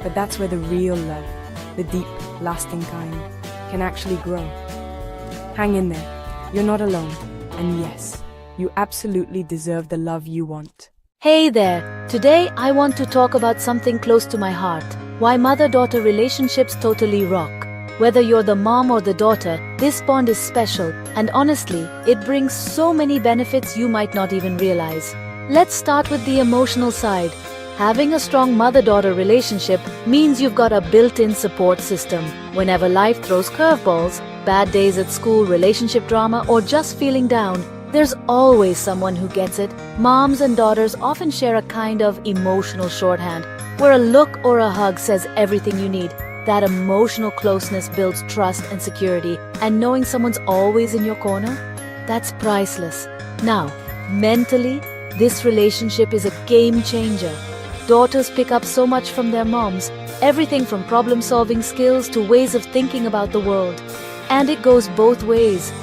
But that's where the real love, the deep, lasting kind, can actually grow. Hang in there. You're not alone. And yes, you absolutely deserve the love you want. Hey there! Today I want to talk about something close to my heart. Why mother-daughter relationships totally rock. Whether you're the mom or the daughter, this bond is special, and honestly, it brings so many benefits you might not even realize. Let's start with the emotional side. Having a strong mother-daughter relationship means you've got a built-in support system. Whenever life throws curveballs, bad days at school, relationship drama, or just feeling down, there's always someone who gets it. Moms and daughters often share a kind of emotional shorthand, where a look or a hug says everything you need. That emotional closeness builds trust and security, and knowing someone's always in your corner, that's priceless. Now, mentally, this relationship is a game changer. Daughters pick up so much from their moms, everything from problem-solving skills to ways of thinking about the world. And it goes both ways.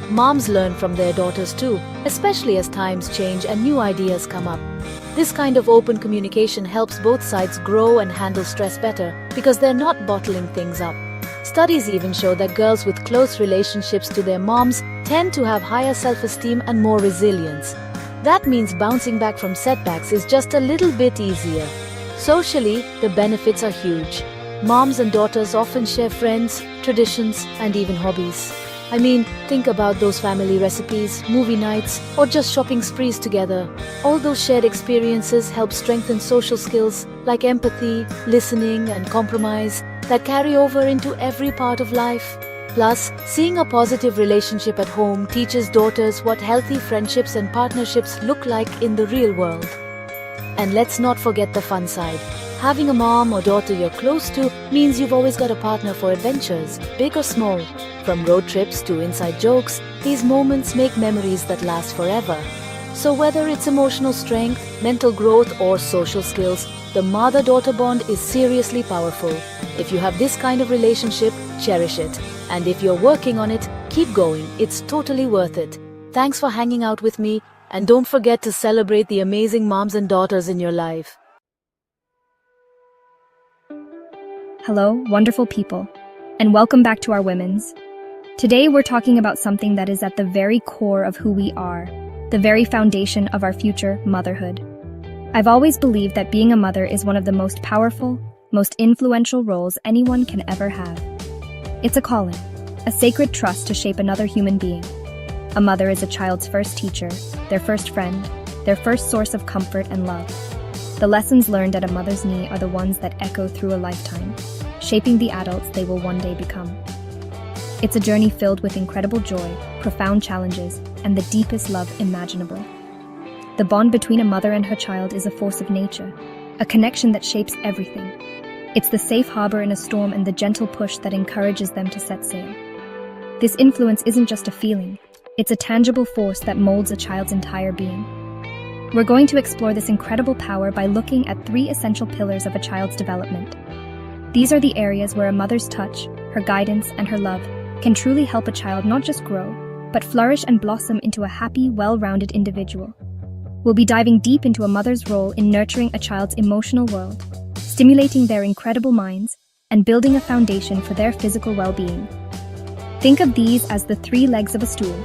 Moms learn from their daughters too, especially as times change and new ideas come up. This kind of open communication helps both sides grow and handle stress better because they're not bottling things up. Studies even show that girls with close relationships to their moms tend to have higher self-esteem and more resilience. That means bouncing back from setbacks is just a little bit easier. Socially, the benefits are huge. Moms and daughters often share friends, traditions, and even hobbies. I mean, think about those family recipes, movie nights, or just shopping sprees together. All those shared experiences help strengthen social skills like empathy, listening, and compromise that carry over into every part of life. Plus, seeing a positive relationship at home teaches daughters what healthy friendships and partnerships look like in the real world. And let's not forget the fun side. Having a mom or daughter you're close to means you've always got a partner for adventures, big or small. From road trips to inside jokes, these moments make memories that last forever. So whether it's emotional strength, mental growth, or social skills, the mother-daughter bond is seriously powerful. If you have this kind of relationship, cherish it. And if you're working on it, keep going. It's totally worth it. Thanks for hanging out with me, and don't forget to celebrate the amazing moms and daughters in your life. Hello, wonderful people, and welcome back to our Women's. Today we're talking about something that is at the very core of who we are, the very foundation of our future, motherhood. I've always believed that being a mother is one of the most powerful, most influential roles anyone can ever have. It's a calling, a sacred trust to shape another human being. A mother is a child's first teacher, their first friend, their first source of comfort and love. The lessons learned at a mother's knee are the ones that echo through a lifetime, shaping the adults they will one day become. It's a journey filled with incredible joy, profound challenges, and the deepest love imaginable. The bond between a mother and her child is a force of nature, a connection that shapes everything. It's the safe harbor in a storm and the gentle push that encourages them to set sail. This influence isn't just a feeling, it's a tangible force that molds a child's entire being. We're going to explore this incredible power by looking at 3 essential pillars of a child's development. These are the areas where a mother's touch, her guidance, and her love can truly help a child not just grow, but flourish and blossom into a happy, well-rounded individual. We'll be diving deep into a mother's role in nurturing a child's emotional world, stimulating their incredible minds, and building a foundation for their physical well-being. Think of these as the 3 legs of a stool,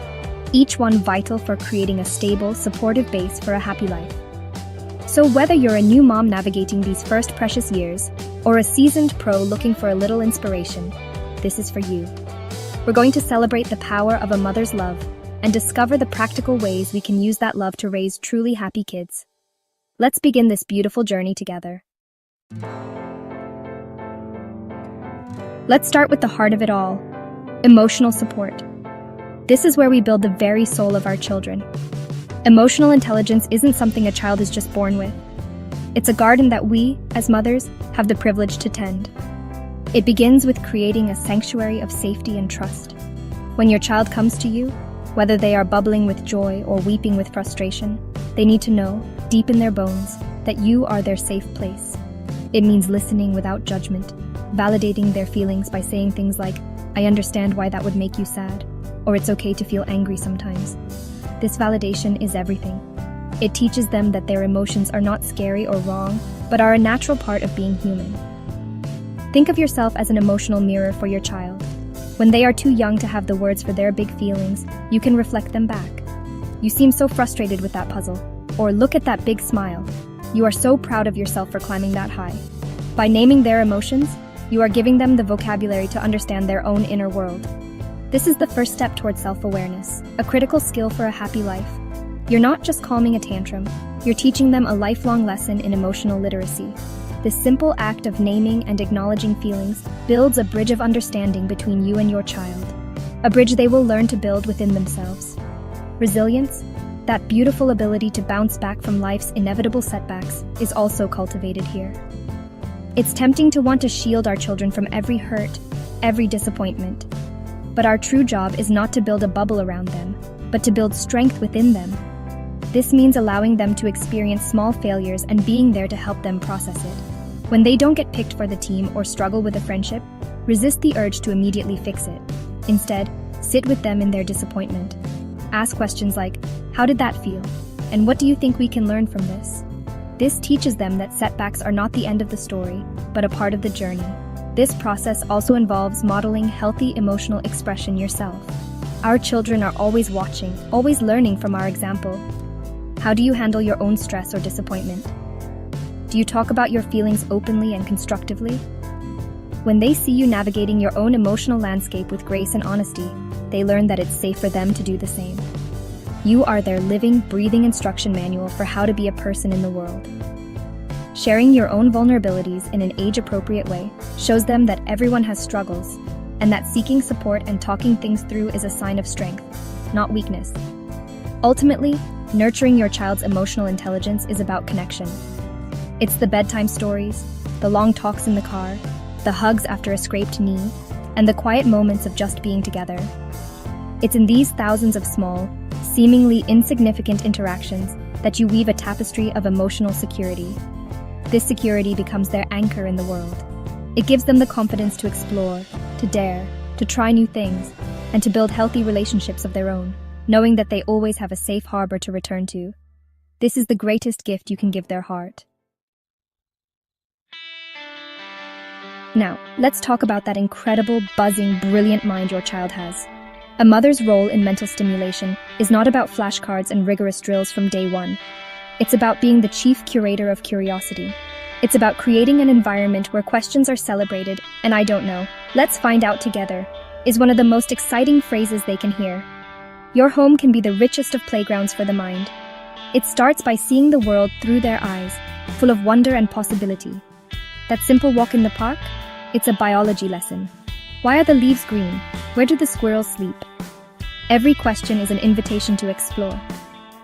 each one vital for creating a stable, supportive base for a happy life. So whether you're a new mom navigating these first precious years, or a seasoned pro looking for a little inspiration, this is for you. We're going to celebrate the power of a mother's love and discover the practical ways we can use that love to raise truly happy kids. Let's begin this beautiful journey together. Let's start with the heart of it all, emotional support. This is where we build the very soul of our children. Emotional intelligence isn't something a child is just born with. It's a garden that we, as mothers, have the privilege to tend. It begins with creating a sanctuary of safety and trust. When your child comes to you, whether they are bubbling with joy or weeping with frustration, they need to know, deep in their bones, that you are their safe place. It means listening without judgment, validating their feelings by saying things like, "I understand why that would make you sad," or "It's okay to feel angry sometimes." This validation is everything. It teaches them that their emotions are not scary or wrong, but are a natural part of being human. Think of yourself as an emotional mirror for your child. When they are too young to have the words for their big feelings, you can reflect them back. "You seem so frustrated with that puzzle," or "Look at that big smile. You are so proud of yourself for climbing that high." By naming their emotions, you are giving them the vocabulary to understand their own inner world. This is the first step towards self-awareness, a critical skill for a happy life. You're not just calming a tantrum, you're teaching them a lifelong lesson in emotional literacy. This simple act of naming and acknowledging feelings builds a bridge of understanding between you and your child, a bridge they will learn to build within themselves. Resilience, that beautiful ability to bounce back from life's inevitable setbacks, is also cultivated here. It's tempting to want to shield our children from every hurt, every disappointment. But our true job is not to build a bubble around them, but to build strength within them. This means allowing them to experience small failures and being there to help them process it. When they don't get picked for the team or struggle with a friendship, resist the urge to immediately fix it. Instead, sit with them in their disappointment. Ask questions like, how did that feel? And what do you think we can learn from this? This teaches them that setbacks are not the end of the story, but a part of the journey. This process also involves modeling healthy emotional expression yourself. Our children are always watching, always learning from our example. How do you handle your own stress or disappointment? Do you talk about your feelings openly and constructively? When they see you navigating your own emotional landscape with grace and honesty, they learn that it's safe for them to do the same. You are their living, breathing instruction manual for how to be a person in the world. Sharing your own vulnerabilities in an age-appropriate way shows them that everyone has struggles, and that seeking support and talking things through is a sign of strength, not weakness. Ultimately, nurturing your child's emotional intelligence is about connection. It's the bedtime stories, the long talks in the car, the hugs after a scraped knee, and the quiet moments of just being together. It's in these thousands of small, seemingly insignificant interactions that you weave a tapestry of emotional security. This security becomes their anchor in the world. It gives them the confidence to explore, to dare, to try new things, and to build healthy relationships of their own, knowing that they always have a safe harbor to return to. This is the greatest gift you can give their heart. Now, let's talk about that incredible, buzzing, brilliant mind your child has. A mother's role in mental stimulation is not about flashcards and rigorous drills from day one. It's about being the chief curator of curiosity. It's about creating an environment where questions are celebrated, and I don't know, let's find out together, is one of the most exciting phrases they can hear. Your home can be the richest of playgrounds for the mind. It starts by seeing the world through their eyes, full of wonder and possibility. That simple walk in the park? It's a biology lesson. Why are the leaves green? Where do the squirrels sleep? Every question is an invitation to explore.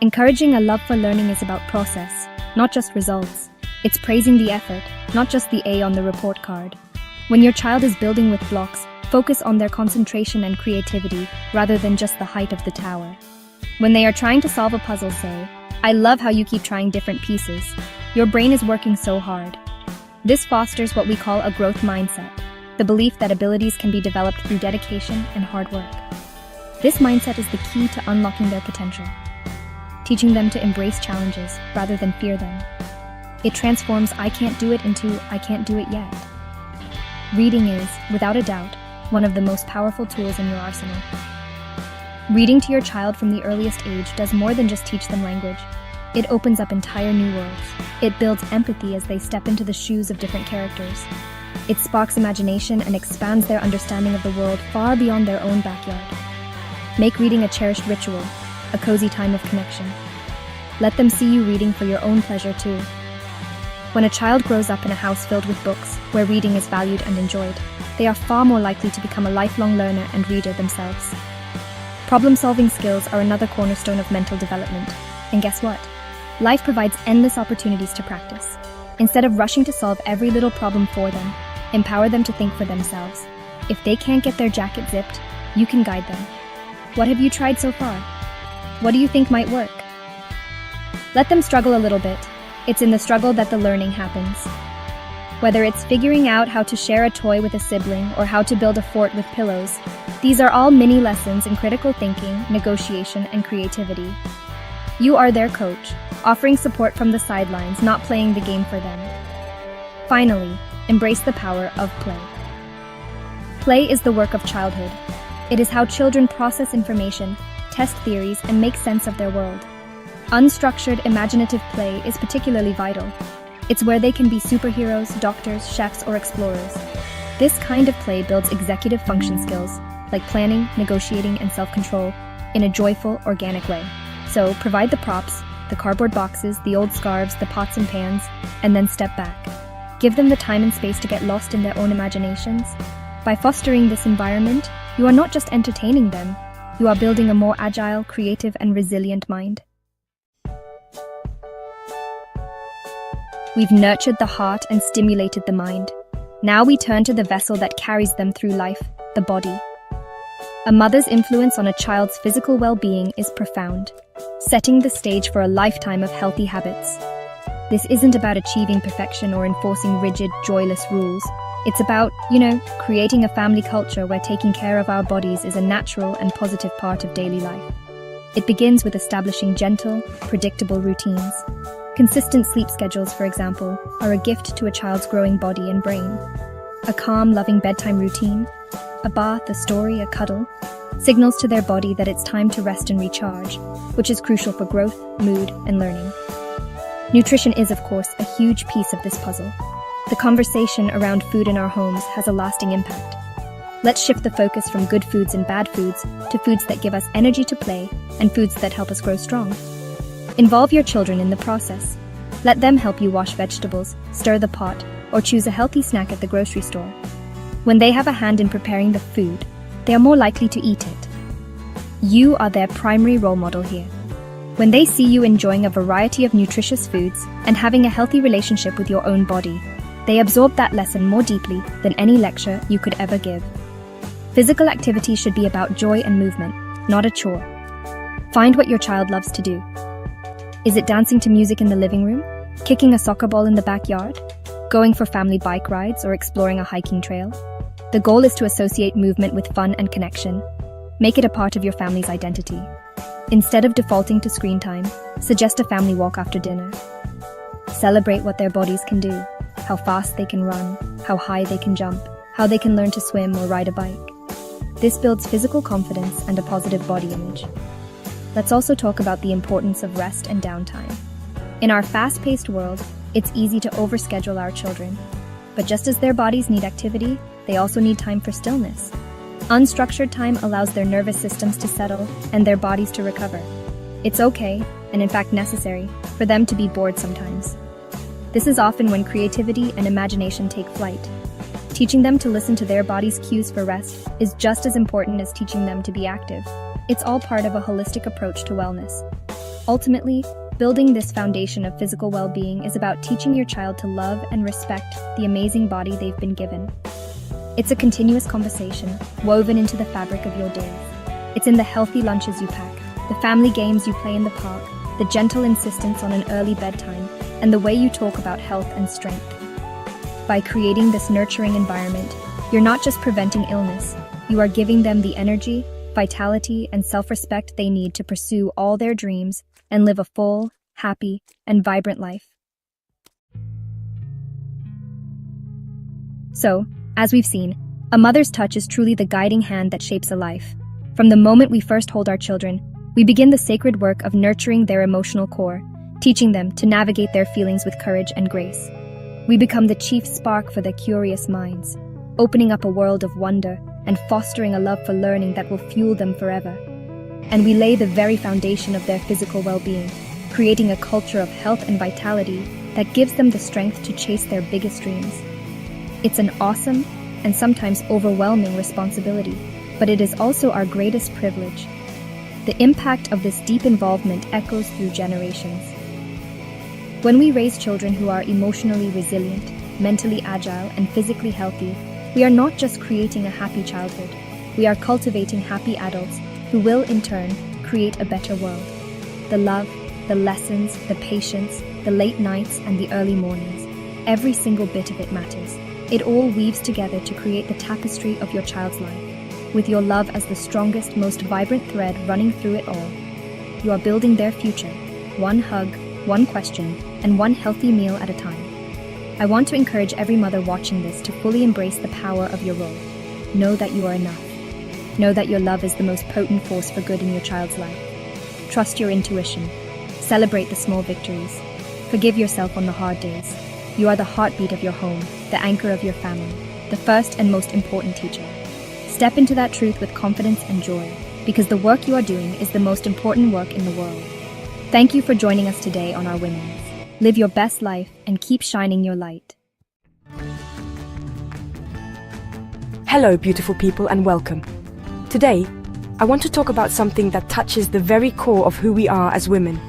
Encouraging a love for learning is about process, not just results. It's praising the effort, not just the A on the report card. When your child is building with blocks, focus on their concentration and creativity rather than just the height of the tower. When they are trying to solve a puzzle, say, I love how you keep trying different pieces. Your brain is working so hard. This fosters what we call a growth mindset, the belief that abilities can be developed through dedication and hard work. This mindset is the key to unlocking their potential, teaching them to embrace challenges rather than fear them. It transforms I can't do it into I can't do it yet. Reading is, without a doubt, one of the most powerful tools in your arsenal. Reading to your child from the earliest age does more than just teach them language. It opens up entire new worlds. It builds empathy as they step into the shoes of different characters. It sparks imagination and expands their understanding of the world far beyond their own backyard. Make reading a cherished ritual, a cozy time of connection. Let them see you reading for your own pleasure too. When a child grows up in a house filled with books, where reading is valued and enjoyed, they are far more likely to become a lifelong learner and reader themselves. Problem-solving skills are another cornerstone of mental development. And guess what? Life provides endless opportunities to practice. Instead of rushing to solve every little problem for them, empower them to think for themselves. If they can't get their jacket zipped, you can guide them. What have you tried so far? What do you think might work? Let them struggle a little bit. It's in the struggle that the learning happens. Whether it's figuring out how to share a toy with a sibling or how to build a fort with pillows, these are all mini lessons in critical thinking, negotiation, and creativity. You are their coach, offering support from the sidelines, not playing the game for them. Finally, embrace the power of play. Play is the work of childhood. It is how children process information, test theories, and make sense of their world. Unstructured, imaginative play is particularly vital. It's where they can be superheroes, doctors, chefs, or explorers. This kind of play builds executive function skills, like planning, negotiating, and self-control, in a joyful, organic way. So provide the props, the cardboard boxes, the old scarves, the pots and pans, and then step back. Give them the time and space to get lost in their own imaginations. By fostering this environment, you are not just entertaining them, you are building a more agile, creative, and resilient mind. We've nurtured the heart and stimulated the mind. Now we turn to the vessel that carries them through life, the body. A mother's influence on a child's physical well-being is profound, setting the stage for a lifetime of healthy habits. This isn't about achieving perfection or enforcing rigid, joyless rules. It's about, creating a family culture where taking care of our bodies is a natural and positive part of daily life. It begins with establishing gentle, predictable routines. Consistent sleep schedules, for example, are a gift to a child's growing body and brain. A calm, loving bedtime routine, a bath, a story, a cuddle, signals to their body that it's time to rest and recharge, which is crucial for growth, mood, and learning. Nutrition is, of course, a huge piece of this puzzle. The conversation around food in our homes has a lasting impact. Let's shift the focus from good foods and bad foods to foods that give us energy to play and foods that help us grow strong. Involve your children in the process. Let them help you wash vegetables, stir the pot, or choose a healthy snack at the grocery store. When they have a hand in preparing the food, they are more likely to eat it. You are their primary role model here. When they see you enjoying a variety of nutritious foods and having a healthy relationship with your own body, they absorb that lesson more deeply than any lecture you could ever give. Physical activity should be about joy and movement, not a chore. Find what your child loves to do. Is it dancing to music in the living room? Kicking a soccer ball in the backyard? Going for family bike rides or exploring a hiking trail? The goal is to associate movement with fun and connection. Make it a part of your family's identity. Instead of defaulting to screen time, suggest a family walk after dinner. Celebrate what their bodies can do, how fast they can run, how high they can jump, how they can learn to swim or ride a bike. This builds physical confidence and a positive body image. Let's also talk about the importance of rest and downtime. In our fast-paced world, it's easy to overschedule our children. But just as their bodies need activity, they also need time for stillness. Unstructured time allows their nervous systems to settle and their bodies to recover. It's okay, and in fact necessary, for them to be bored sometimes. This is often when creativity and imagination take flight. Teaching them to listen to their body's cues for rest is just as important as teaching them to be active. It's all part of a holistic approach to wellness. Ultimately, building this foundation of physical well-being is about teaching your child to love and respect the amazing body they've been given. It's a continuous conversation, woven into the fabric of your days. It's in the healthy lunches you pack, the family games you play in the park, the gentle insistence on an early bedtime, and the way you talk about health and strength. By creating this nurturing environment, you're not just preventing illness, you are giving them the energy, vitality, and self-respect they need to pursue all their dreams and live a full, happy, and vibrant life. So, as we've seen, a mother's touch is truly the guiding hand that shapes a life. From the moment we first hold our children, we begin the sacred work of nurturing their emotional core, teaching them to navigate their feelings with courage and grace. We become the chief spark for their curious minds, opening up a world of wonder and fostering a love for learning that will fuel them forever. And we lay the very foundation of their physical well-being, creating a culture of health and vitality that gives them the strength to chase their biggest dreams. It's an awesome and sometimes overwhelming responsibility, but it is also our greatest privilege. The impact of this deep involvement echoes through generations. When we raise children who are emotionally resilient, mentally agile, and physically healthy, we are not just creating a happy childhood, we are cultivating happy adults who will, in turn, create a better world. The love, the lessons, the patience, the late nights, and the early mornings, every single bit of it matters. It all weaves together to create the tapestry of your child's life, with your love as the strongest, most vibrant thread running through it all. You are building their future, one hug, one question, and one healthy meal at a time. I want to encourage every mother watching this to fully embrace the power of your role. Know that you are enough. Know that your love is the most potent force for good in your child's life. Trust your intuition. Celebrate the small victories. Forgive yourself on the hard days. You are the heartbeat of your home, the anchor of your family, the first and most important teacher. Step into that truth with confidence and joy, because the work you are doing is the most important work in the world. Thank you for joining us today on our Women's. Live your best life and keep shining your light. Hello, beautiful people, and welcome. Today, I want to talk about something that touches the very core of who we are as women.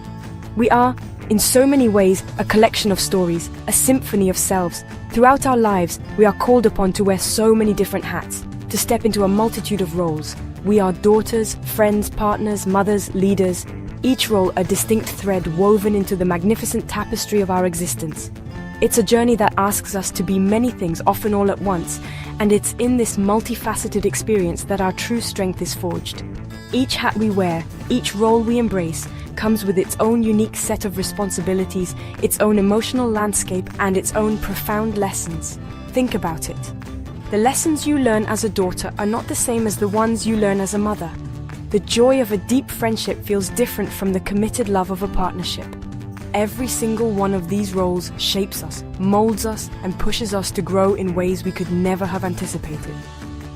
We are, in so many ways, a collection of stories, a symphony of selves. Throughout our lives, we are called upon to wear so many different hats, to step into a multitude of roles. We are daughters, friends, partners, mothers, leaders, each role a distinct thread woven into the magnificent tapestry of our existence. It's a journey that asks us to be many things, often all at once, and it's in this multifaceted experience that our true strength is forged. Each hat we wear, each role we embrace, comes with its own unique set of responsibilities, its own emotional landscape, and its own profound lessons. Think about it. The lessons you learn as a daughter are not the same as the ones you learn as a mother. The joy of a deep friendship feels different from the committed love of a partnership. Every single one of these roles shapes us, molds us, and pushes us to grow in ways we could never have anticipated.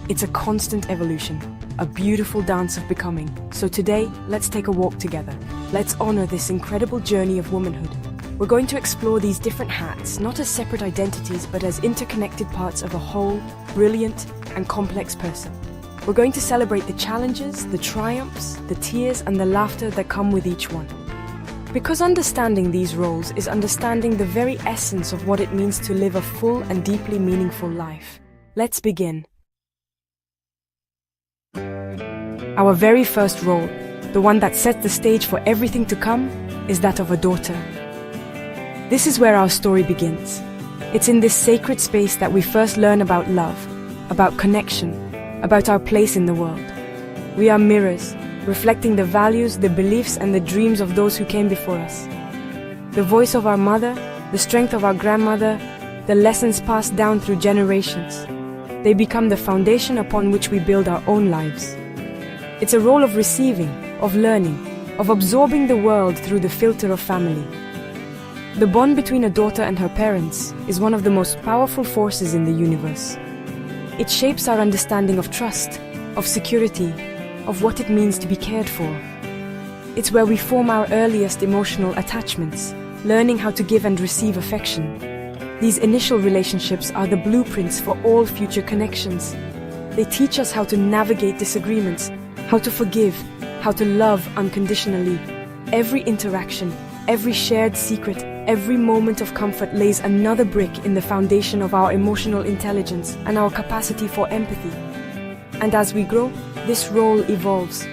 It's a constant evolution, a beautiful dance of becoming. So today, let's take a walk together. Let's honor this incredible journey of womanhood. We're going to explore these different hats, not as separate identities, but as interconnected parts of a whole, brilliant, and complex person. We're going to celebrate the challenges, the triumphs, the tears, and the laughter that come with each one. Because understanding these roles is understanding the very essence of what it means to live a full and deeply meaningful life. Let's begin. Our very first role, the one that sets the stage for everything to come, is that of a daughter. This is where our story begins. It's in this sacred space that we first learn about love, about connection, about our place in the world. We are mirrors, reflecting the values, the beliefs, and the dreams of those who came before us. The voice of our mother, the strength of our grandmother, the lessons passed down through generations. They become the foundation upon which we build our own lives. It's a role of receiving, of learning, of absorbing the world through the filter of family. The bond between a daughter and her parents is one of the most powerful forces in the universe. It shapes our understanding of trust, of security, of what it means to be cared for. It's where we form our earliest emotional attachments, learning how to give and receive affection. These initial relationships are the blueprints for all future connections. They teach us how to navigate disagreements, how to forgive, how to love unconditionally. Every interaction, every shared secret, every moment of comfort lays another brick in the foundation of our emotional intelligence and our capacity for empathy. And as we grow, this role evolves.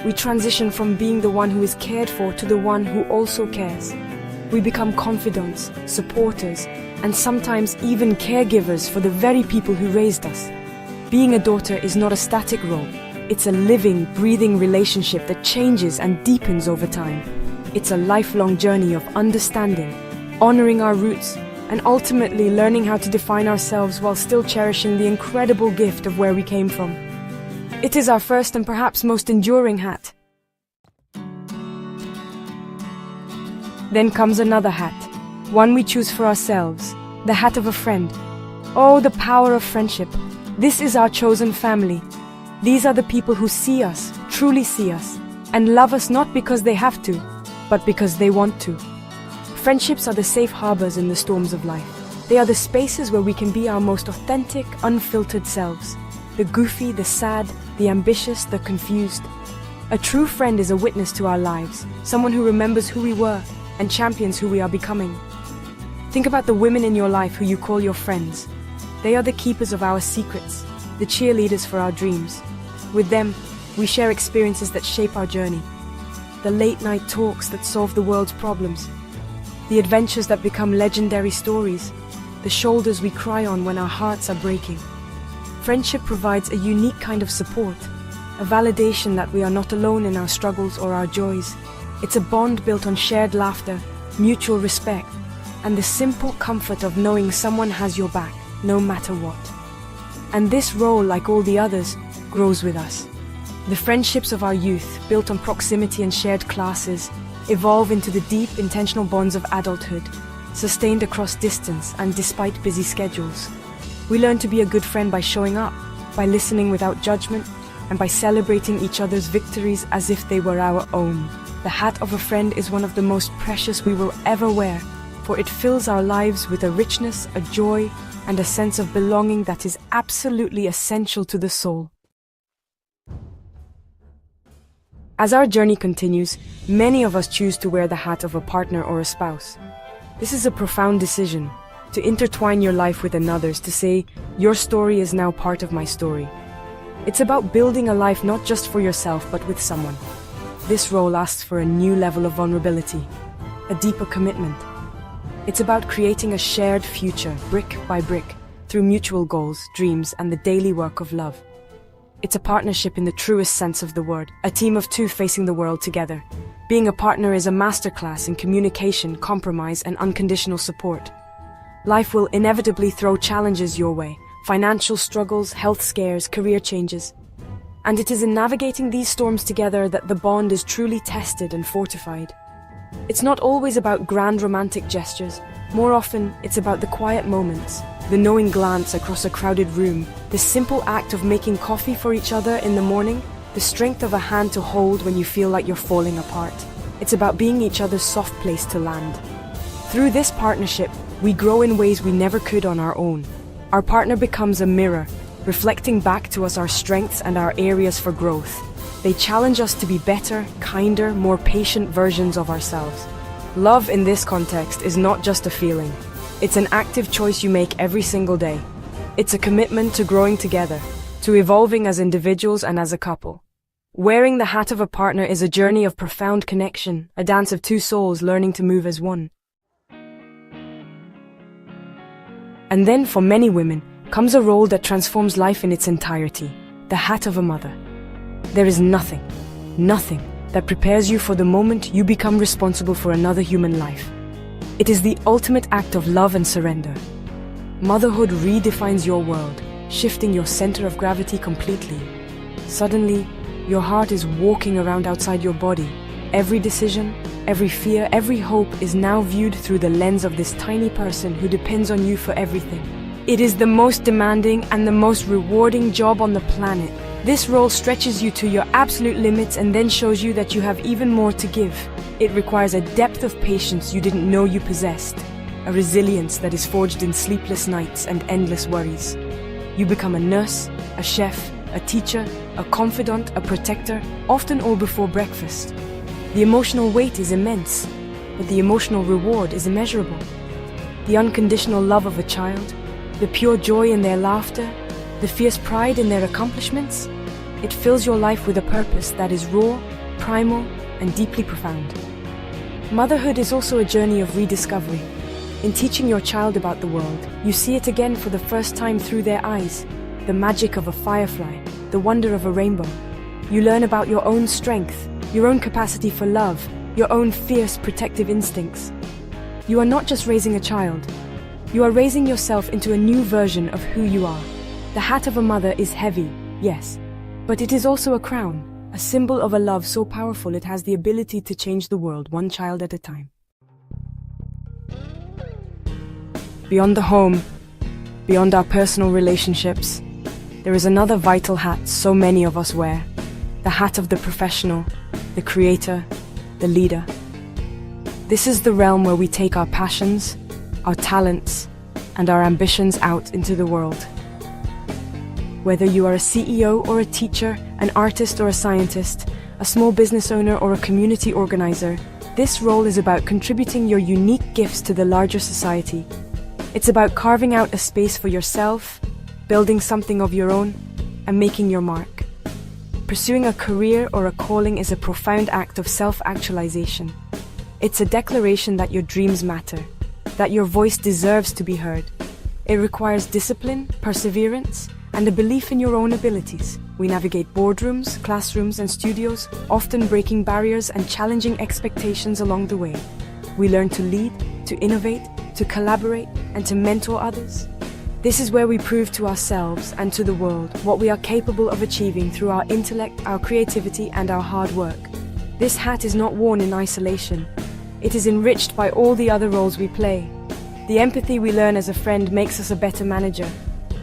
We transition from being the one who is cared for to the one who also cares. We become confidants, supporters, and sometimes even caregivers for the very people who raised us. Being a daughter is not a static role. It's a living, breathing relationship that changes and deepens over time. It's a lifelong journey of understanding, honoring our roots, and ultimately learning how to define ourselves while still cherishing the incredible gift of where we came from. It is our first and perhaps most enduring hat. Then comes another hat, one we choose for ourselves, the hat of a friend. Oh, the power of friendship. This is our chosen family. These are the people who see us, truly see us, and love us not because they have to, but because they want to. Friendships are the safe harbors in the storms of life. They are the spaces where we can be our most authentic, unfiltered selves. The goofy, the sad, the ambitious, the confused. A true friend is a witness to our lives, someone who remembers who we were and champions who we are becoming. Think about the women in your life who you call your friends. They are the keepers of our secrets, the cheerleaders for our dreams. With them, we share experiences that shape our journey. The late-night talks that solve the world's problems. The adventures that become legendary stories. The shoulders we cry on when our hearts are breaking. Friendship provides a unique kind of support, a validation that we are not alone in our struggles or our joys. It's a bond built on shared laughter, mutual respect, and the simple comfort of knowing someone has your back, no matter what. And this role, like all the others, grows with us. The friendships of our youth, built on proximity and shared classes, evolve into the deep, intentional bonds of adulthood, sustained across distance and despite busy schedules. We learn to be a good friend by showing up, by listening without judgment, and by celebrating each other's victories as if they were our own. the hat of a friend is one of the most precious we will ever wear, for it fills our lives with a richness, a joy, and a sense of belonging that is absolutely essential to the soul. As our journey continues, many of us choose to wear the hat of a partner or a spouse. This is a profound decision, to intertwine your life with another's, to say, your story is now part of my story. It's about building a life not just for yourself, but with someone. This role asks for a new level of vulnerability, a deeper commitment. It's about creating a shared future, brick by brick, through mutual goals, dreams, and the daily work of love. It's a partnership in the truest sense of the word, a team of two facing the world together. Being a partner is a masterclass in communication, compromise, and unconditional support. Life will inevitably throw challenges your way, financial struggles, health scares, career changes. And it is in navigating these storms together that the bond is truly tested and fortified. It's not always about grand romantic gestures. More often, it's about the quiet moments, the knowing glance across a crowded room, the simple act of making coffee for each other in the morning, the strength of a hand to hold when you feel like you're falling apart. It's about being each other's soft place to land. Through this partnership, we grow in ways we never could on our own. Our partner becomes a mirror, reflecting back to us our strengths and our areas for growth. They challenge us to be better, kinder, more patient versions of ourselves. Love in this context is not just a feeling. It's an active choice you make every single day. It's a commitment to growing together, to evolving as individuals and as a couple. Wearing the hat of a partner is a journey of profound connection, a dance of two souls learning to move as one. And then, for many women, comes a role that transforms life in its entirety, the hat of a mother. There is nothing that prepares you for the moment you become responsible for another human life. It is the ultimate act of love and surrender. Motherhood redefines your world, shifting your center of gravity completely. Suddenly, your heart is walking around outside your body. Every decision, every fear, every hope is now viewed through the lens of this tiny person who depends on you for everything. It is the most demanding and the most rewarding job on the planet. This role stretches you to your absolute limits and then shows you that you have even more to give. It requires a depth of patience you didn't know you possessed, a resilience that is forged in sleepless nights and endless worries. You become a nurse, a chef, a teacher, a confidant, a protector, often all before breakfast. The emotional weight is immense, but the emotional reward is immeasurable. The unconditional love of a child, the pure joy in their laughter, the fierce pride in their accomplishments, it fills your life with a purpose that is raw, primal, and deeply profound. Motherhood is also a journey of rediscovery. In teaching your child about the world, you see it again for the first time through their eyes, the magic of a firefly, the wonder of a rainbow. You learn about your own strength, your own capacity for love, your own fierce protective instincts. You are not just raising a child, you are raising yourself into a new version of who you are. The hat of a mother is heavy, yes, but it is also a crown, a symbol of a love so powerful it has the ability to change the world one child at a time. Beyond the home, beyond our personal relationships, there is another vital hat so many of us wear, the hat of the professional, the creator, the leader. This is the realm where we take our passions, our talents, and our ambitions out into the world. Whether you are a CEO or a teacher, an artist or a scientist, a small business owner or a community organizer, this role is about contributing your unique gifts to the larger society. It's about carving out a space for yourself, building something of your own, and making your mark. Pursuing a career or a calling is a profound act of self-actualization. It's a declaration that your dreams matter, that your voice deserves to be heard. It requires discipline, perseverance, and a belief in your own abilities. We navigate boardrooms, classrooms, and studios, often breaking barriers and challenging expectations along the way. We learn to lead, to innovate, to collaborate, and to mentor others. This is where we prove to ourselves and to the world what we are capable of achieving through our intellect, our creativity, and our hard work. This hat is not worn in isolation. It is enriched by all the other roles we play. The empathy we learn as a friend makes us a better manager.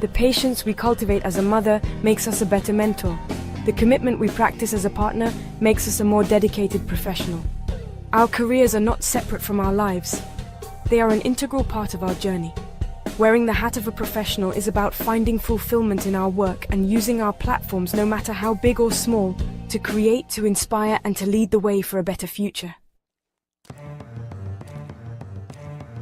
The patience we cultivate as a mother makes us a better mentor. The commitment we practice as a partner makes us a more dedicated professional. Our careers are not separate from our lives. They are an integral part of our journey. Wearing the hat of a professional is about finding fulfillment in our work and using our platforms, no matter how big or small, to create, to inspire, and to lead the way for a better future.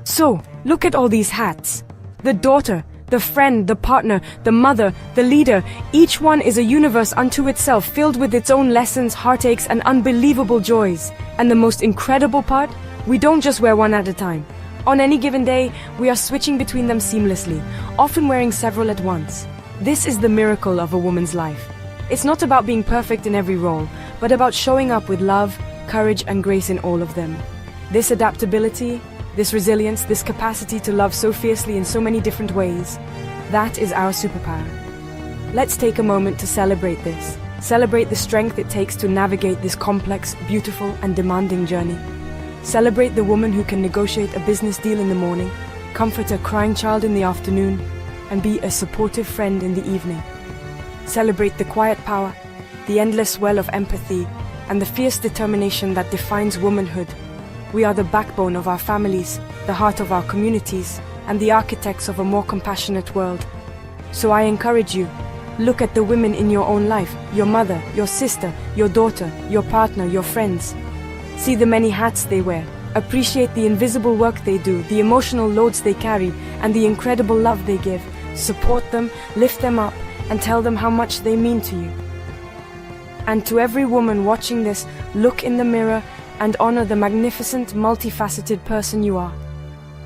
So, look at all these hats. The daughter, the friend, the partner, the mother, the leader. Each one is a universe unto itself, filled with its own lessons, heartaches, and unbelievable joys. And the most incredible part? We don't just wear one at a time. On any given day, we are switching between them seamlessly, often wearing several at once. This is the miracle of a woman's life. It's not about being perfect in every role, but about showing up with love, courage, and grace in all of them. This adaptability, this resilience, this capacity to love so fiercely in so many different ways, that is our superpower. Let's take a moment to celebrate this. Celebrate the strength it takes to navigate this complex, beautiful, and demanding journey. Celebrate the woman who can negotiate a business deal in the morning, comfort a crying child in the afternoon, and be a supportive friend in the evening. Celebrate the quiet power, the endless well of empathy, and the fierce determination that defines womanhood. We are the backbone of our families, the heart of our communities, and the architects of a more compassionate world. So I encourage you, look at the women in your own life, your mother, your sister, your daughter, your partner, your friends. See the many hats they wear. Appreciate the invisible work they do, the emotional loads they carry, and the incredible love they give. Support them, lift them up, and tell them how much they mean to you. And to every woman watching this, look in the mirror and honor the magnificent, multifaceted person you are.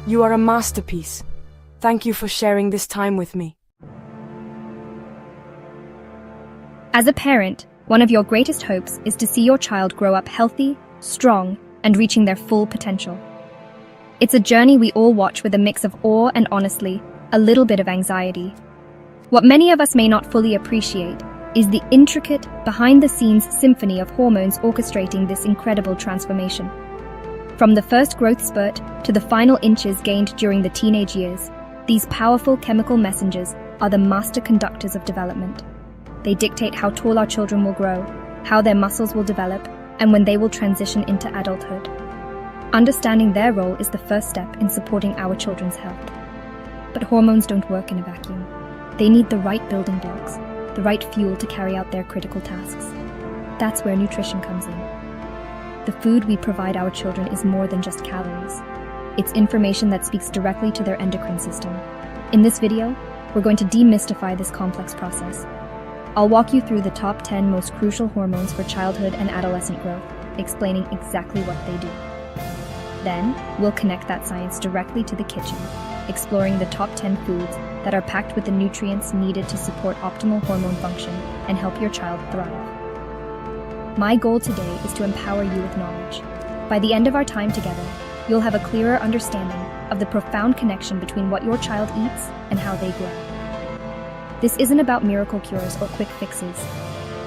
You are a masterpiece. Thank you for sharing this time with me. As a parent, one of your greatest hopes is to see your child grow up healthy, strong, and reaching their full potential. It's a journey we all watch with a mix of awe and, honestly, a little bit of anxiety. What many of us may not fully appreciate is the intricate, behind-the-scenes symphony of hormones orchestrating this incredible transformation. From the first growth spurt to the final inches gained during the teenage years, these powerful chemical messengers are the master conductors of development. They dictate how tall our children will grow, how their muscles will develop, and when they will transition into adulthood. Understanding their role is the first step in supporting our children's health. But hormones don't work in a vacuum. They need the right building blocks, the right fuel to carry out their critical tasks. That's where nutrition comes in. The food we provide our children is more than just calories. It's information that speaks directly to their endocrine system. In this video, we're going to demystify this complex process. I'll walk you through the top 10 most crucial hormones for childhood and adolescent growth, explaining exactly what they do. Then, we'll connect that science directly to the kitchen, exploring the top 10 foods that are packed with the nutrients needed to support optimal hormone function and help your child thrive. My goal today is to empower you with knowledge. By the end of our time together, you'll have a clearer understanding of the profound connection between what your child eats and how they grow. This isn't about miracle cures or quick fixes.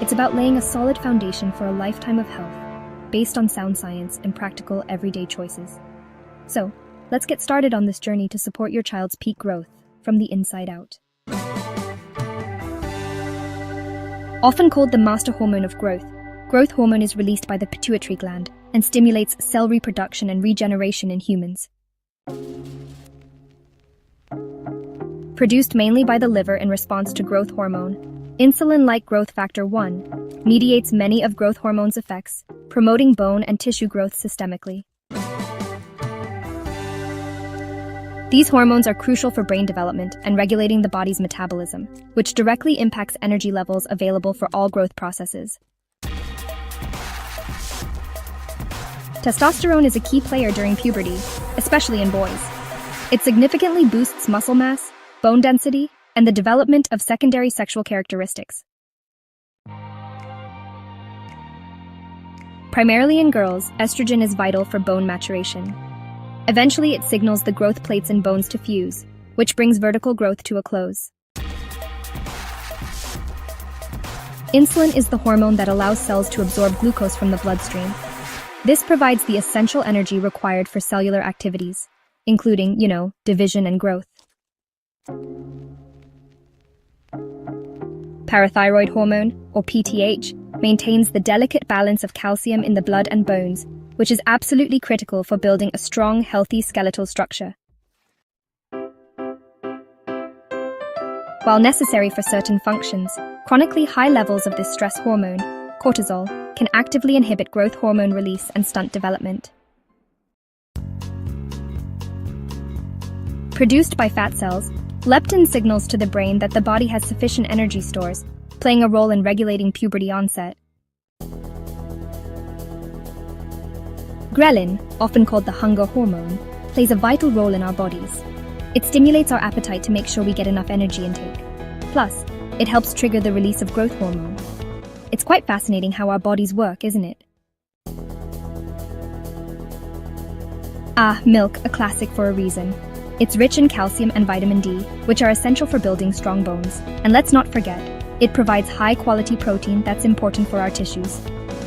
It's about laying a solid foundation for a lifetime of health, based on sound science and practical everyday choices. So, let's get started on this journey to support your child's peak growth from the inside out. Often called the master hormone of growth, growth hormone is released by the pituitary gland and stimulates cell reproduction and regeneration in humans. Produced mainly by the liver in response to growth hormone, insulin-like growth factor 1 mediates many of growth hormone's effects, promoting bone and tissue growth systemically. These hormones are crucial for brain development and regulating the body's metabolism, which directly impacts energy levels available for all growth processes. Testosterone is a key player during puberty, especially in boys. It significantly boosts muscle mass, bone density, and the development of secondary sexual characteristics. Primarily in girls, estrogen is vital for bone maturation. Eventually, it signals the growth plates in bones to fuse, which brings vertical growth to a close. Insulin is the hormone that allows cells to absorb glucose from the bloodstream. This provides the essential energy required for cellular activities, including, division and growth. Parathyroid hormone, or PTH, maintains the delicate balance of calcium in the blood and bones, which is absolutely critical for building a strong, healthy skeletal structure. While necessary for certain functions, chronically high levels of this stress hormone, cortisol, can actively inhibit growth hormone release and stunt development. Produced by fat cells, leptin signals to the brain that the body has sufficient energy stores, playing a role in regulating puberty onset. Ghrelin, often called the hunger hormone, plays a vital role in our bodies. It stimulates our appetite to make sure we get enough energy intake. Plus, it helps trigger the release of growth hormone. It's quite fascinating how our bodies work, isn't it? Milk, a classic for a reason. It's rich in calcium and vitamin D, which are essential for building strong bones. And let's not forget, it provides high-quality protein that's important for our tissues.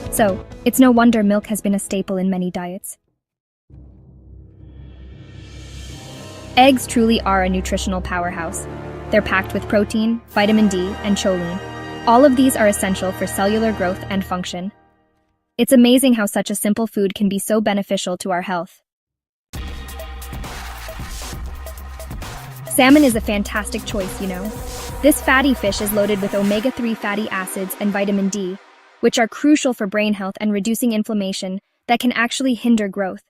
So, it's no wonder milk has been a staple in many diets. Eggs truly are a nutritional powerhouse. They're packed with protein, vitamin D, and choline. All of these are essential for cellular growth and function. It's amazing how such a simple food can be so beneficial to our health. Salmon is a fantastic choice, you know. This fatty fish is loaded with omega-3 fatty acids and vitamin D, which are crucial for brain health and reducing inflammation that can actually hinder growth.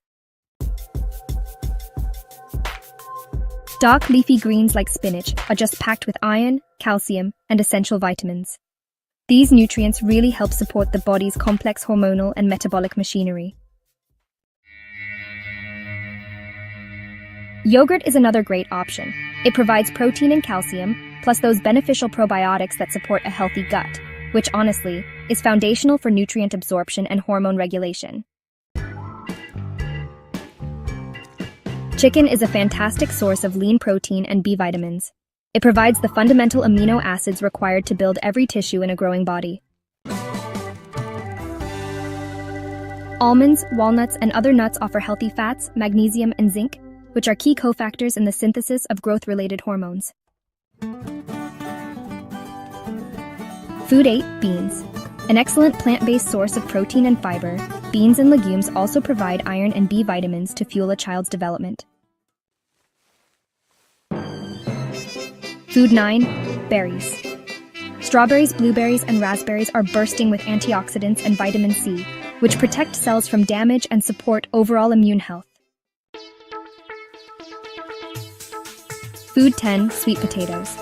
Dark leafy greens like spinach are just packed with iron, calcium, and essential vitamins. These nutrients really help support the body's complex hormonal and metabolic machinery. Yogurt is another great option. It provides protein and calcium, plus those beneficial probiotics that support a healthy gut, which honestly is foundational for nutrient absorption and hormone regulation. Chicken is a fantastic source of lean protein and B vitamins. It provides the fundamental amino acids required to build every tissue in a growing body. Almonds, walnuts, and other nuts offer healthy fats, magnesium, and zinc, which are key cofactors in the synthesis of growth-related hormones. Food 8. Beans. An excellent plant-based source of protein and fiber, beans and legumes also provide iron and B vitamins to fuel a child's development. Food 9. Berries. Strawberries, blueberries, and raspberries are bursting with antioxidants and vitamin C, which protect cells from damage and support overall immune health. Food 10. Sweet potatoes.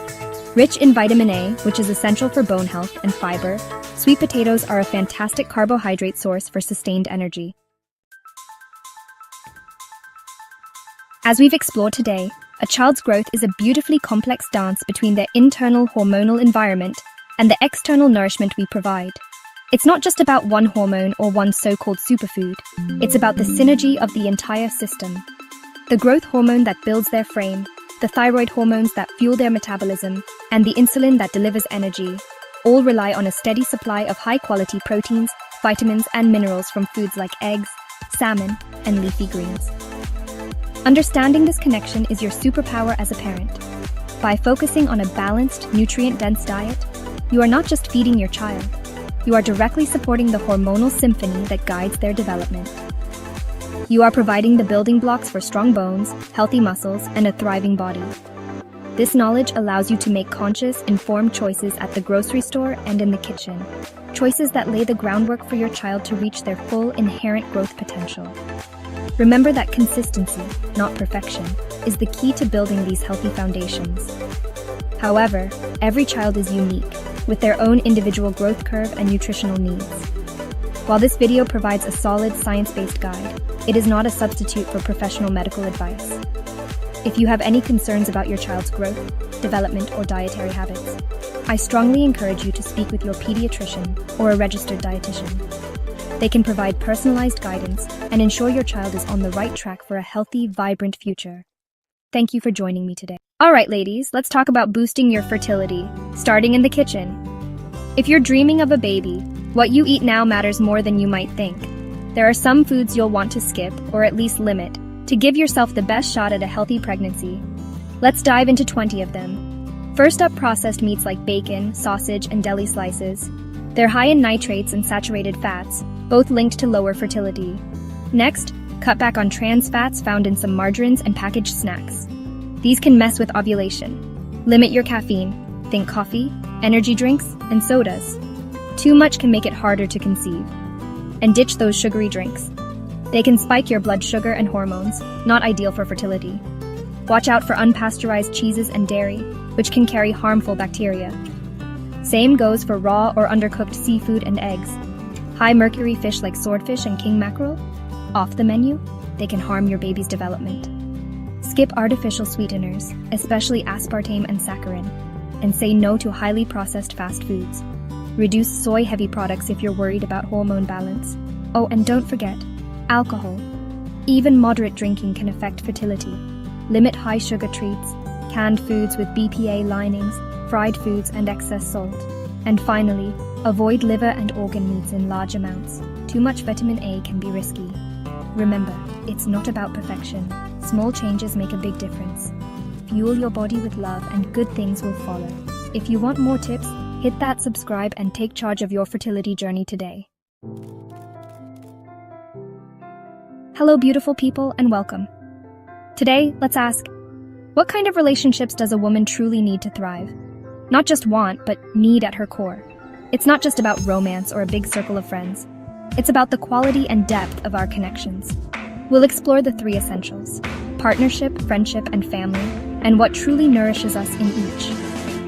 Rich in vitamin A, which is essential for bone health, and fiber, sweet potatoes are a fantastic carbohydrate source for sustained energy. As we've explored today, a child's growth is a beautifully complex dance between their internal hormonal environment and the external nourishment we provide. It's not just about one hormone or one so-called superfood. It's about the synergy of the entire system. The growth hormone that builds their frame, the thyroid hormones that fuel their metabolism, and the insulin that delivers energy, all rely on a steady supply of high-quality proteins, vitamins, and minerals from foods like eggs, salmon, and leafy greens. Understanding this connection is your superpower as a parent. By focusing on a balanced, nutrient-dense diet, you are not just feeding your child, you are directly supporting the hormonal symphony that guides their development. You are providing the building blocks for strong bones, healthy muscles, and a thriving body. This knowledge allows you to make conscious, informed choices at the grocery store and in the kitchen. Choices that lay the groundwork for your child to reach their full inherent growth potential. Remember that consistency, not perfection, is the key to building these healthy foundations. However, every child is unique, with their own individual growth curve and nutritional needs. While this video provides a solid science-based guide, it is not a substitute for professional medical advice. If you have any concerns about your child's growth, development, or dietary habits, I strongly encourage you to speak with your pediatrician or a registered dietitian. They can provide personalized guidance and ensure your child is on the right track for a healthy, vibrant future. Thank you for joining me today. All right, ladies, let's talk about boosting your fertility, starting in the kitchen. If you're dreaming of a baby, what you eat now matters more than you might think. There are some foods you'll want to skip, or at least limit, to give yourself the best shot at a healthy pregnancy. Let's dive into 20 of them. First up, processed meats like bacon, sausage, and deli slices. They're high in nitrates and saturated fats, both linked to lower fertility. Next, cut back on trans fats found in some margarines and packaged snacks. These can mess with ovulation. Limit your caffeine. Think coffee, energy drinks, and sodas. Too much can make it harder to conceive. And ditch those sugary drinks. They can spike your blood sugar and hormones, not ideal for fertility. Watch out for unpasteurized cheeses and dairy, which can carry harmful bacteria. Same goes for raw or undercooked seafood and eggs. High mercury fish like swordfish and king mackerel? Off the menu, they can harm your baby's development. Skip artificial sweeteners, especially aspartame and saccharin, and say no to highly processed fast foods. Reduce soy-heavy products if you're worried about hormone balance. Oh, and don't forget, alcohol. Even moderate drinking can affect fertility. Limit high-sugar treats, canned foods with BPA linings, fried foods and excess salt. And finally, avoid liver and organ meats in large amounts. Too much vitamin A can be risky. Remember, it's not about perfection. Small changes make a big difference. Fuel your body with love and good things will follow. If you want more tips, hit that subscribe and take charge of your fertility journey today. Hello, beautiful people, and welcome. Today, let's ask, what kind of relationships does a woman truly need to thrive? Not just want, but need at her core. It's not just about romance or a big circle of friends. It's about the quality and depth of our connections. We'll explore the three essentials: partnership, friendship, and family, and what truly nourishes us in each.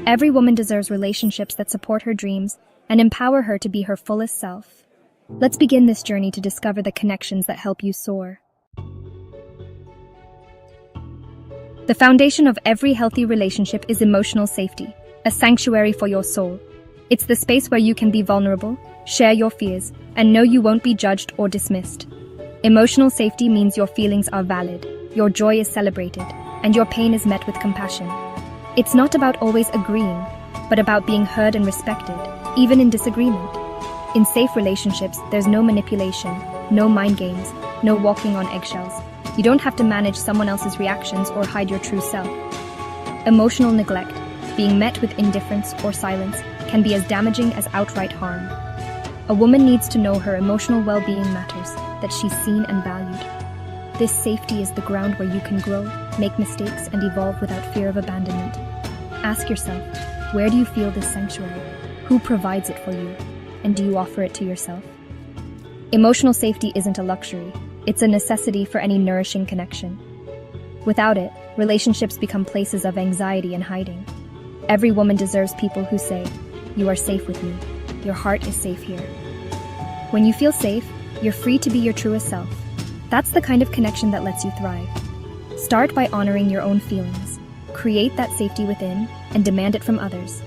Every woman deserves relationships that support her dreams and empower her to be her fullest self. Let's begin this journey to discover the connections that help you soar. The foundation of every healthy relationship is emotional safety, a sanctuary for your soul. It's the space where you can be vulnerable, share your fears, and know you won't be judged or dismissed. Emotional safety means your feelings are valid, your joy is celebrated, and your pain is met with compassion. It's not about always agreeing, but about being heard and respected, even in disagreement. In safe relationships, there's no manipulation, no mind games, no walking on eggshells. You don't have to manage someone else's reactions or hide your true self. Emotional neglect, being met with indifference or silence, can be as damaging as outright harm. A woman needs to know her emotional well-being matters, that she's seen and valued. This safety is the ground where you can grow, make mistakes, and evolve without fear of abandonment. Ask yourself, where do you feel this sanctuary? Who provides it for you? And do you offer it to yourself? Emotional safety isn't a luxury. It's a necessity for any nourishing connection. Without it, relationships become places of anxiety and hiding. Every woman deserves people who say, "You are safe with me. Your heart is safe here." When you feel safe, you're free to be your truest self. That's the kind of connection that lets you thrive. Start by honoring your own feelings. Create that safety within and demand it from others.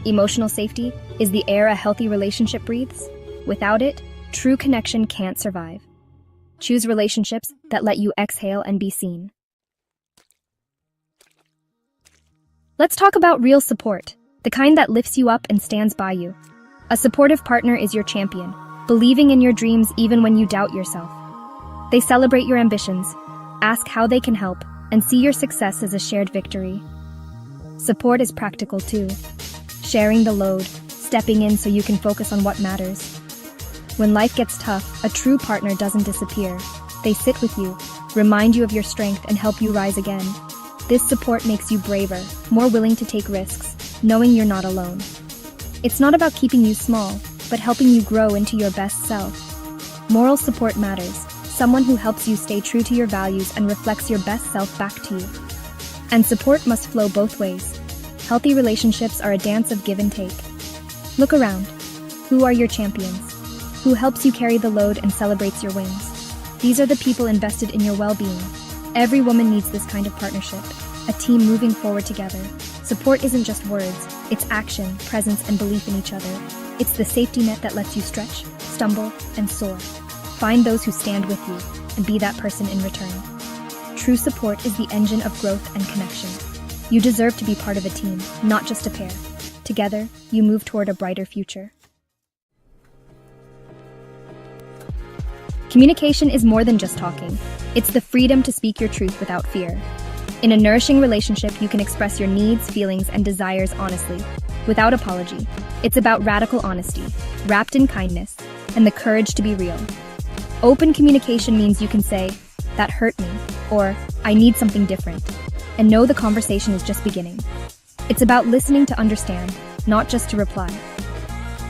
Emotional safety is the air a healthy relationship breathes. Without it, true connection can't survive. Choose relationships that let you exhale and be seen. Let's talk about real support, the kind that lifts you up and stands by you. A supportive partner is your champion, believing in your dreams even when you doubt yourself. They celebrate your ambitions, ask how they can help, and see your success as a shared victory. Support is practical too, sharing the load, stepping in so you can focus on what matters. When life gets tough, a true partner doesn't disappear. They sit with you, remind you of your strength, and help you rise again. This support makes you braver, more willing to take risks, knowing you're not alone. It's not about keeping you small, but helping you grow into your best self. Moral support matters, someone who helps you stay true to your values and reflects your best self back to you. And support must flow both ways. Healthy relationships are a dance of give and take. Look around. Who are your champions? Who helps you carry the load and celebrates your wins? These are the people invested in your well-being. Every woman needs this kind of partnership, a team moving forward together. Support isn't just words, it's action, presence, and belief in each other. It's the safety net that lets you stretch, stumble, and soar. Find those who stand with you, and be that person in return. True support is the engine of growth and connection. You deserve to be part of a team, not just a pair. Together, you move toward a brighter future. Communication is more than just talking. It's the freedom to speak your truth without fear. In a nourishing relationship, you can express your needs, feelings, and desires honestly, without apology. It's about radical honesty, wrapped in kindness, and the courage to be real. Open communication means you can say, "That hurt me," or "I need something different," and know the conversation is just beginning. It's about listening to understand, not just to reply.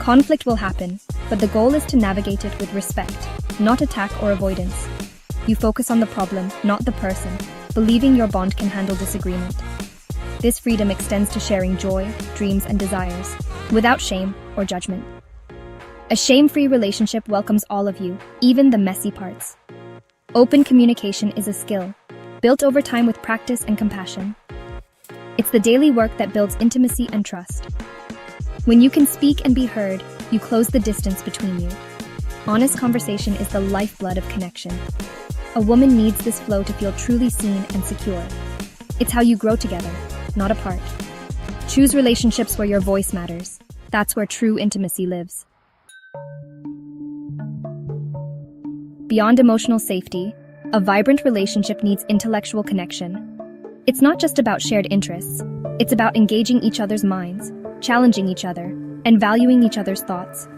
Conflict will happen, but the goal is to navigate it with respect, not attack or avoidance. You focus on the problem, not the person, believing your bond can handle disagreement. This freedom extends to sharing joy, dreams, and desires, without shame or judgment. A shame-free relationship welcomes all of you, even the messy parts. Open communication is a skill, built over time with practice and compassion. It's the daily work that builds intimacy and trust. When you can speak and be heard, you close the distance between you. Honest conversation is the lifeblood of connection. A woman needs this flow to feel truly seen and secure. It's how you grow together, not apart. Choose relationships where your voice matters. That's where true intimacy lives. Beyond emotional safety, a vibrant relationship needs intellectual connection. It's not just about shared interests. It's about engaging each other's minds, challenging each other, and valuing each other's thoughts.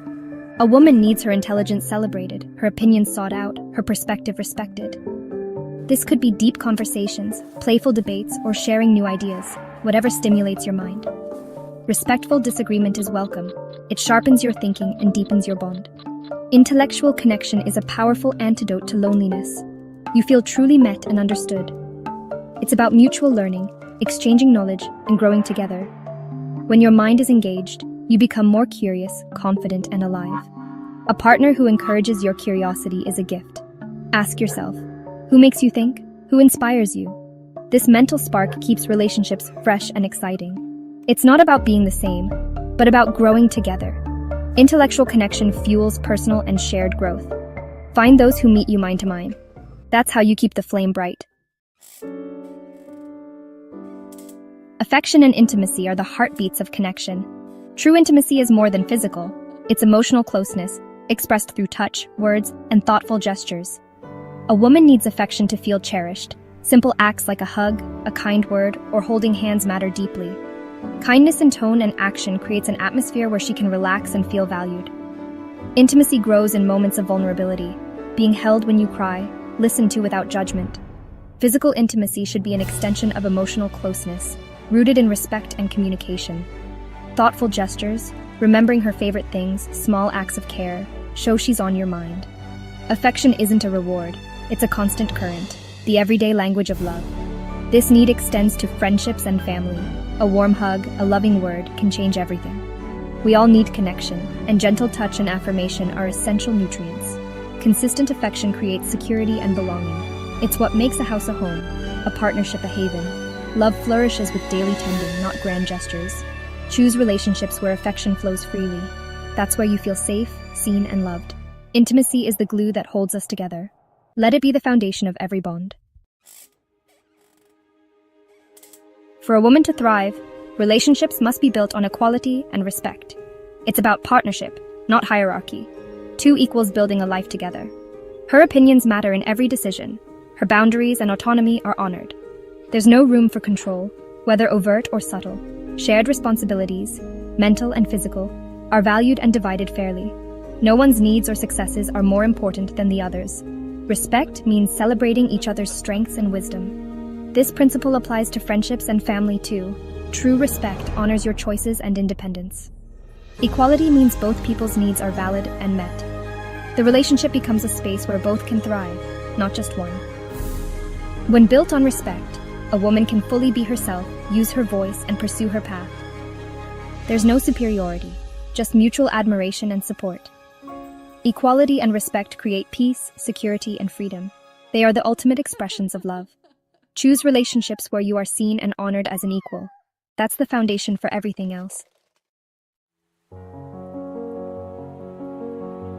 A woman needs her intelligence celebrated, her opinions sought out, her perspective respected. This could be deep conversations, playful debates, or sharing new ideas, whatever stimulates your mind. Respectful disagreement is welcome. It sharpens your thinking and deepens your bond. Intellectual connection is a powerful antidote to loneliness. You feel truly met and understood. It's about mutual learning, exchanging knowledge, and growing together. When your mind is engaged, you become more curious, confident, and alive. A partner who encourages your curiosity is a gift. Ask yourself, who makes you think? Who inspires you? This mental spark keeps relationships fresh and exciting. It's not about being the same, but about growing together. Intellectual connection fuels personal and shared growth. Find those who meet you mind to mind. That's how you keep the flame bright. Affection and intimacy are the heartbeats of connection. True intimacy is more than physical. It's emotional closeness, expressed through touch, words, and thoughtful gestures. A woman needs affection to feel cherished. Simple acts like a hug, a kind word, or holding hands matter deeply. Kindness in tone and action creates an atmosphere where she can relax and feel valued. Intimacy grows in moments of vulnerability, being held when you cry, listened to without judgment. Physical intimacy should be an extension of emotional closeness, rooted in respect and communication. Thoughtful gestures, remembering her favorite things, small acts of care, show she's on your mind. Affection isn't a reward, it's a constant current, the everyday language of love. This need extends to friendships and family. A warm hug, a loving word can change everything. We all need connection, and gentle touch and affirmation are essential nutrients. Consistent affection creates security and belonging. It's what makes a house a home, a partnership a haven. Love flourishes with daily tending, not grand gestures. Choose relationships where affection flows freely. That's where you feel safe, seen, and loved. Intimacy is the glue that holds us together. Let it be the foundation of every bond. For a woman to thrive, relationships must be built on equality and respect. It's about partnership, not hierarchy. Two equals building a life together. Her opinions matter in every decision. Her boundaries and autonomy are honored. There's no room for control, whether overt or subtle. Shared responsibilities, mental and physical, are valued and divided fairly. No one's needs or successes are more important than the others. Respect means celebrating each other's strengths and wisdom. This principle applies to friendships and family too. True respect honors your choices and independence. Equality means both people's needs are valid and met. The relationship becomes a space where both can thrive, not just one. When built on respect, a woman can fully be herself, use her voice, and pursue her path. There's no superiority, just mutual admiration and support. Equality and respect create peace, security, and freedom. They are the ultimate expressions of love. Choose relationships where you are seen and honored as an equal. That's the foundation for everything else.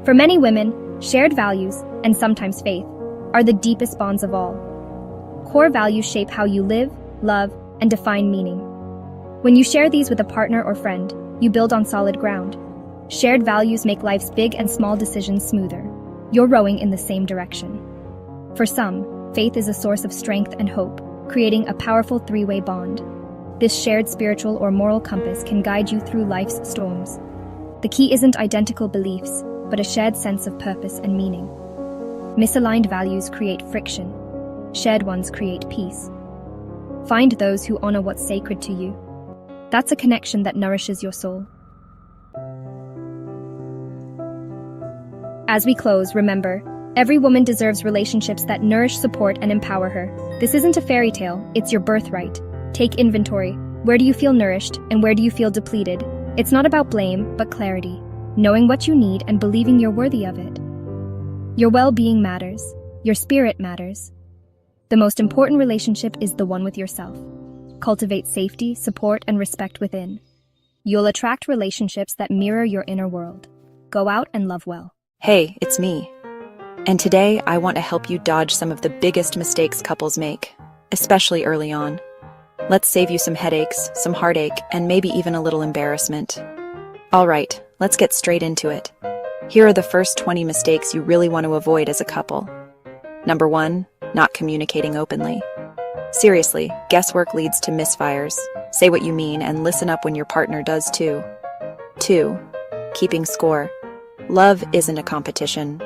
For many women, shared values, and sometimes faith, are the deepest bonds of all. Core values shape how you live, love, and define meaning. When you share these with a partner or friend, you build on solid ground. Shared values make life's big and small decisions smoother. You're rowing in the same direction. For some, faith is a source of strength and hope. creating a powerful three-way bond. This shared spiritual or moral compass can guide you through life's storms. The key isn't identical beliefs, but a shared sense of purpose and meaning. Misaligned values create friction. Shared ones create peace. Find those who honor what's sacred to you. That's a connection that nourishes your soul. As we close, remember, every woman deserves relationships that nourish, support, and empower her. This isn't a fairy tale, it's your birthright. Take inventory. Where do you feel nourished and where do you feel depleted? It's not about blame, but clarity. Knowing what you need and believing you're worthy of it. Your well-being matters. Your spirit matters. The most important relationship is the one with yourself. Cultivate safety, support, and respect within. You'll attract relationships that mirror your inner world. Go out and love well. Hey, it's me. And today I want to help you dodge some of the biggest mistakes couples make, especially early on. Let's save you some headaches, some heartache, and maybe even a little embarrassment. All right, let's get straight into it. Here are the first 20 mistakes you really want to avoid as a couple. Number 1, not communicating openly. Seriously, guesswork leads to misfires. Say what you mean and listen up when your partner does too. 2, keeping score. Love isn't a competition.